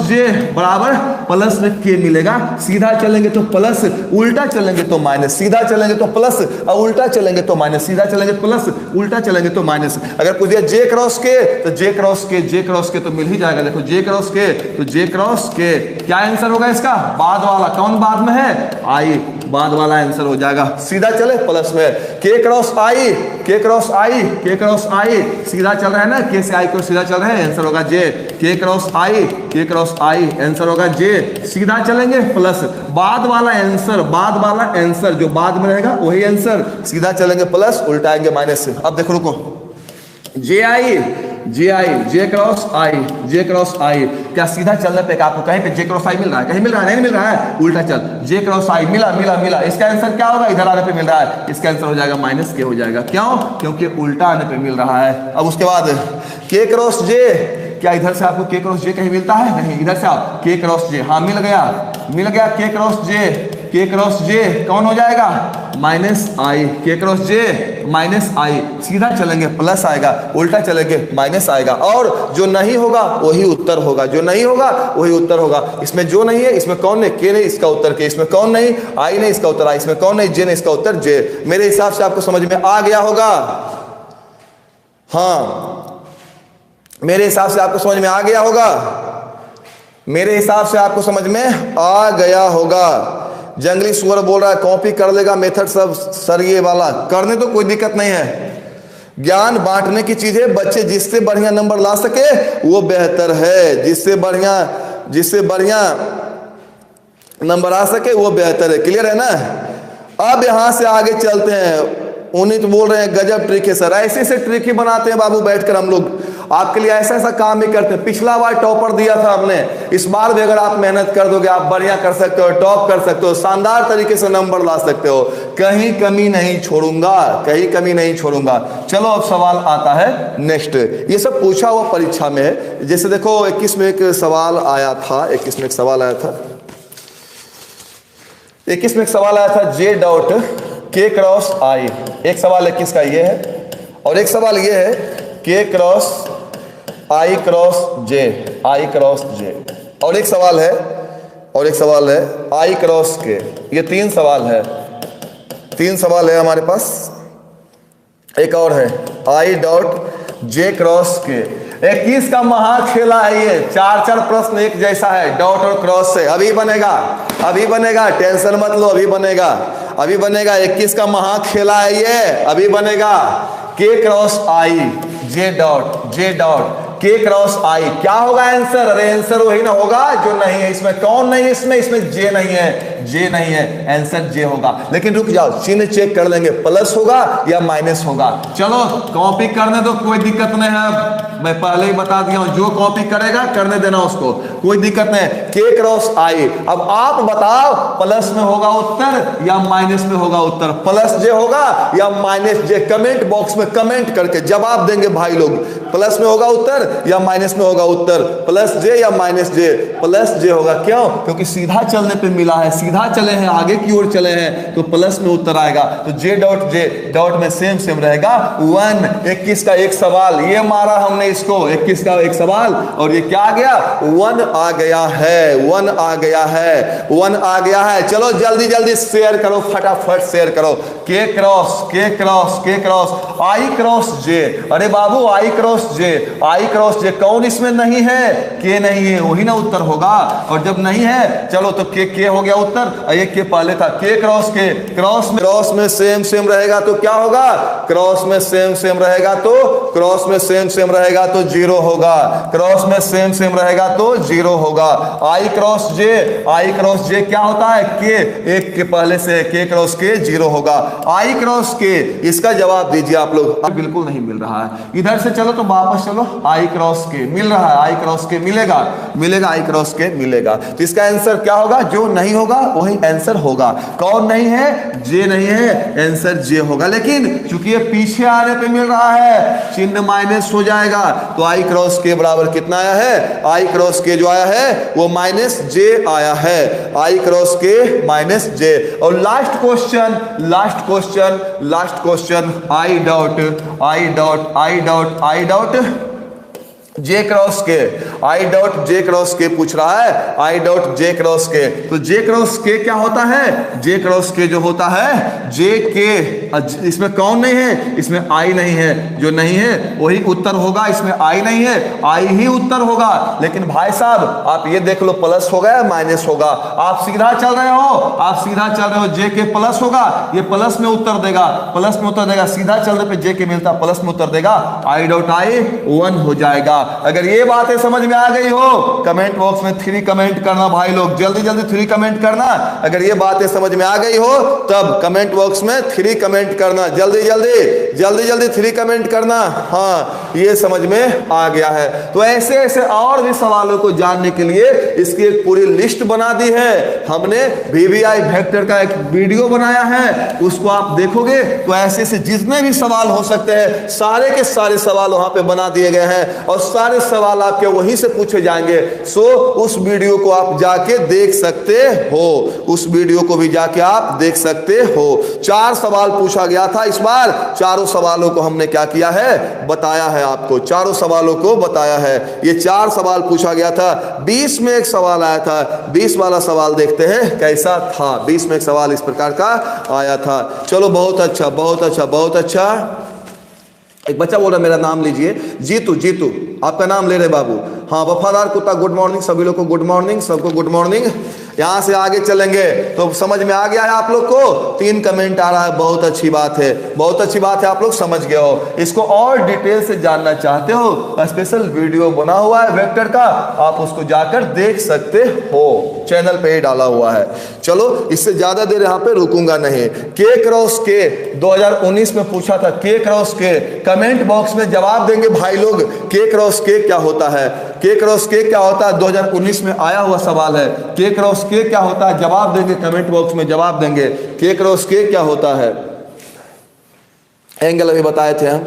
जे बराबर प्लस में के मिलेगा। सीधा चलेंगे तो प्लस, उल्टा चलेंगे तो माइनस। सीधा चलेंगे तो प्लस और उल्टा चलेंगे तो माइनस। सीधा चलेंगे प्लस, उल्टा चलेंगे तो माइनस। अगर पूछ दिया जे क्रॉस के तो जे क्रॉस के तो मिल ही जाएगा। देखो जे क्रॉस के तो जे क्रॉस के क्या आंसर होगा इसका? बाद वाला। कौन बाद में है? आई, बाद वाला आंसर हो जाएगा। सीधा चले प्लस में। के क्रॉस आई सीधा चल रहा है ना, के से आई को सीधा चल रहा है, आंसर होगा जे। के क्रॉस आई आंसर होगा जे। सीधा चलेंगे प्लस, बाद वाला आंसर जो बाद में रहेगा वही आंसर। सीधा चलेंगे प्लस, उल्टाएंगे माइनस से। अब देखो रुको, जे क्रॉस आई क्या सीधा चलने पे आपको कहीं पे जे क्रॉस आई मिल रहा है? कहीं मिल रहा है? नहीं मिल रहा है। उल्टा चल, जे क्रॉस आई मिला। इसका आंसर क्या होगा? इधर आने पे मिल रहा है, इसका आंसर हो जाएगा माइनस के हो जाएगा। क्यों? क्योंकि उल्टा आने पे मिल रहा है। अब उसके बाद के क्रॉस जे, क्या इधर से आपको के क्रॉस जे कहीं मिलता है? नहीं, इधर से आप के क्रॉस जे, हाँ मिल गया के क्रॉस जे कौन हो जाएगा? माइनस आई। के क्रॉस जे माइनस आई। सीधा चलेंगे प्लस आएगा, उल्टा चलेंगे माइनस आएगा। और जो नहीं होगा वही उत्तर होगा, जो नहीं होगा वही उत्तर होगा। इसमें जो नहीं है इसमें कौन नहीं? के नहीं, इसका उत्तर के। इसमें कौन नहीं? आई नहीं, इसका उत्तर आई। इसमें कौन नहीं? जे नहीं, इसका उत्तर जे। मेरे हिसाब से आपको समझ में आ गया होगा। हाँ, मेरे हिसाब से आपको समझ में आ गया होगा। मेरे हिसाब से आपको समझ में आ गया होगा। जंगली सुअर बोल रहा है कॉपी कर लेगा मेथड सब सर, ये वाला करने तो कोई दिक्कत नहीं है। ज्ञान बांटने की चीज है। बच्चे जिससे बढ़िया नंबर ला सके वो बेहतर है, जिससे बढ़िया नंबर आ सके वो बेहतर है। क्लियर है ना? अब यहां से आगे चलते हैं। उन्हीं तो बोल रहे हैं गजब ट्रिक है सर, ऐसे ट्रिक ही बनाते हैं बाबू बैठकर हम लोग। आपके लिए ऐसा काम ही करते हैं। पिछला बार टॉपर दिया था हमने, इस बार भी अगर आप मेहनत कर दोगे आप बढ़िया कर सकते हो, टॉप कर सकते हो, शानदार तरीके से नंबर ला सकते हो। कहीं कमी नहीं छोड़ूंगा। चलो अब सवाल आता है नेक्स्ट। ये सब पूछा हुआ परीक्षा में है। जैसे देखो 21 में एक सवाल आया था, 21 में एक सवाल आया था जे डॉट के क्रॉस आई। एक सवाल 21 का ये है और एक सवाल ये है के क्रॉस आई क्रॉस जे। और एक सवाल है आई क्रॉस के। ये 3 सवाल है हमारे पास। एक और है आई डॉट जे क्रॉस के। 21 का महाखेला है ये। 4 प्रश्न एक जैसा है, डॉट और क्रॉस से। अभी बनेगा, टेंशन मत लो, अभी बनेगा। 21 का महाखेला है ये, अभी बनेगा। के क्रॉस आई जे डॉट के क्रॉस आई क्या होगा आंसर? अरे आंसर वही ना होगा जो नहीं है। इसमें कौन नहीं है? इसमें जे नहीं है। जे नहीं है, आंसर जे होगा। लेकिन रुक जाओ, चिन्ह चेक कर लेंगे, प्लस होगा या माइनस होगा। चलो कॉपी करने दो, कोई दिक्कत नहीं है, मैं पहले ही बता दिया हूं, जो कॉपी करेगा करने देना उसको, कोई दिक्कत नहीं। के क्रॉस आई, अब आप बताओ प्लस में होगा उत्तर या माइनस में होगा उत्तर, प्लस जे होगा या माइनस जे, कमेंट बॉक्स में कमेंट करके जवाब देंगे भाई लोग, प्लस में होगा उत्तर या माइनस में होगा उत्तर, प्लस जे या माइनस जे, प्लस जे होगा। क्यों? क्योंकि सीधा चलने पे मिला है, सीधा चले हैं, आगे की ओर चले हैं, तो प्लस में उत्तर आएगा। तो जे डॉट में सेम सेम रहेगा 1। 21 का एक सवाल ये मारा हमने इसको, 21 का एक सवाल, और ये क्या आ गया? 1 आ गया है, 1 आ गया है, 1 आ गया है। चलो जल्दी जल्दी शेयर करो, फटाफट शेयर करो। के क्रॉस के क्रॉस के क्रॉस आई क्रॉस जे, अरे बाबू आई क्रॉस जे, आई क्रॉस जे, कौन इसमें नहीं है? के नहीं है, वही ना उत्तर होगा। और जब नहीं है चलो तो के हो गया उत्तर, एक के पहले था। के क्रॉस के, क्रॉस में सेम सेम रहेगा तो क्या होगा? क्रॉस में सेम सेम रहेगा तो, क्रॉस में सेम सेम रहेगा तो 0 होगा, क्रॉस में सेम सेम रहेगा तो 0 होगा। आई क्रॉस जे, आई क्रॉस जे क्या होता है? के, एक के पहले से के क्रॉस के 0 होगा। आई क्रॉस के, इसका जवाब दीजिए आप लोग। बिल्कुल नहीं मिल रहा है, इधर से चलो तो वापस चलो, आई क्रॉस के मिल रहा है, आई क्रॉस के मिलेगा, मिलेगा, आई क्रॉस के मिलेगा। तो इसका आंसर क्या होगा? जो नहीं होगा वही आंसर होगा। कौन नहीं है? जे नहीं है, आंसर जे होगा। लेकिन चूंकि ये पीछे आने पे मिल रहा है, चिन्ह माइनस हो जाएगा, तो आई क्रॉस के बराबर कितना आया है? आई क्रॉस के जो आया है वो माइनस जे आया है, आई क्रॉस के माइनस जे। और last question, last question, last question, I dot I dot I dot I dot J cross के, आई डॉट जे क्रॉस के पूछ रहा है, आई डॉट जे क्रॉस के। तो जे क्रॉस के क्या होता है? जे क्रॉस के जो होता है, जे के, इसमें कौन नहीं है? इसमें आई नहीं है, जो नहीं है वही उत्तर होगा, इसमें आई नहीं है, आई ही उत्तर होगा। लेकिन भाई साहब आप ये देख लो, प्लस होगा या माइनस होगा? आप सीधा चल रहे हो, आप सीधा चल रहे हो, जे के प्लस होगा, ये प्लस में उत्तर देगा, प्लस में उत्तर देगा, सीधा चलने पे जे के मिलता, प्लस में उत्तर देगा, आई डॉट आई 1 हो जाएगा। अगर ये बातें समझ में आ गई हो, कमेंट बॉक्स में 3 कमेंट करना भाई लोग, जल्दी जल्दी 3 कमेंट करना। अगर ये बातें समझ में आ गई हो तब कमेंट बॉक्स में 3 कमेंट करना, जल्दी जल्दी जल्दी जल्दी 3 कमेंट करना। हाँ, ये समझ में आ गया है। तो ऐसे ऐसे और भी सवालों को जानने के लिए इसकी एक पूरी लिस्ट बना दी है हमने, VBI वेक्टर का एक वीडियो बनाया है, उसको आप देखोगे तो ऐसे ऐसे जितने भी सवाल हो सकते हैं सारे के सारे सवाल वहां पे बना दिए गए हैं, और सारे सवाल आपके वहीं से पूछे जाएंगे। सो उस वीडियो को आप जाके देख सकते हो, उस वीडियो को भी जाके आप देख सकते हो। 4 सवाल पूछा गया था इस बार, चारों सवालों को हमने क्या किया है? बताया है आपको, चारों सवालों को बताया है। ये 4 सवाल पूछा गया था, 20 में एक सवाल आया था, 20 वाला सवाल देखते हैं कैसा था। 20 में एक सवाल इस प्रकार का आया था। चलो बहुत अच्छा, बहुत अच्छा, बहुत अच्छा। एक बच्चा बोल रहा मेरा नाम लीजिए, जीतू, जीतू आपका नाम ले रहे बाबू। हाँ, वफादार कुत्ता, गुड मॉर्निंग सभी लोग को, गुड मॉर्निंग, सबको गुड मॉर्निंग। यहां से आगे चलेंगे तो समझ में आ गया है आप लोग को। 3 कमेंट आ रहा है, बहुत अच्छी बात है, बहुत अच्छी बात है, आप लोग समझ गए हो। इसको और डिटेल से जानना चाहते हो, स्पेशल वीडियो बना हुआ है वेक्टर का, आप उसको जाकर देख सकते हो, चैनल पे ही डाला हुआ है। चलो इससे ज्यादा देर यहाँ पे रुकूंगा नहीं। के क्रॉस के 2019 में पूछा था, के क्रॉस के, कमेंट बॉक्स में जवाब देंगे भाई लोग, के क्रॉस के क्या होता है? के क्रॉस के क्या होता है? 2019 में आया हुआ सवाल है, के क्रॉस के क्या होता है? जवाब देंगे, कमेंट बॉक्स में जवाब देंगे, के क्रॉस के क्या होता है? एंगल अभी बताए थे हम,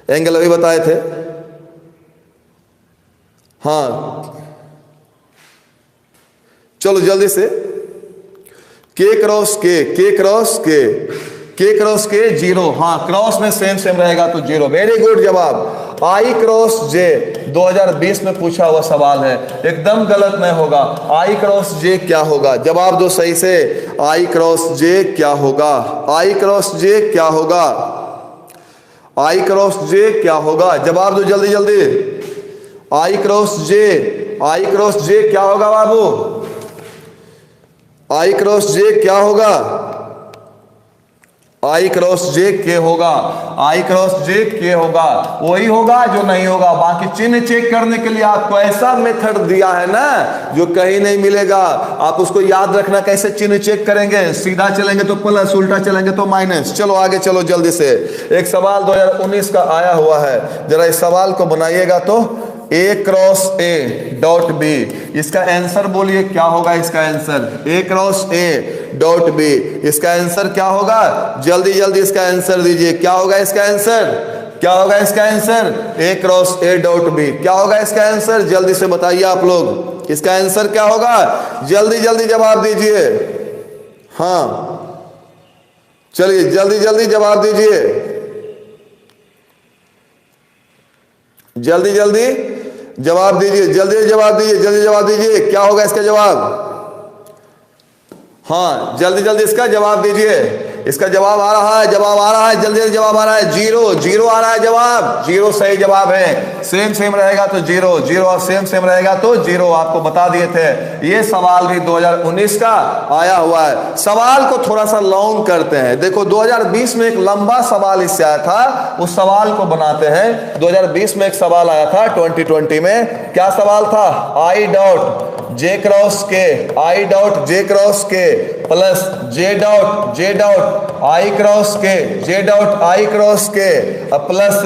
एंगल अभी बताए थे। हाँ चलो जल्दी से, के क्रॉस के, के क्रॉस के, के क्रॉस के 0। हाँ, क्रॉस में सेम सेम रहेगा तो 0। वेरी गुड जवाब। आई क्रॉस जे 2020 में पूछा हुआ सवाल है, एकदम गलत नहीं होगा। आई क्रॉस जे क्या होगा? जवाब दो सही से, आई क्रॉस जे क्या होगा? आई क्रॉस जे क्या होगा? आई क्रॉस जे क्या होगा? जवाब दो जल्दी जल्दी। आई क्रॉस जे, आई क्रॉस जे क्या होगा बाबू? आई क्रॉस जे क्या होगा? आई क्रॉस जे के होगा, आई क्रॉस जे के होगा, वही होगा जो नहीं होगा। बाकी चिन्ह चेक करने के लिए आपको ऐसा मेथड दिया है ना जो कहीं नहीं मिलेगा। आप उसको याद रखना, कैसे चिन्ह चेक करेंगे। सीधा चलेंगे तो प्लस, उल्टा चलेंगे तो माइनस। चलो आगे चलो जल्दी से। एक सवाल 2019 का आया हुआ है, जरा इस सवाल को बनाइएगा तो a cross a dot b, इसका आंसर बोलिए क्या होगा। इसका answer a cross a dot b, इसका आंसर क्या होगा। जल्दी जल्दी इसका आंसर दीजिए, क्या होगा इसका आंसर, क्या होगा इसका answer. A cross a dot b, क्या होगा इसका आंसर, जल्दी से बताइए आप लोग। इसका आंसर क्या होगा, जल्दी जल्दी जवाब दीजिए। हाँ चलिए जल्दी जल्दी जवाब दीजिए, जल्दी जल्दी जवाब दीजिए, जल्दी जवाब दीजिए, जल्दी जवाब दीजिए। क्या होगा इसका जवाब। हाँ जल्दी जल्दी इसका जवाब दीजिए। इसका जवाब आ रहा है, जवाब आ रहा है, जल्दी जल्दी जवाब आ रहा है। जीरो, जीरो आ रहा है जवाब, जीरो सही जवाब है। सेम सेम रहेगा तो जीरो, जीरो और सेम सेम रहेगा तो जीरो। आपको बता दिए थे। ये सवाल भी 2019 का आया हुआ है। सवाल को थोड़ा सा लॉन्ग करते हैं। देखो 2020 में एक लंबा सवाल इससे आया था, उस सवाल को बनाते हैं। 2020 में एक सवाल आया था 2020 में। क्या सवाल था, आई डॉट जे क्रॉस के, आई डॉट जे क्रॉस के plus J dot I cross के, जे डॉट आई क्रॉस के प्लस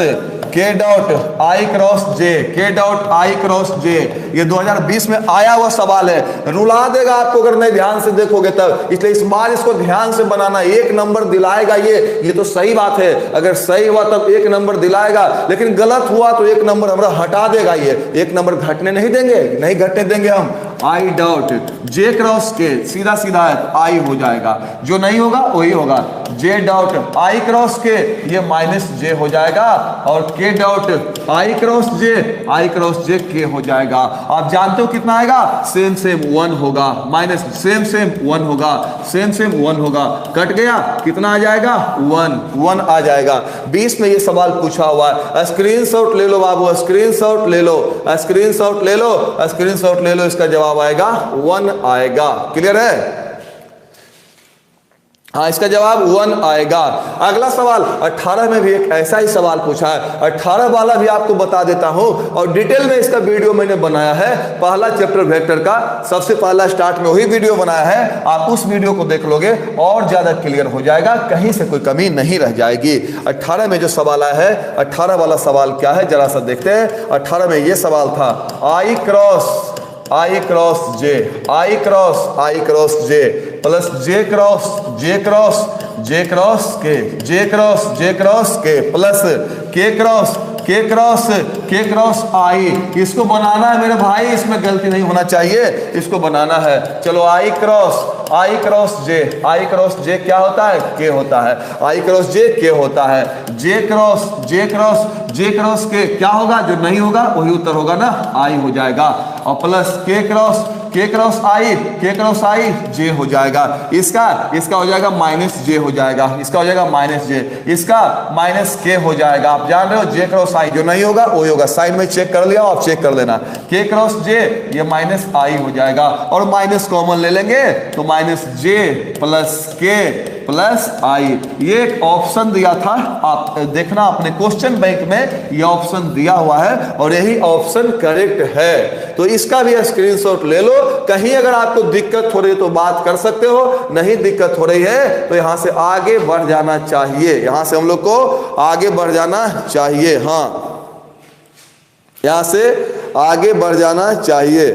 के डॉट आई क्रॉस जे, के डॉट आई क्रॉस जे। ये 2020 में आया हुआ सवाल है। रुला देगा आपको अगर नहीं ध्यान से देखोगे तब। इसलिए इस बार इसको ध्यान से बनाना। एक नंबर दिलाएगा ये तो सही बात है। अगर सही हुआ तब एक नंबर दिलाएगा, लेकिन गलत हुआ तो एक नंबर हमरा हटा देगा। ये एक नंबर घटने नहीं देंगे, नहीं घटने देंगे हम। आई डॉट जे क्रॉस के, सीधा सीधा है आई हो जाएगा, जो नहीं होगा वही होगा। जे डॉट आई क्रॉस के, ये माइनस जे हो जाएगा। और के डॉट आई क्रॉस जे के हो जाएगा। आप जानते हो कितना आएगा, सेम सेम 1 होगा, माइनस सेम सेम 1 होगा, सेम सेम 1 होगा। कट गया, कितना आ जाएगा 1 आ जाएगा। 20 में ये सवाल पूछा हुआ है। स्क्रीनशॉट ले लो बाबू, स्क्रीनशॉट ले लो, स्क्रीनशॉट ले लो, स्क्रीनशॉट ले लो। इसका जवाब आएगा 1 आएगा। क्लियर है। हाँ इसका जवाब 1 आएगा। अगला सवाल 18 में भी एक ऐसा ही सवाल पूछा है। 18 वाला भी आपको बता देता हूं और डिटेल में इसका वीडियो मैंने बनाया है। पहला चैप्टर वेक्टर का सबसे पहला स्टार्ट में वही वीडियो बनाया है। आप उस वीडियो को देख लोगे और ज्यादा क्लियर हो जाएगा, कहीं से कोई कमी नहीं रह जाएगी। 18 में जो सवाल आया है, 18 वाला सवाल क्या है जरा सा देखते हैं। 18 में ये सवाल था, आई क्रॉस जे, आई क्रॉस जे प्लस जे क्रॉस के प्लस के क्रॉस आई। इसको बनाना है मेरे भाई, इसमें गलती नहीं होना चाहिए, इसको बनाना है। चलो आई क्रॉस जे क्या होता है, के होता है। आई क्रॉस जे के होता है। जे क्रॉस के क्या होगा, जो नहीं होगा वही उत्तर होगा ना, आई हो जाएगा। और प्लस के क्रॉस आई जे हो जाएगा। इसका हो जाएगा माइनस जे हो जाएगा, इसका हो जाएगा माइनस जे, इसका माइनस के हो जाएगा। आप जान रहे हो जे क्रॉस आई जो नहीं होगा वही होगा। साइड में चेक कर लिया, आप चेक कर लेना। के क्रॉस जे ये माइनस आई हो जाएगा और माइनस कॉमन ले लेंगे तो माइनस जे प्लस के प्लस आई। ये एक ऑप्शन दिया था, आप देखना अपने क्वेश्चन बैंक में ये ऑप्शन दिया हुआ है और यही ऑप्शन करेक्ट है। तो इसका भी स्क्रीनशॉट ले लो। कहीं अगर आपको दिक्कत हो रही है तो बात कर सकते हो, नहीं दिक्कत हो रही है तो यहां से आगे बढ़ जाना चाहिए, यहां से हम लोग को आगे बढ़ जाना चाहिए। हाँ यहां से आगे बढ़ जाना चाहिए।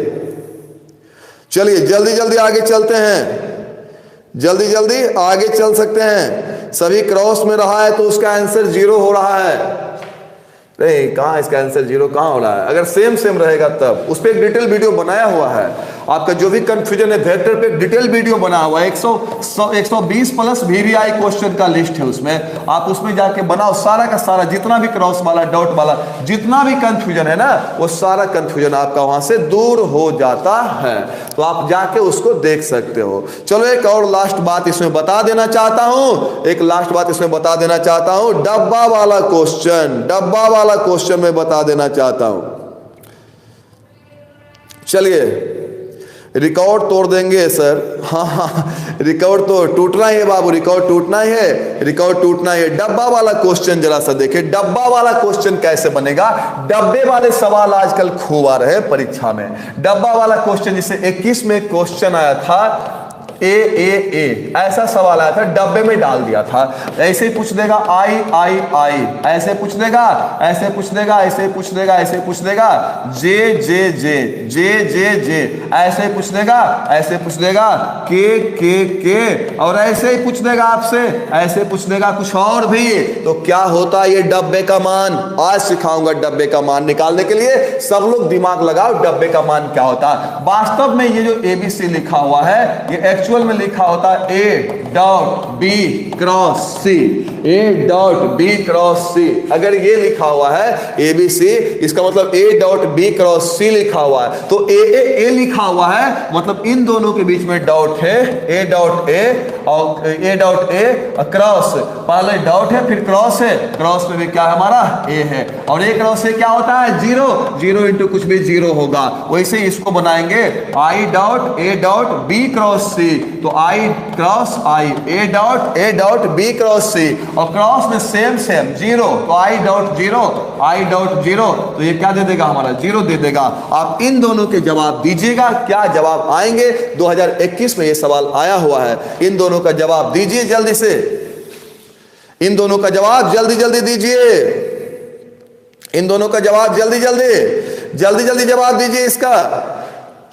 चलिए जल्दी जल्दी आगे चलते हैं, जल्दी जल्दी आगे चल सकते हैं। सभी क्रॉस में रहा है तो उसका आंसर 0 हो रहा है। नहीं कहाँ इसका आंसर 0 कहाँ हो रहा है। अगर सेम सेम रहेगा तब उस पर एक डिटेल वीडियो बनाया हुआ है। आपका जो भी कंफ्यूजन है वेक्टर पे डिटेल वीडियो बना हुआ है। 120 प्लस VVI क्वेश्चन का लिस्ट है उसमें, आप उसमें जाके बनाओ सारा का सारा, जितना भी क्रॉस वाला डॉट वाला जितना भी कंफ्यूजन है ना, वो सारा कंफ्यूजन आपका वहां से दूर हो जाता है। तो आप जाके उसको देख सकते हो। चलो एक और लास्ट बात इसमें बता देना चाहता हूं, एक लास्ट बात इसमें बता देना चाहता हूं। डब्बा वाला क्वेश्चन में बता देना चाहता हूं। चलिए रिकॉर्ड तोड़ देंगे सर। हाँ, रिकॉर्ड तो टूटना ही है बाबू, रिकॉर्ड टूटना ही है, रिकॉर्ड टूटना ही है। डब्बा वाला क्वेश्चन जरा सा देखिए, डब्बा वाला क्वेश्चन कैसे बनेगा। डब्बे वाले सवाल आजकल खूब आ रहे हैं परीक्षा में। डब्बा वाला क्वेश्चन, जिसे 21 में क्वेश्चन आया था ए ऐसा सवाल आया था, डब्बे में डाल दिया था। ऐसे ही पूछ देगा आई, ऐसे पूछ देगा, ऐसे पूछ देगा, ऐसे पूछ देगा, ऐसे पूछ देगा, जे, ऐसे पूछ देगा, ऐसे पूछ देगा, के, और ऐसे ही पूछ देगा आपसे, ऐसे पूछ देगा कुछ और भी। तो क्या होता है ये डब्बे का मान? आज सिखाऊंगा डब्बे का मान निकालने के लिए। सब लोग दिमाग लगाओ, डब्बे का मान क्या होता है। वास्तव में ये जो ABC लिखा हुआ है, ये एक्चुअल में लिखा होता है A.B cross C, A.B cross C। अगर ये लिखा हुआ है ABC, इसका मतलब A.B क्रॉस C लिखा हुआ है। तो A लिखा हुआ है, मतलब इन दोनों के बीच में डॉट है, A.A और A.A क्रॉस, पहले डॉट है फिर क्रॉस है, क्रॉस में भी क्या है हमारा A है, और A क्रॉस से क्या होता है जीरो, जीरो इंटू कुछ भी जीरो होगा। वैसे इसको बनाएंगे I.A.B क्रॉस C, तो I cross I, A.B cross C, और क्रॉस में सेम जीरो, तो I.0, तो ये क्या दे देगा हमारा जीरो दे देगा। आप इन दोनों के जवाब दीजिएगा, क्या जवाब आएंगे। 2021 में ये सवाल आया हुआ है, इन दोनों का जवाब दीजिए जल्दी से, इन दोनों का जवाब जल्दी दीजिए, इन दोनों का जवाब जल्दी जवाब दीजिए इसका।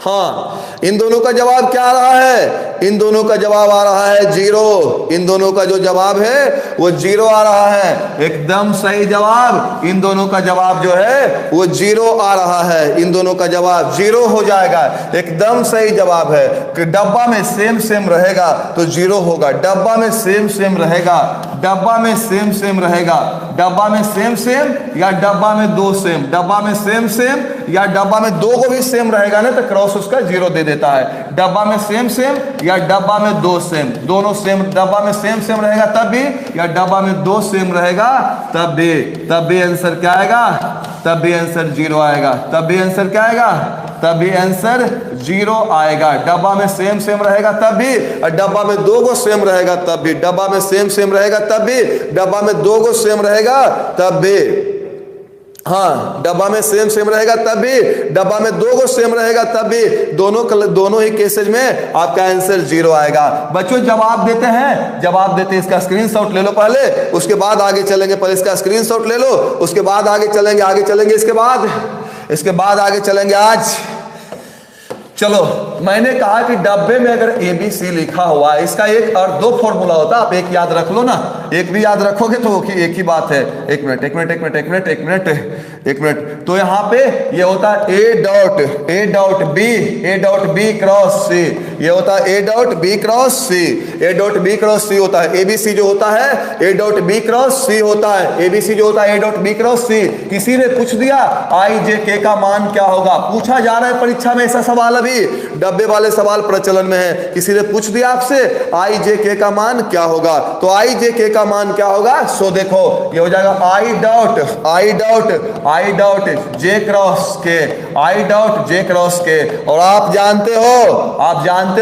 हाँ, इन दोनों का जवाब क्या आ रहा है? इन दोनों का जवाब आ रहा है जीरो। इन दोनों का जो जवाब है वो जीरो आ रहा है, एकदम सही जवाब। इन दोनों का जवाब जो है वो जीरो आ रहा है, इन दोनों का जवाब जीरो हो जाएगा, एकदम सही जवाब है। कि डब्बा में सेम रहेगा तो जीरो होगा, डब्बा में सेम रहेगा, डब्बा में सेम रहेगा, डब्बा में सेम या डब्बा में दो सेम, डब्बा में सेम या डब्बा में दो को भी सेम रहेगा ना, तो क्रॉस उसका जीरो दे देता है। डब्बा में सेम या डब्बा में दो सेम, दोनों सेम, डब्बा में सेम रहेगा तब भी, या डब्बा में दो सेम रहेगा तब भी आंसर क्या आएगा? तब भी आंसर जीरो आएगा। तब भी आंसर क्या आएगा? तब भी आंसर जीरो आएगा। डब्बा में सेम रहेगा तब भी, और डब्बा में दो को सेम रहेगा तब भी, डब्बा में सेम रहेगा तब भी, डब्बा में दो को सेम रहेगा तब भी। हाँ, डब्बा में सेम रहेगा तब भी, डब्बा में दो को सेम रहेगा तब भी, दोनों ही केसेज में आपका आंसर जीरो आएगा। बच्चों जवाब देते हैं, इसका स्क्रीनशॉट ले लो पहले, उसके बाद आगे चलेंगे। पहले इसका स्क्रीनशॉट ले लो, उसके बाद आगे चलेंगे, इसके बाद आगे चलेंगे आज। चलो, मैंने कहा कि डब्बे में अगर ABC लिखा हुआ है, इसका एक और दो फॉर्मूला होता है, आप एक याद रख लो ना, एक भी याद रखोगे तो एक ही बात है। एक मिनट। तो यहाँ पे ये होता है A.B क्रॉस C, ये होता है A.B क्रॉस C होता है। ABC जो होता है A.B क्रॉस C होता है, ABC जो होता है A.B क्रॉस C। किसी ने पूछ दिया IJK का मान क्या होगा, पूछा जा रहा है परीक्षा में ऐसा सवाल, अभी डब्बे वाले सवाल प्रचलन में है। किसी ने पूछ दिया आपसे IJK का मान क्या होगा, तो IJK का मान क्या होगा? सो देखो, ये हो जाएगा I J क्रॉस के, और आप जानते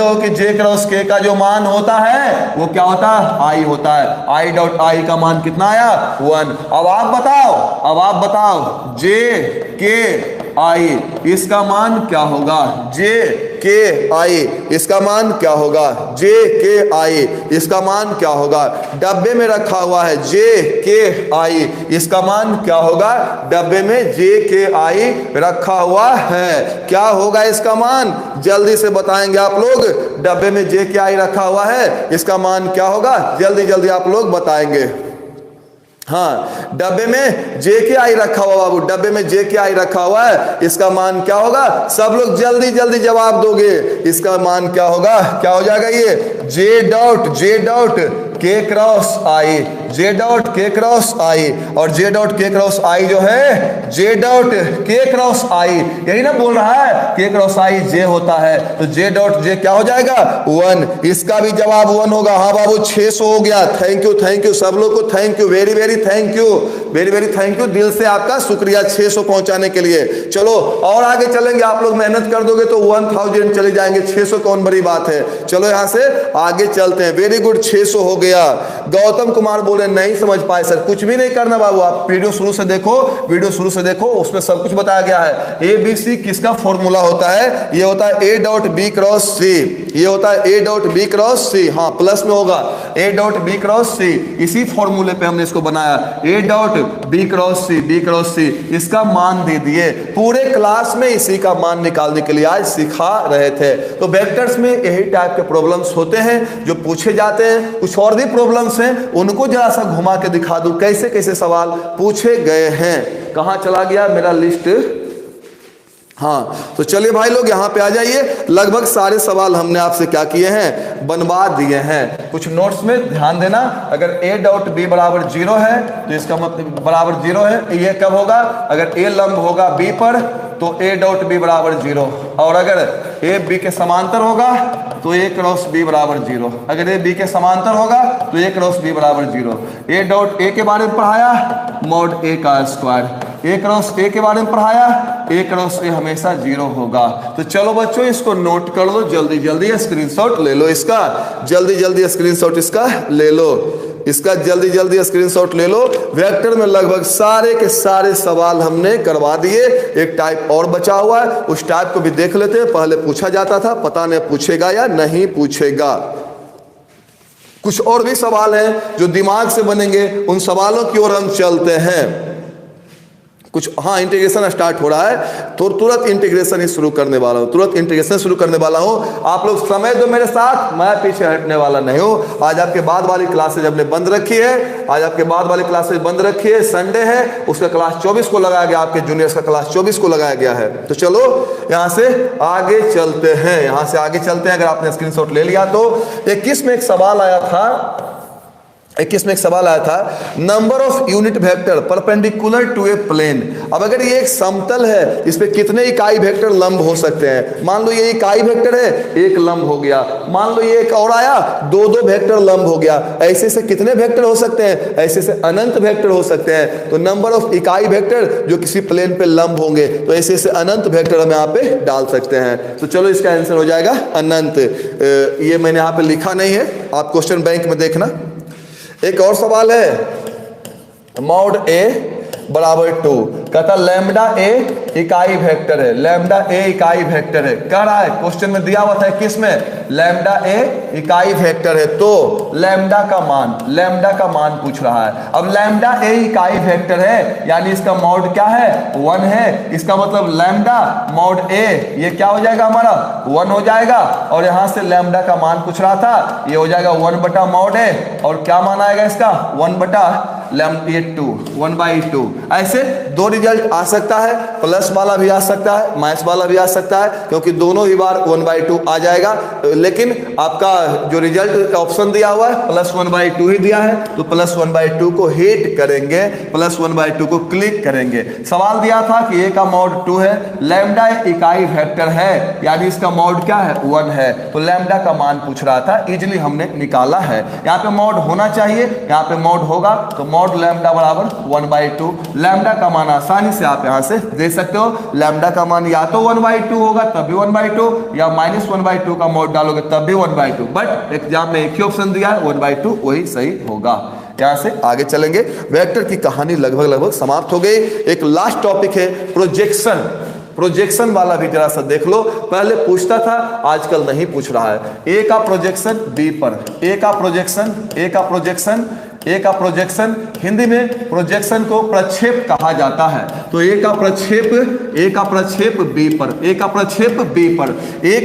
हो कि J क्रॉस K का जो मान होता है वो क्या होता है? I होता है। I का मान कितना आया? 1। अब आप बताओ JKI इसका मान क्या होगा? JKI इसका मान क्या होगा? JKI इसका मान क्या होगा? डब्बे में रखा हुआ है JKI, इसका मान क्या होगा? डब्बे में JKI रखा हुआ है, क्या होगा इसका मान? जल्दी से बताएंगे आप लोग। डब्बे में JKI रखा हुआ है, इसका मान क्या होगा? जल्दी आप लोग बताएंगे। हाँ, डब्बे में JKI रखा हुआ बाबू, डब्बे में JKI रखा हुआ है, इसका मान क्या होगा? सब लोग जल्दी जवाब दोगे, इसका मान क्या होगा? क्या हो जाएगा ये? J.K cross I, J dot के क्रॉस आई, और जे डॉट के क्रॉस आई जो है जे डॉट के क्रॉस आई, यही ना बोल रहा है के क्रॉस आई जे होता है, तो जे डॉट जे क्या हो जाएगा 1। इसका भी जवाब 1 होगा। हाँ बाबू 600 हो गया। थैंक यू सब लोग को thank you, very very thank you, very very thank you, दिल से आपका शुक्रिया 600 पहुंचाने के लिए। चलो और आगे चलेंगे, आप लोग मेहनत कर दोगे तो 1000 चले जाएंगे, 600 कौन बड़ी बात है। चलो यहां से आगे चलते हैं। वेरी गुड 600 हो गया। गौतम कुमार बोले नहीं समझ पाए सर। कुछ भी नहीं करना बाबू, आप वीडियो शुरू से देखो, वीडियो शुरू से देखो, उसमें सब कुछ बताया गया है। ए बी सी किसका फॉर्मूला होता है, ये होता है A dot B cross C, ये होता है A dot B cross C, हाँ प्लस में होगा A dot B cross C, इसी फॉर्मूले पे हमने इसको बनाया A dot B cross C, B cross C, इसका मान दे दिए। पूरे क्लास में इसी का मान निकालने के लिए आज सिखा रहे थे। तो वेक्टर्स में यही टाइप के प्रॉब्लम्स होते हैं जो पूछे जाते हैं। कुछ और भी प्रॉब्लम्स हैं, उनको जरा सा घुमा के दिखा दूं कैसे कैसे सवाल पूछे गए हैं। कहां चला गया मेरा लिस्ट, हाँ तो चलिए भाई लोग यहाँ पे आ जाइए। लगभग सारे सवाल हमने आपसे क्या किए हैं, बनवा दिए हैं। कुछ नोट्स में ध्यान देना, अगर a डॉट बी बराबर 0 है तो इसका मतलब बराबर 0 है, ये कब होगा, अगर a लंब होगा b पर तो a डॉट बी बराबर 0, और अगर a b के समांतर होगा तो a क्रॉस b बराबर 0, अगर a b के समांतर होगा तो a क्रॉस b बराबर 0। a डॉट a के बारे में पढ़ाया, मॉड a का स्क्वायर, a क्रॉस a के बारे में पढ़ाया, a क्रॉस a हमेशा 0 होगा। तो चलो बच्चों इसको नोट कर लो, जल्दी जल्दी स्क्रीनशॉट ले लो इसका, जल्दी जल्दी स्क्रीनशॉट इसका ले लो, इसका जल्दी जल्दी स्क्रीनशॉट ले लो। वेक्टर में लगभग सारे के सारे सवाल हमने करवा दिए। एक टाइप और बचा हुआ है, उस टाइप को भी देख लेते हैं। पहले पूछा जाता था, पता नहीं पूछेगा या नहीं पूछेगा। कुछ और भी सवाल हैं जो दिमाग से बनेंगे, उन सवालों की ओर हम चलते हैं। कुछ हाँ इंटीग्रेशन स्टार्ट हो रहा है, तो तुरंत इंटीग्रेशन ही शुरू करने वाला हूँ, तुरंत इंटीग्रेशन शुरू करने वाला हूँ। आप लोग समय दो मेरे साथ, मैं पीछे हटने वाला नहीं हूँ। आज आपके बाद वाली क्लासेज हमने बंद रखी है, आज आपके बाद वाली क्लासेज बंद रखी है। संडे है, उसका क्लास 24 को लगाया गया, आपके जूनियर्स का क्लास 24 को लगाया गया है। तो चलो यहाँ से आगे चलते हैं, यहाँ से आगे चलते हैं। अगर आपने स्क्रीनशॉट ले लिया तो 21 में एक सवाल आया था, 21 में एक सवाल आया था, number of unit vector perpendicular to a plane. अब अगर ये एक समतल है, इस पे कितने इकाई वेक्टर लंब हो सकते हैं। मान लो ये इकाई वेक्टर है, एक लंब हो गया, मान लो ये एक और आया, दो दो वेक्टर लंब हो गया। ऐसे से कितने वेक्टर हो सकते हैं, ऐसे से अनंत वेक्टर हो सकते हैं। तो नंबर ऑफ इकाई वेक्टर जो किसी प्लेन पे लंब होंगे, तो ऐसे से अनंत वेक्टर हम यहाँ पे डाल सकते हैं। तो चलो इसका आंसर हो जाएगा अनंत। ये मैंने यहाँ पे लिखा नहीं है, आप क्वेश्चन बैंक में देखना। एक और सवाल है, मॉड ए बराबर 2, कहता लैम्डा ए इकाई वेक्टर है, लैम्डा ए इकाई वेक्टर है। कह रहा है क्वेश्चन में दिया हुआ था किसमें, लैम्डा ए इकाई वेक्टर है, तो लैम्डा का मान पूछ रहा है। अब लैम्डा ए इकाई वेक्टर है, यानी इसका मॉड क्या है 1 है। इसका मतलब लैम्डा मॉड ए ये क्या हो जाएगा हमारा 1 हो जाएगा। और यहां से लैम्डा का मान पूछ रहा था, ये हो जाएगा 1 बटा मॉड ए, और क्या मान आएगा इसका 1 बटा लैम्डा 2, 1/2। ऐसे दो रिजल्ट आ सकता है, प्लस वाला भी आ सकता है, माइनस वाला भी आ सकता है, क्योंकि दोनों ही बार 1/2 आ जाएगा। लेकिन आपका जो रिजल्ट ऑप्शन दिया हुआ है प्लस 1/2 ही दिया है, तो प्लस 1/2 को हिट करेंगे, प्लस 1/2 को क्लिक करेंगे। सवाल दिया था कि ए का मॉड 2 है, लैम्डा इकाई वेक्टर है, यानी इसका मॉड क्या है 1 है, तो लैम्डा का मान पूछ रहा था, इजिली हमने निकाला है। यहाँ पे मॉड होना चाहिए, यहाँ पे मॉड होगा, तो मॉड लैम्डा बराबर 1/2। लैम्डा का मान आसानी से आप यहां से दे सकते हो। लैम्डा का मान या तो 1/2 होगा तब भी 1/2, या -1/2 का मॉड डालोगे तब भी 1/2, बट एग्जाम में एक ही ऑप्शन दिया है 1/2, वही सही होगा। यहां से आगे चलेंगे। वेक्टर की कहानी लगभग समाप्त हो गई। एक लास्ट टॉपिक है प्रोजेक्शन। प्रोजेक्शन वाला भी जरा सा देख लो। पहले पूछता था, आजकल नहीं पूछ रहा है। ए का प्रोजेक्शन बी पर, ए का प्रोजेक्शन हिंदी में प्रोजेक्शन को प्रक्षेप कहा जाता है। तो ए का प्रक्षेप बी पर, ए का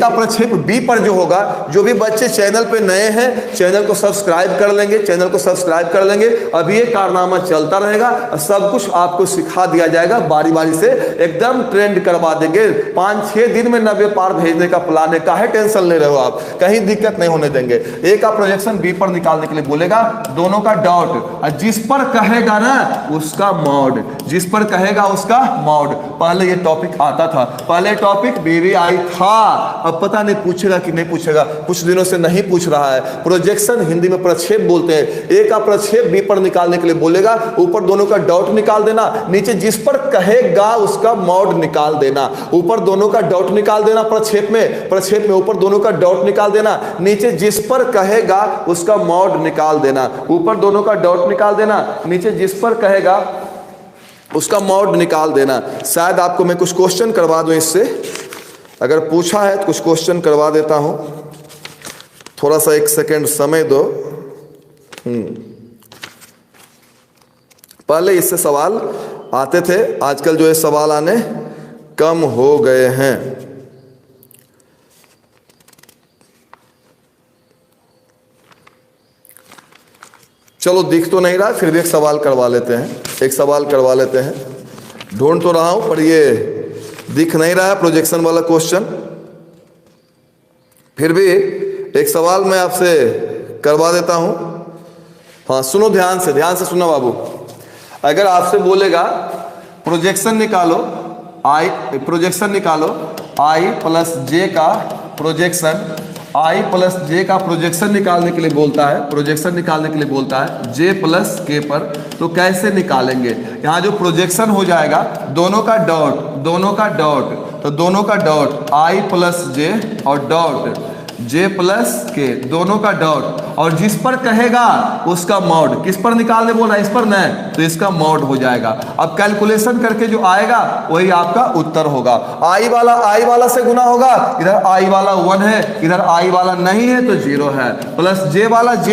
प्रक्षेप बी पर जो होगा, जो भी बच्चे चैनल पे नए हैं चैनल को सब्सक्राइब कर लेंगे। अभी ये कारनामा चलता रहेगा, सब कुछ आपको सिखा दिया जाएगा बारी बारी से, एकदम ट्रेंड करवा देंगे। 5-6 दिन में 90 पार भेजने का प्लान है, काहे टेंशन ले रहे हो आप, कहीं दिक्कत नहीं होने देंगे। ए का प्रोजेक्शन बी पर निकालने के लिए बोलेगा, दोनों का डॉट, और जिस पर कहेगा ना उसका मॉड, जिस पर कहेगा उसका मॉड। पहले ये टॉपिक आता था, पहले टॉपिक VVI था, अब पता नहीं पूछेगा कि नहीं पूछेगा, कुछ दिनों से नहीं पूछ रहा है। प्रोजेक्शन हिंदी में प्रक्षेप बोलते हैं। ए का प्रक्षेप बी पर निकालने के लिए बोलेगा, ऊपर दोनों का डॉट निकाल देना, नीचे जिस पर कहेगा उसका मॉड निकाल देना, ऊपर दोनों का डॉट निकाल देना प्रक्षेप में ऊपर दोनों का डॉट निकाल देना, नीचे जिस पर कहेगा उसका मॉड निकाल देना, ऊपर दोनों का डॉट निकाल देना, नीचे जिस पर कहेगा उसका मॉड निकाल देना। शायद आपको मैं कुछ क्वेश्चन करवा दूं इससे, अगर पूछा है तो कुछ क्वेश्चन करवा देता हूं, थोड़ा सा एक सेकंड समय दो। पहले इससे सवाल आते थे, आजकल जो है सवाल आने कम हो गए हैं। चलो दिख तो नहीं रहा, फिर भी एक सवाल करवा लेते हैं, ढूंढ तो रहा हूं पर ये दिख नहीं रहा है प्रोजेक्शन वाला क्वेश्चन, फिर भी एक सवाल मैं आपसे करवा देता हूं। हाँ सुनो, ध्यान से सुनो बाबू। अगर आपसे बोलेगा प्रोजेक्शन निकालो I प्लस जे का प्रोजेक्शन निकालने के लिए बोलता है, J प्लस के पर, तो कैसे निकालेंगे? यहाँ जो प्रोजेक्शन हो जाएगा दोनों का डॉट, तो दोनों का डॉट I प्लस जे और डॉट J प्लस के, दोनों का डॉट, और जिस पर कहेगा उसका मॉड, किस पर निकालने बोला, इस पर नहीं, तो इसका मॉड हो जाएगा। अब कैलकुलेशन करके जो आएगा वही आपका उत्तर होगा। I वाला से गुना होगा, इधर I वाला 1 है, इधर I वाला नहीं है तो 0 है, प्लस J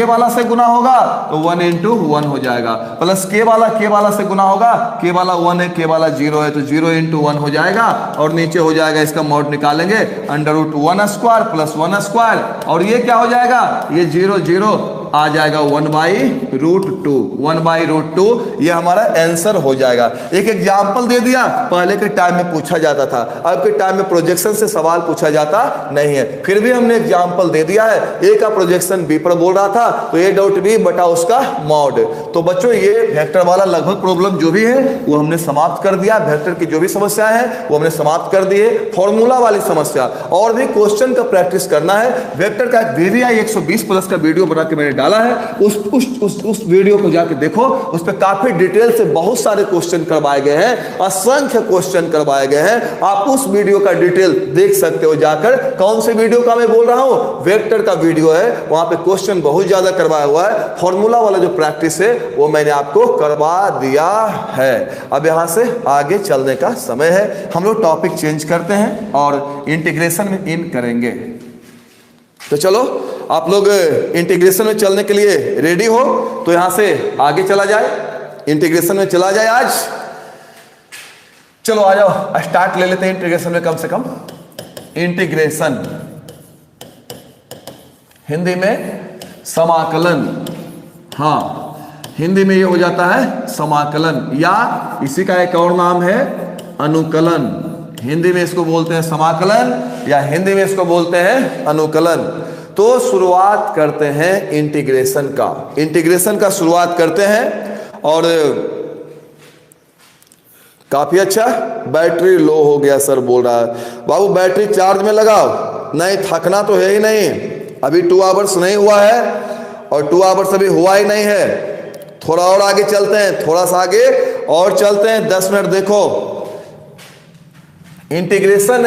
वाला से गुना होगा तो 1 into 1 हो जाएगा, प्लस K वाला से गुना होगा, K वाला 1 है, K वाला 0 है, तो 0 into 1 हो जाएगा, और नीचे हो जाएगा इसका मॉड निकालेंगे √1² प्लस 1 स्क्वायर, और ये क्या हो जाएगा, ये 0 आ जाएगा 1/√2, ये हमारा आंसर हो जाएगा। एक एग्जांपल दे दिया, पहले के टाइम में पूछा जाता था, अब के टाइम में प्रोजेक्शन से सवाल पूछा जाता नहीं है, फिर भी हमने एग्जांपल दे दिया है। ए का प्रोजेक्शन बी पर बोल रहा था, तो ए डॉट बी बटा उसका मॉड। तो बच्चों ये वेक्टर वाला लगभग प्रॉब्लम जो भी है वो हमने समाप्त कर दिया, वेक्टर की जो भी समस्या है वो हमने समाप्त कर दी है। फॉर्मूला वाली समस्या और भी क्वेश्चन का प्रैक्टिस करना है। वेक्टर का VVI 120 प्लस का वीडियो बना के मैंने डाला है, उस वीडियो को जाके देखो, उस पर काफी डिटेल से बहुत सारे क्वेश्चन करवाए गए हैं, असंख्य क्वेश्चन करवाए गए हैं। आप उस वीडियो का डिटेल देख सकते हो जाकर। कौन से वीडियो का मैं बोल रहा हूं, वेक्टर का वीडियो है, वहां पे क्वेश्चन बहुत ज्यादा करवाया हुआ है। फॉर्मूला वाला जो प्रैक्टिस है वो मैंने आपको करवा दिया है। अब यहां से आगे चलने का समय है, हम लोग टॉपिक चेंज करते हैं और इंटीग्रेशन में इन करेंगे। तो चलो आप लोग इंटीग्रेशन में चलने के लिए रेडी हो, तो यहां से आगे चला जाए, इंटीग्रेशन में चला जाए आज। चलो आ जाओ, स्टार्ट ले लेते हैं इंटीग्रेशन में। कम से कम इंटीग्रेशन हिंदी में समाकलन, हाँ हिंदी में ये हो जाता है समाकलन, या इसी का एक और नाम है अनुकलन। हिंदी में इसको बोलते हैं समाकलन, या हिंदी में इसको बोलते हैं अनुकलन। तो शुरुआत करते हैं इंटीग्रेशन का शुरुआत करते हैं। और काफी अच्छा, बैटरी लो हो गया सर बोल रहा है। बाबू बैटरी चार्ज में लगाओ, नहीं थकना तो है ही नहीं, अभी 2 आवर्स नहीं हुआ है, और 2 आवर्स अभी हुआ ही नहीं है। थोड़ा और आगे चलते हैं, थोड़ा सा आगे और चलते हैं, 10 मिनट देखो। इंटीग्रेशन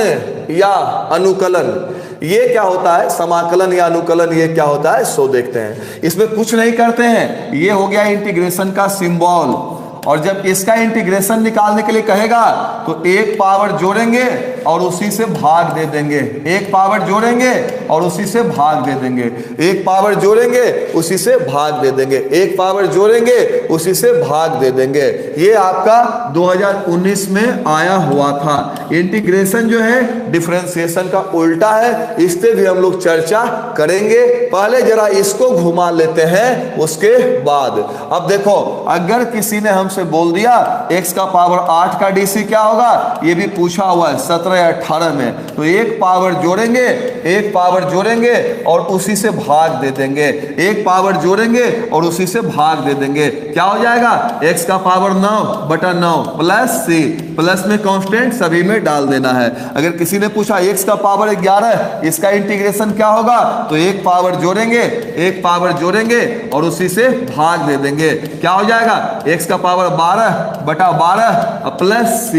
या अनुकलन ये क्या होता है, समाकलन या अनुकलन ये क्या होता है, सो देखते हैं। इसमें कुछ नहीं करते हैं, ये हो गया इंटीग्रेशन का सिंबल। और जब इसका इंटीग्रेशन निकालने के लिए कहेगा तो एक पावर जोड़ेंगे और उसी से भाग दे देंगे, एक पावर जोड़ेंगे और उसी से भाग दे देंगे, एक पावर जोड़ेंगे उसी से भाग दे देंगे, एक पावर जोड़ेंगे उसी से भाग दे देंगे। ये आपका 2019 में आया हुआ था। इंटीग्रेशन जो है डिफरेंशिएशन का उल्टा है, इस पे भी हम लोग चर्चा करेंगे। पहले जरा इसको घुमा लेते हैं, उसके बाद अब देखो, अगर किसी ने हम से बोल दिया x का पावर 8 का डीसी क्या होगा, ये भी पूछा हुआ है 17 या 18 में। तो एक पावर जोड़ेंगे और उसी से भाग दे देंगे, एक पावर जोड़ेंगे और उसी से भाग दे देंगे। क्या हो जाएगा, x का पावर 9/9 प्लस c, प्लस में कांस्टेंट सभी में डाल देना है। अगर किसी ने पूछा x का पावर 11, इसका इंटीग्रेशन क्या होगा, तो एक पावर जोड़ेंगे और उसी से भाग दे देंगे। क्या हो जाएगा, x का पावर 12/12 प्लस c,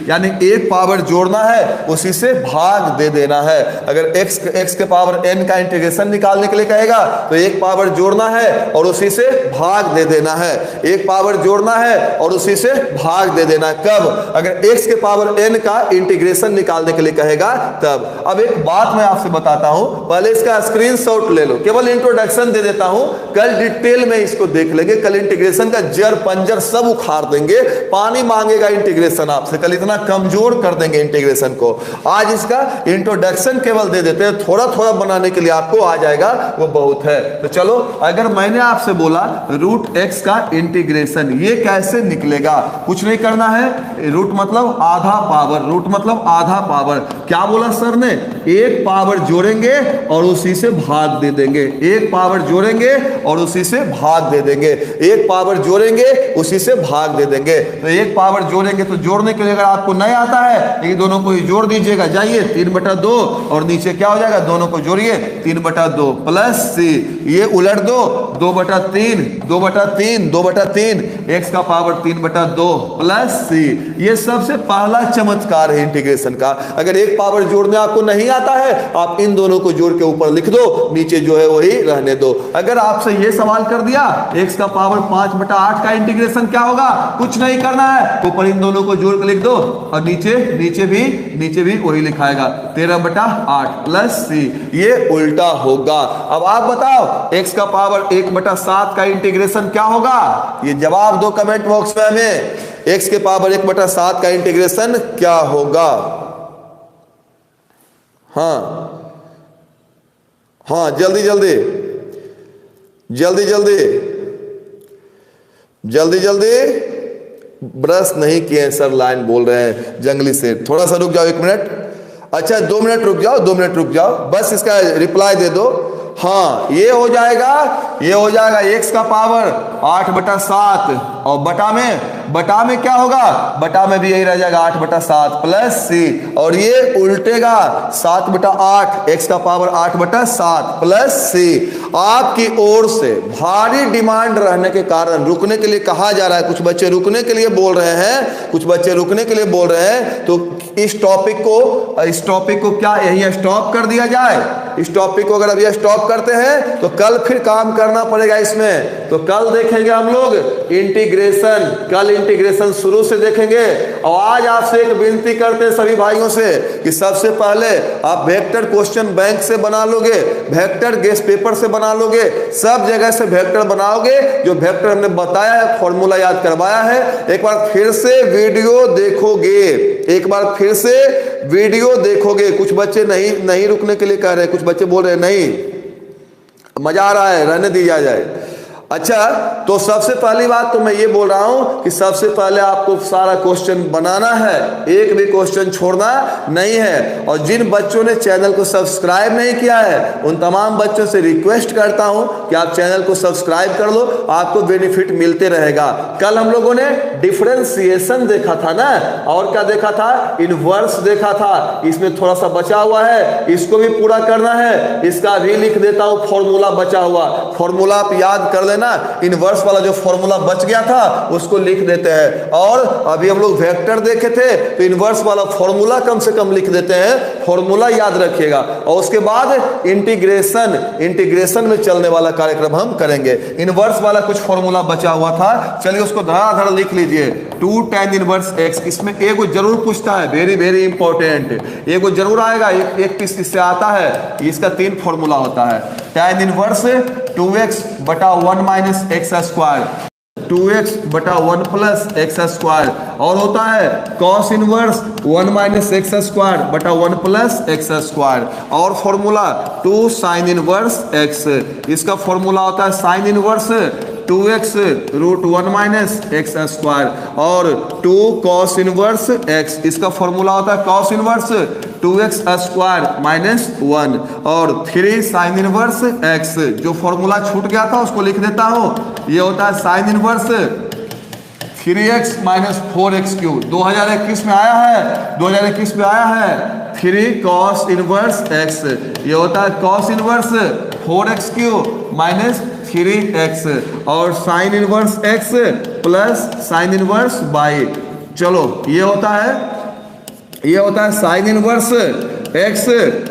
यानी एक पावर जोड़ना है उसी से भाग दे देना है। अगर x के पावर n का इंटीग्रेशन निकालने के लिए कहेगा तो एक पावर जोड़ना है और उसी से भाग दे देना है, एक पावर जोड़ना है और उसी से भाग दे देना है। कब, अगर x के पावर n का इंटीग्रेशन निकालने के लिए कहेगा तब। अब एक बात मैं आपसे बताता हूं, पहले इसका स्क्रीनशॉट ले लो, केवल इंट्रोडक्शन दे देता हूं, कल डिटेल में इसको देख लेंगे। कल इंटीग्रेशन का जड़ पंजर सब उखाड़ देंगे, पानी मांगेगा इंटीग्रेशन आपसे, कल इतना कमजोर कर देंगे इंटीग्रेशन को। आज इसका इंट्रोडक्शन केवल दे देते हैं, थोड़ा थोड़ा बनाने के लिए आपको आ जाएगा, वो बहुत है। तो चलो, अगर मैंने आपसे बोला √x का इंटीग्रेशन ये कैसे निकलेगा, कुछ नहीं करना है, रूट मतलब आधा पावर, क्या बोला सर ने, एक पावर जोड़ेंगे और उसी से भाग दे देंगे, एक पावर जोड़ेंगे और उसी से भाग दे देंगे, एक पावर जोड़ेंगे उसी से भाग दे देंगे। तो एक पावर जोड़ेंगे, तो जोड़ने के लिए अगर आपको नहीं आता है, ये दोनों को ही जोड़ दीजिएगा, जाइए 3/2 और नीचे क्या हो जाएगा, दोनों को जोड़िए 3/2 प्लस c, ये उलट दो 2/3, x का पावर 3/2 प्लस c। ये सबसे पहला चमत्कार है इंटीग्रेशन का। अगर एक पावर जोड़ने आपको नहीं आता है, आप इन दोनों को जोड़ के ऊपर लिख दो, नीचे जो है वही रहने दो। अगर आपसे ये सवाल कर दिया x का पावर 5/8 का इंटीग्रेशन क्या होगा, कुछ नहीं करना है, ऊपर इन दोनों को जोड़ के लिख दो और नीचे भी वही लिखाएगा 13/8 प्लस c, ये उल्टा होगा। अब आप बताओ x का पावर 1/7 का इंटीग्रेशन क्या होगा, ये जवाब दो कमेंट बॉक्स में हमें, x के पावर 1/7 का इंटीग्रेशन क्या होगा। हाँ जल्दी ब्रश नहीं किए सर, लाइन बोल रहे हैं जंगली सेठ। थोड़ा सा रुक जाओ, 1 मिनट, अच्छा 2 मिनट रुक जाओ, बस इसका रिप्लाई दे दो। हाँ, ये हो जाएगा x का पावर 8/7 और बटा में क्या होगा, बटा में भी यही रह जाएगा 8/7 प्लस c, और ये उल्टेगा 7/8, x का पावर 8/7 प्लस c। आपकी ओर से भारी डिमांड रहने के कारण रुकने के लिए कहा जा रहा है, कुछ बच्चे रुकने के लिए बोल रहे हैं, तो इस टॉपिक को क्या यही स्टॉप कर दिया जाए। इस टॉपिक को अगर अभी स्टॉप करते हैं तो कल फिर काम करना पड़ेगा इसमें। तो कल देखेंगे हम लोग इंटीग्रेशन शुरू से देखेंगे। और आज आपसे एक विनती करते हैं सभी भाइयों से कि सबसे पहले आप वेक्टर क्वेश्चन बैंक से बना लोगे, वेक्टर गेस्ट पेपर से बना लोगे, सब जगह से वेक्टर बनाओगे। जो वेक्टर हमने बताया है, फॉर्मूला याद करवाया है, एक बार फिर से वीडियो देखोगे। कुछ बच्चे नहीं रुकने के लिए कह रहे हैं, कुछ बच्चे बोल रहे हैं नहीं मजा आ रहा है, रहने दिया जाए। अच्छा, तो सबसे पहली बात तो मैं ये बोल रहा हूं कि सबसे पहले आपको सारा क्वेश्चन बनाना है, एक भी क्वेश्चन छोड़ना नहीं है। और जिन बच्चों ने चैनल को सब्सक्राइब नहीं किया है, उन तमाम बच्चों से रिक्वेस्ट करता हूं कि आप चैनल को सब्सक्राइब कर लो, आपको बेनिफिट मिलते रहेगा। कल हम लोगों ने डिफरेंशिएशन देखा था ना, और क्या देखा था, इनवर्स देखा था। इसमें थोड़ा सा बचा हुआ है, इसको भी पूरा करना है। इसका भी लिख देता हूं फॉर्मूला बचा हुआ, फॉर्मूला आप याद कर लेना। इनवर्स वाला जो फॉर्मूला बच गया था उसको लिख देते हैं। और अभी हम लोग वेक्टर देखे थे, तो इनवर्स वाला फॉर्मूला कम से कम लिख देते हैं, फॉर्मूला याद रखिएगा। और उसके बाद इंटीग्रेशन में चलने वाला कार्यक्रम हम करेंगे। इनवर्स वाला कुछ फॉर्मूला बचा हुआ था, चलिए उसको धड़ाधड़ लिख लीजिए। 2 tan इनवर्स x, इसमें एगो जरूर पूछता है, वेरी इंपॉर्टेंट, एगो जरूर आएगा, एक पीस इससे आता है। इसका 3 फॉर्मूला होता है। tan inverse 2x/1 - x², 2x/1 + x², और होता है cos इनवर्स 1 - x²/1 + x², और फॉर्मूला 2 sin इनवर्स x। इसका फॉर्मूला होता है sin inverse 2x root 1 minus x square और 2 कॉस इनवर्स x, इसका फॉर्मूला होता है cos inverse 2x square minus 1 और 3 साइन इनवर्स x, जो फॉर्मूला छूट गया था उसको लिख देता हूं, ये होता है sine inverse 3x minus 4x cube. 2021 में आया है, 2021 में आया है 3 कॉस इनवर्स x, ये होता है cos inverse 4x cube minus 3x और sine inverse x plus sine inverse y। चलो ये होता है sine inverse x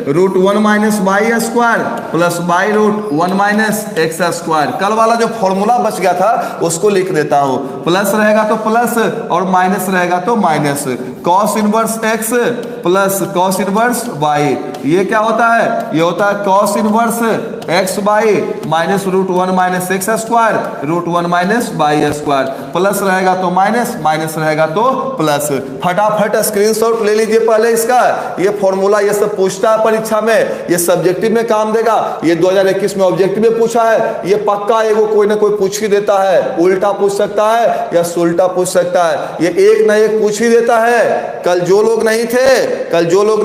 root 1 minus y square plus y root 1 minus x square. कल वाला जो फॉर्मूला बच गया था उसको लिख देता हूं, प्लस रहेगा तो प्लस और माइनस रहेगा तो minus. Cos inverse x plus cos inverse y, ये क्या होता है? ये होता है cos inverse x by minus root 1 minus x square root 1 minus y square. Plus रहेगा तो माइनस, माइनस रहेगा तो प्लस। फटाफट स्क्रीनशॉट ले लीजिए पहले इसका, ये फॉर्मूला ये सब पूछता है परीक्षा में, ये सब्जेक्टिव में काम देगा। ये 2021 में ऑब्जेक्टिव में पूछा है, ये पक्का एगो कोई ना कोई पूछ ही देता है, उल्टा पूछ सकता है या सुल्टा पूछ सकता है, ये एक ना एक पूछ ही देता है। कल जो लोग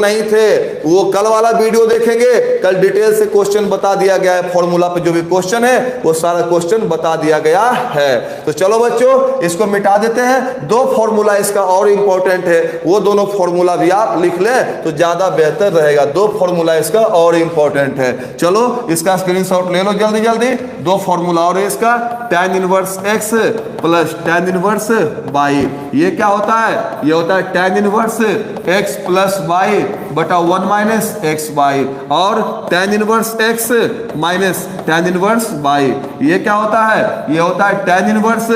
नहीं थे वो कल वाला वीडियो देखेंगे, कल डिटेल से क्वेश्चन बता दिया गया है, फॉर्मूला पे जो भी क्वेश्चन है वो सारा क्वेश्चन बता दिया गया है। तो चलो बच्चों इसको मिटा देते हैं। 2 फॉर्मूला इसका और इंपॉर्टेंट है, वो दोनों फॉर्मूला भी आप लिख लें तो ज्यादा बेहतर रहेगा। 2 फॉर्मूला इसका और इंपॉर्टेंट है। चलो इसका स्क्रीनशॉट ले लो जल्दी जल्दी। 2 फॉर्मूला और इसका, tan inverse x plus tan inverse y, ये क्या होता है? ये होता है tan inverse x plus y बटा 1 माइनस एक्स वाई और tan inverse x minus tan inverse y, ये क्या होता है? ये होता है tan inverse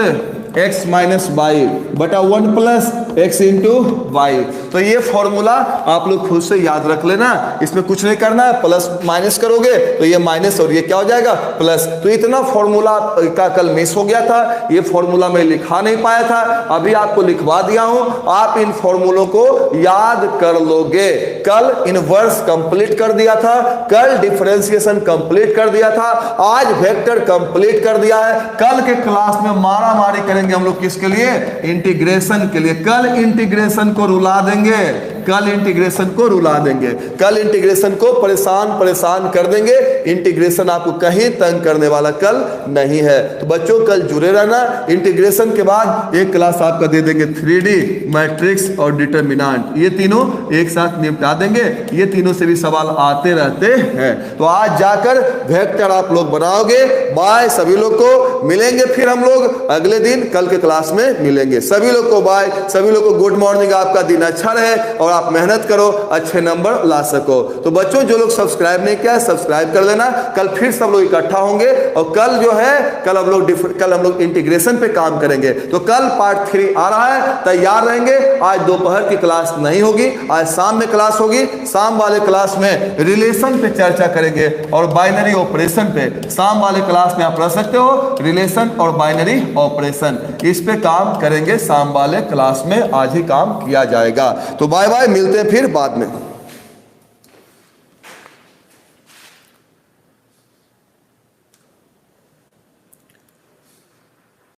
x minus y बटा 1 प्लस x इंटू वाई। तो ये फॉर्मूला आप लोग खुद से याद रख लेना, इसमें कुछ नहीं करना है। प्लस माइनस करोगे तो ये माइनस और ये क्या हो जाएगा? प्लस। तो इतना फॉर्मूला का कल मिस हो गया था, ये फॉर्मूला मैं लिखा नहीं पाया था, अभी आपको लिखवा दिया हूं। आप इन फॉर्मूलों को याद कर लोगे। कल इनवर्स कंप्लीट कर दिया था, कल डिफरेंशिएशन कंप्लीट कर दिया था, आज वेक्टर कंप्लीट कर दिया है। कल के क्लास में मारा मारी करेंगे हम लोग किसके लिए? इंटीग्रेशन के लिए। कल इंटीग्रेशन को रुला देंगे, कल इंटीग्रेशन को रुला देंगे, कल इंटीग्रेशन को परेशान कर देंगे। इंटीग्रेशन आपको कहीं तंग करने वाला कल नहीं है। तो बच्चों कल जुड़े रहना। इंटीग्रेशन के बाद एक क्लास आपका दे देंगे 3D मैट्रिक्स और डिटरमिनेंट, ये तीनों एक साथ निपटा देंगे। ये तीनों से भी सवाल आते रहते हैं। तो आज जाकर वेक्टर आप लोग बनाओगे। बाय सभी लोग को, मिलेंगे फिर हम लोग अगले दिन, कल के क्लास में मिलेंगे। सभी लोग को बाय, सभी लोग को गुड मॉर्निंग। आपका दिन अच्छा रहे और आप मेहनत करो, अच्छे नंबर ला सको। तो बच्चों जो लोग सब्सक्राइब नहीं किया सब्सक्राइब कर लेना। कल फिर सब लोग इकट्ठा होंगे और कल जो है कल हम लोग इंटीग्रेशन पे काम करेंगे। तो कल पार्ट 3 आ रहा है, तैयार रहेंगे। आज दोपहर की क्लास नहीं होगी, आज शाम में क्लास होगी। शाम वाले क्लास में रिलेशन पे चर्चा करेंगे और बाइनरी ऑपरेशन पे। शाम वाले क्लास में आप रह सकते हो, रिलेशन और बाइनरी ऑपरेशन, इस पे काम करेंगे शाम वाले क्लास में। आज ही काम किया जाएगा। तो बाय बाय, मिलते हैं फिर बाद में।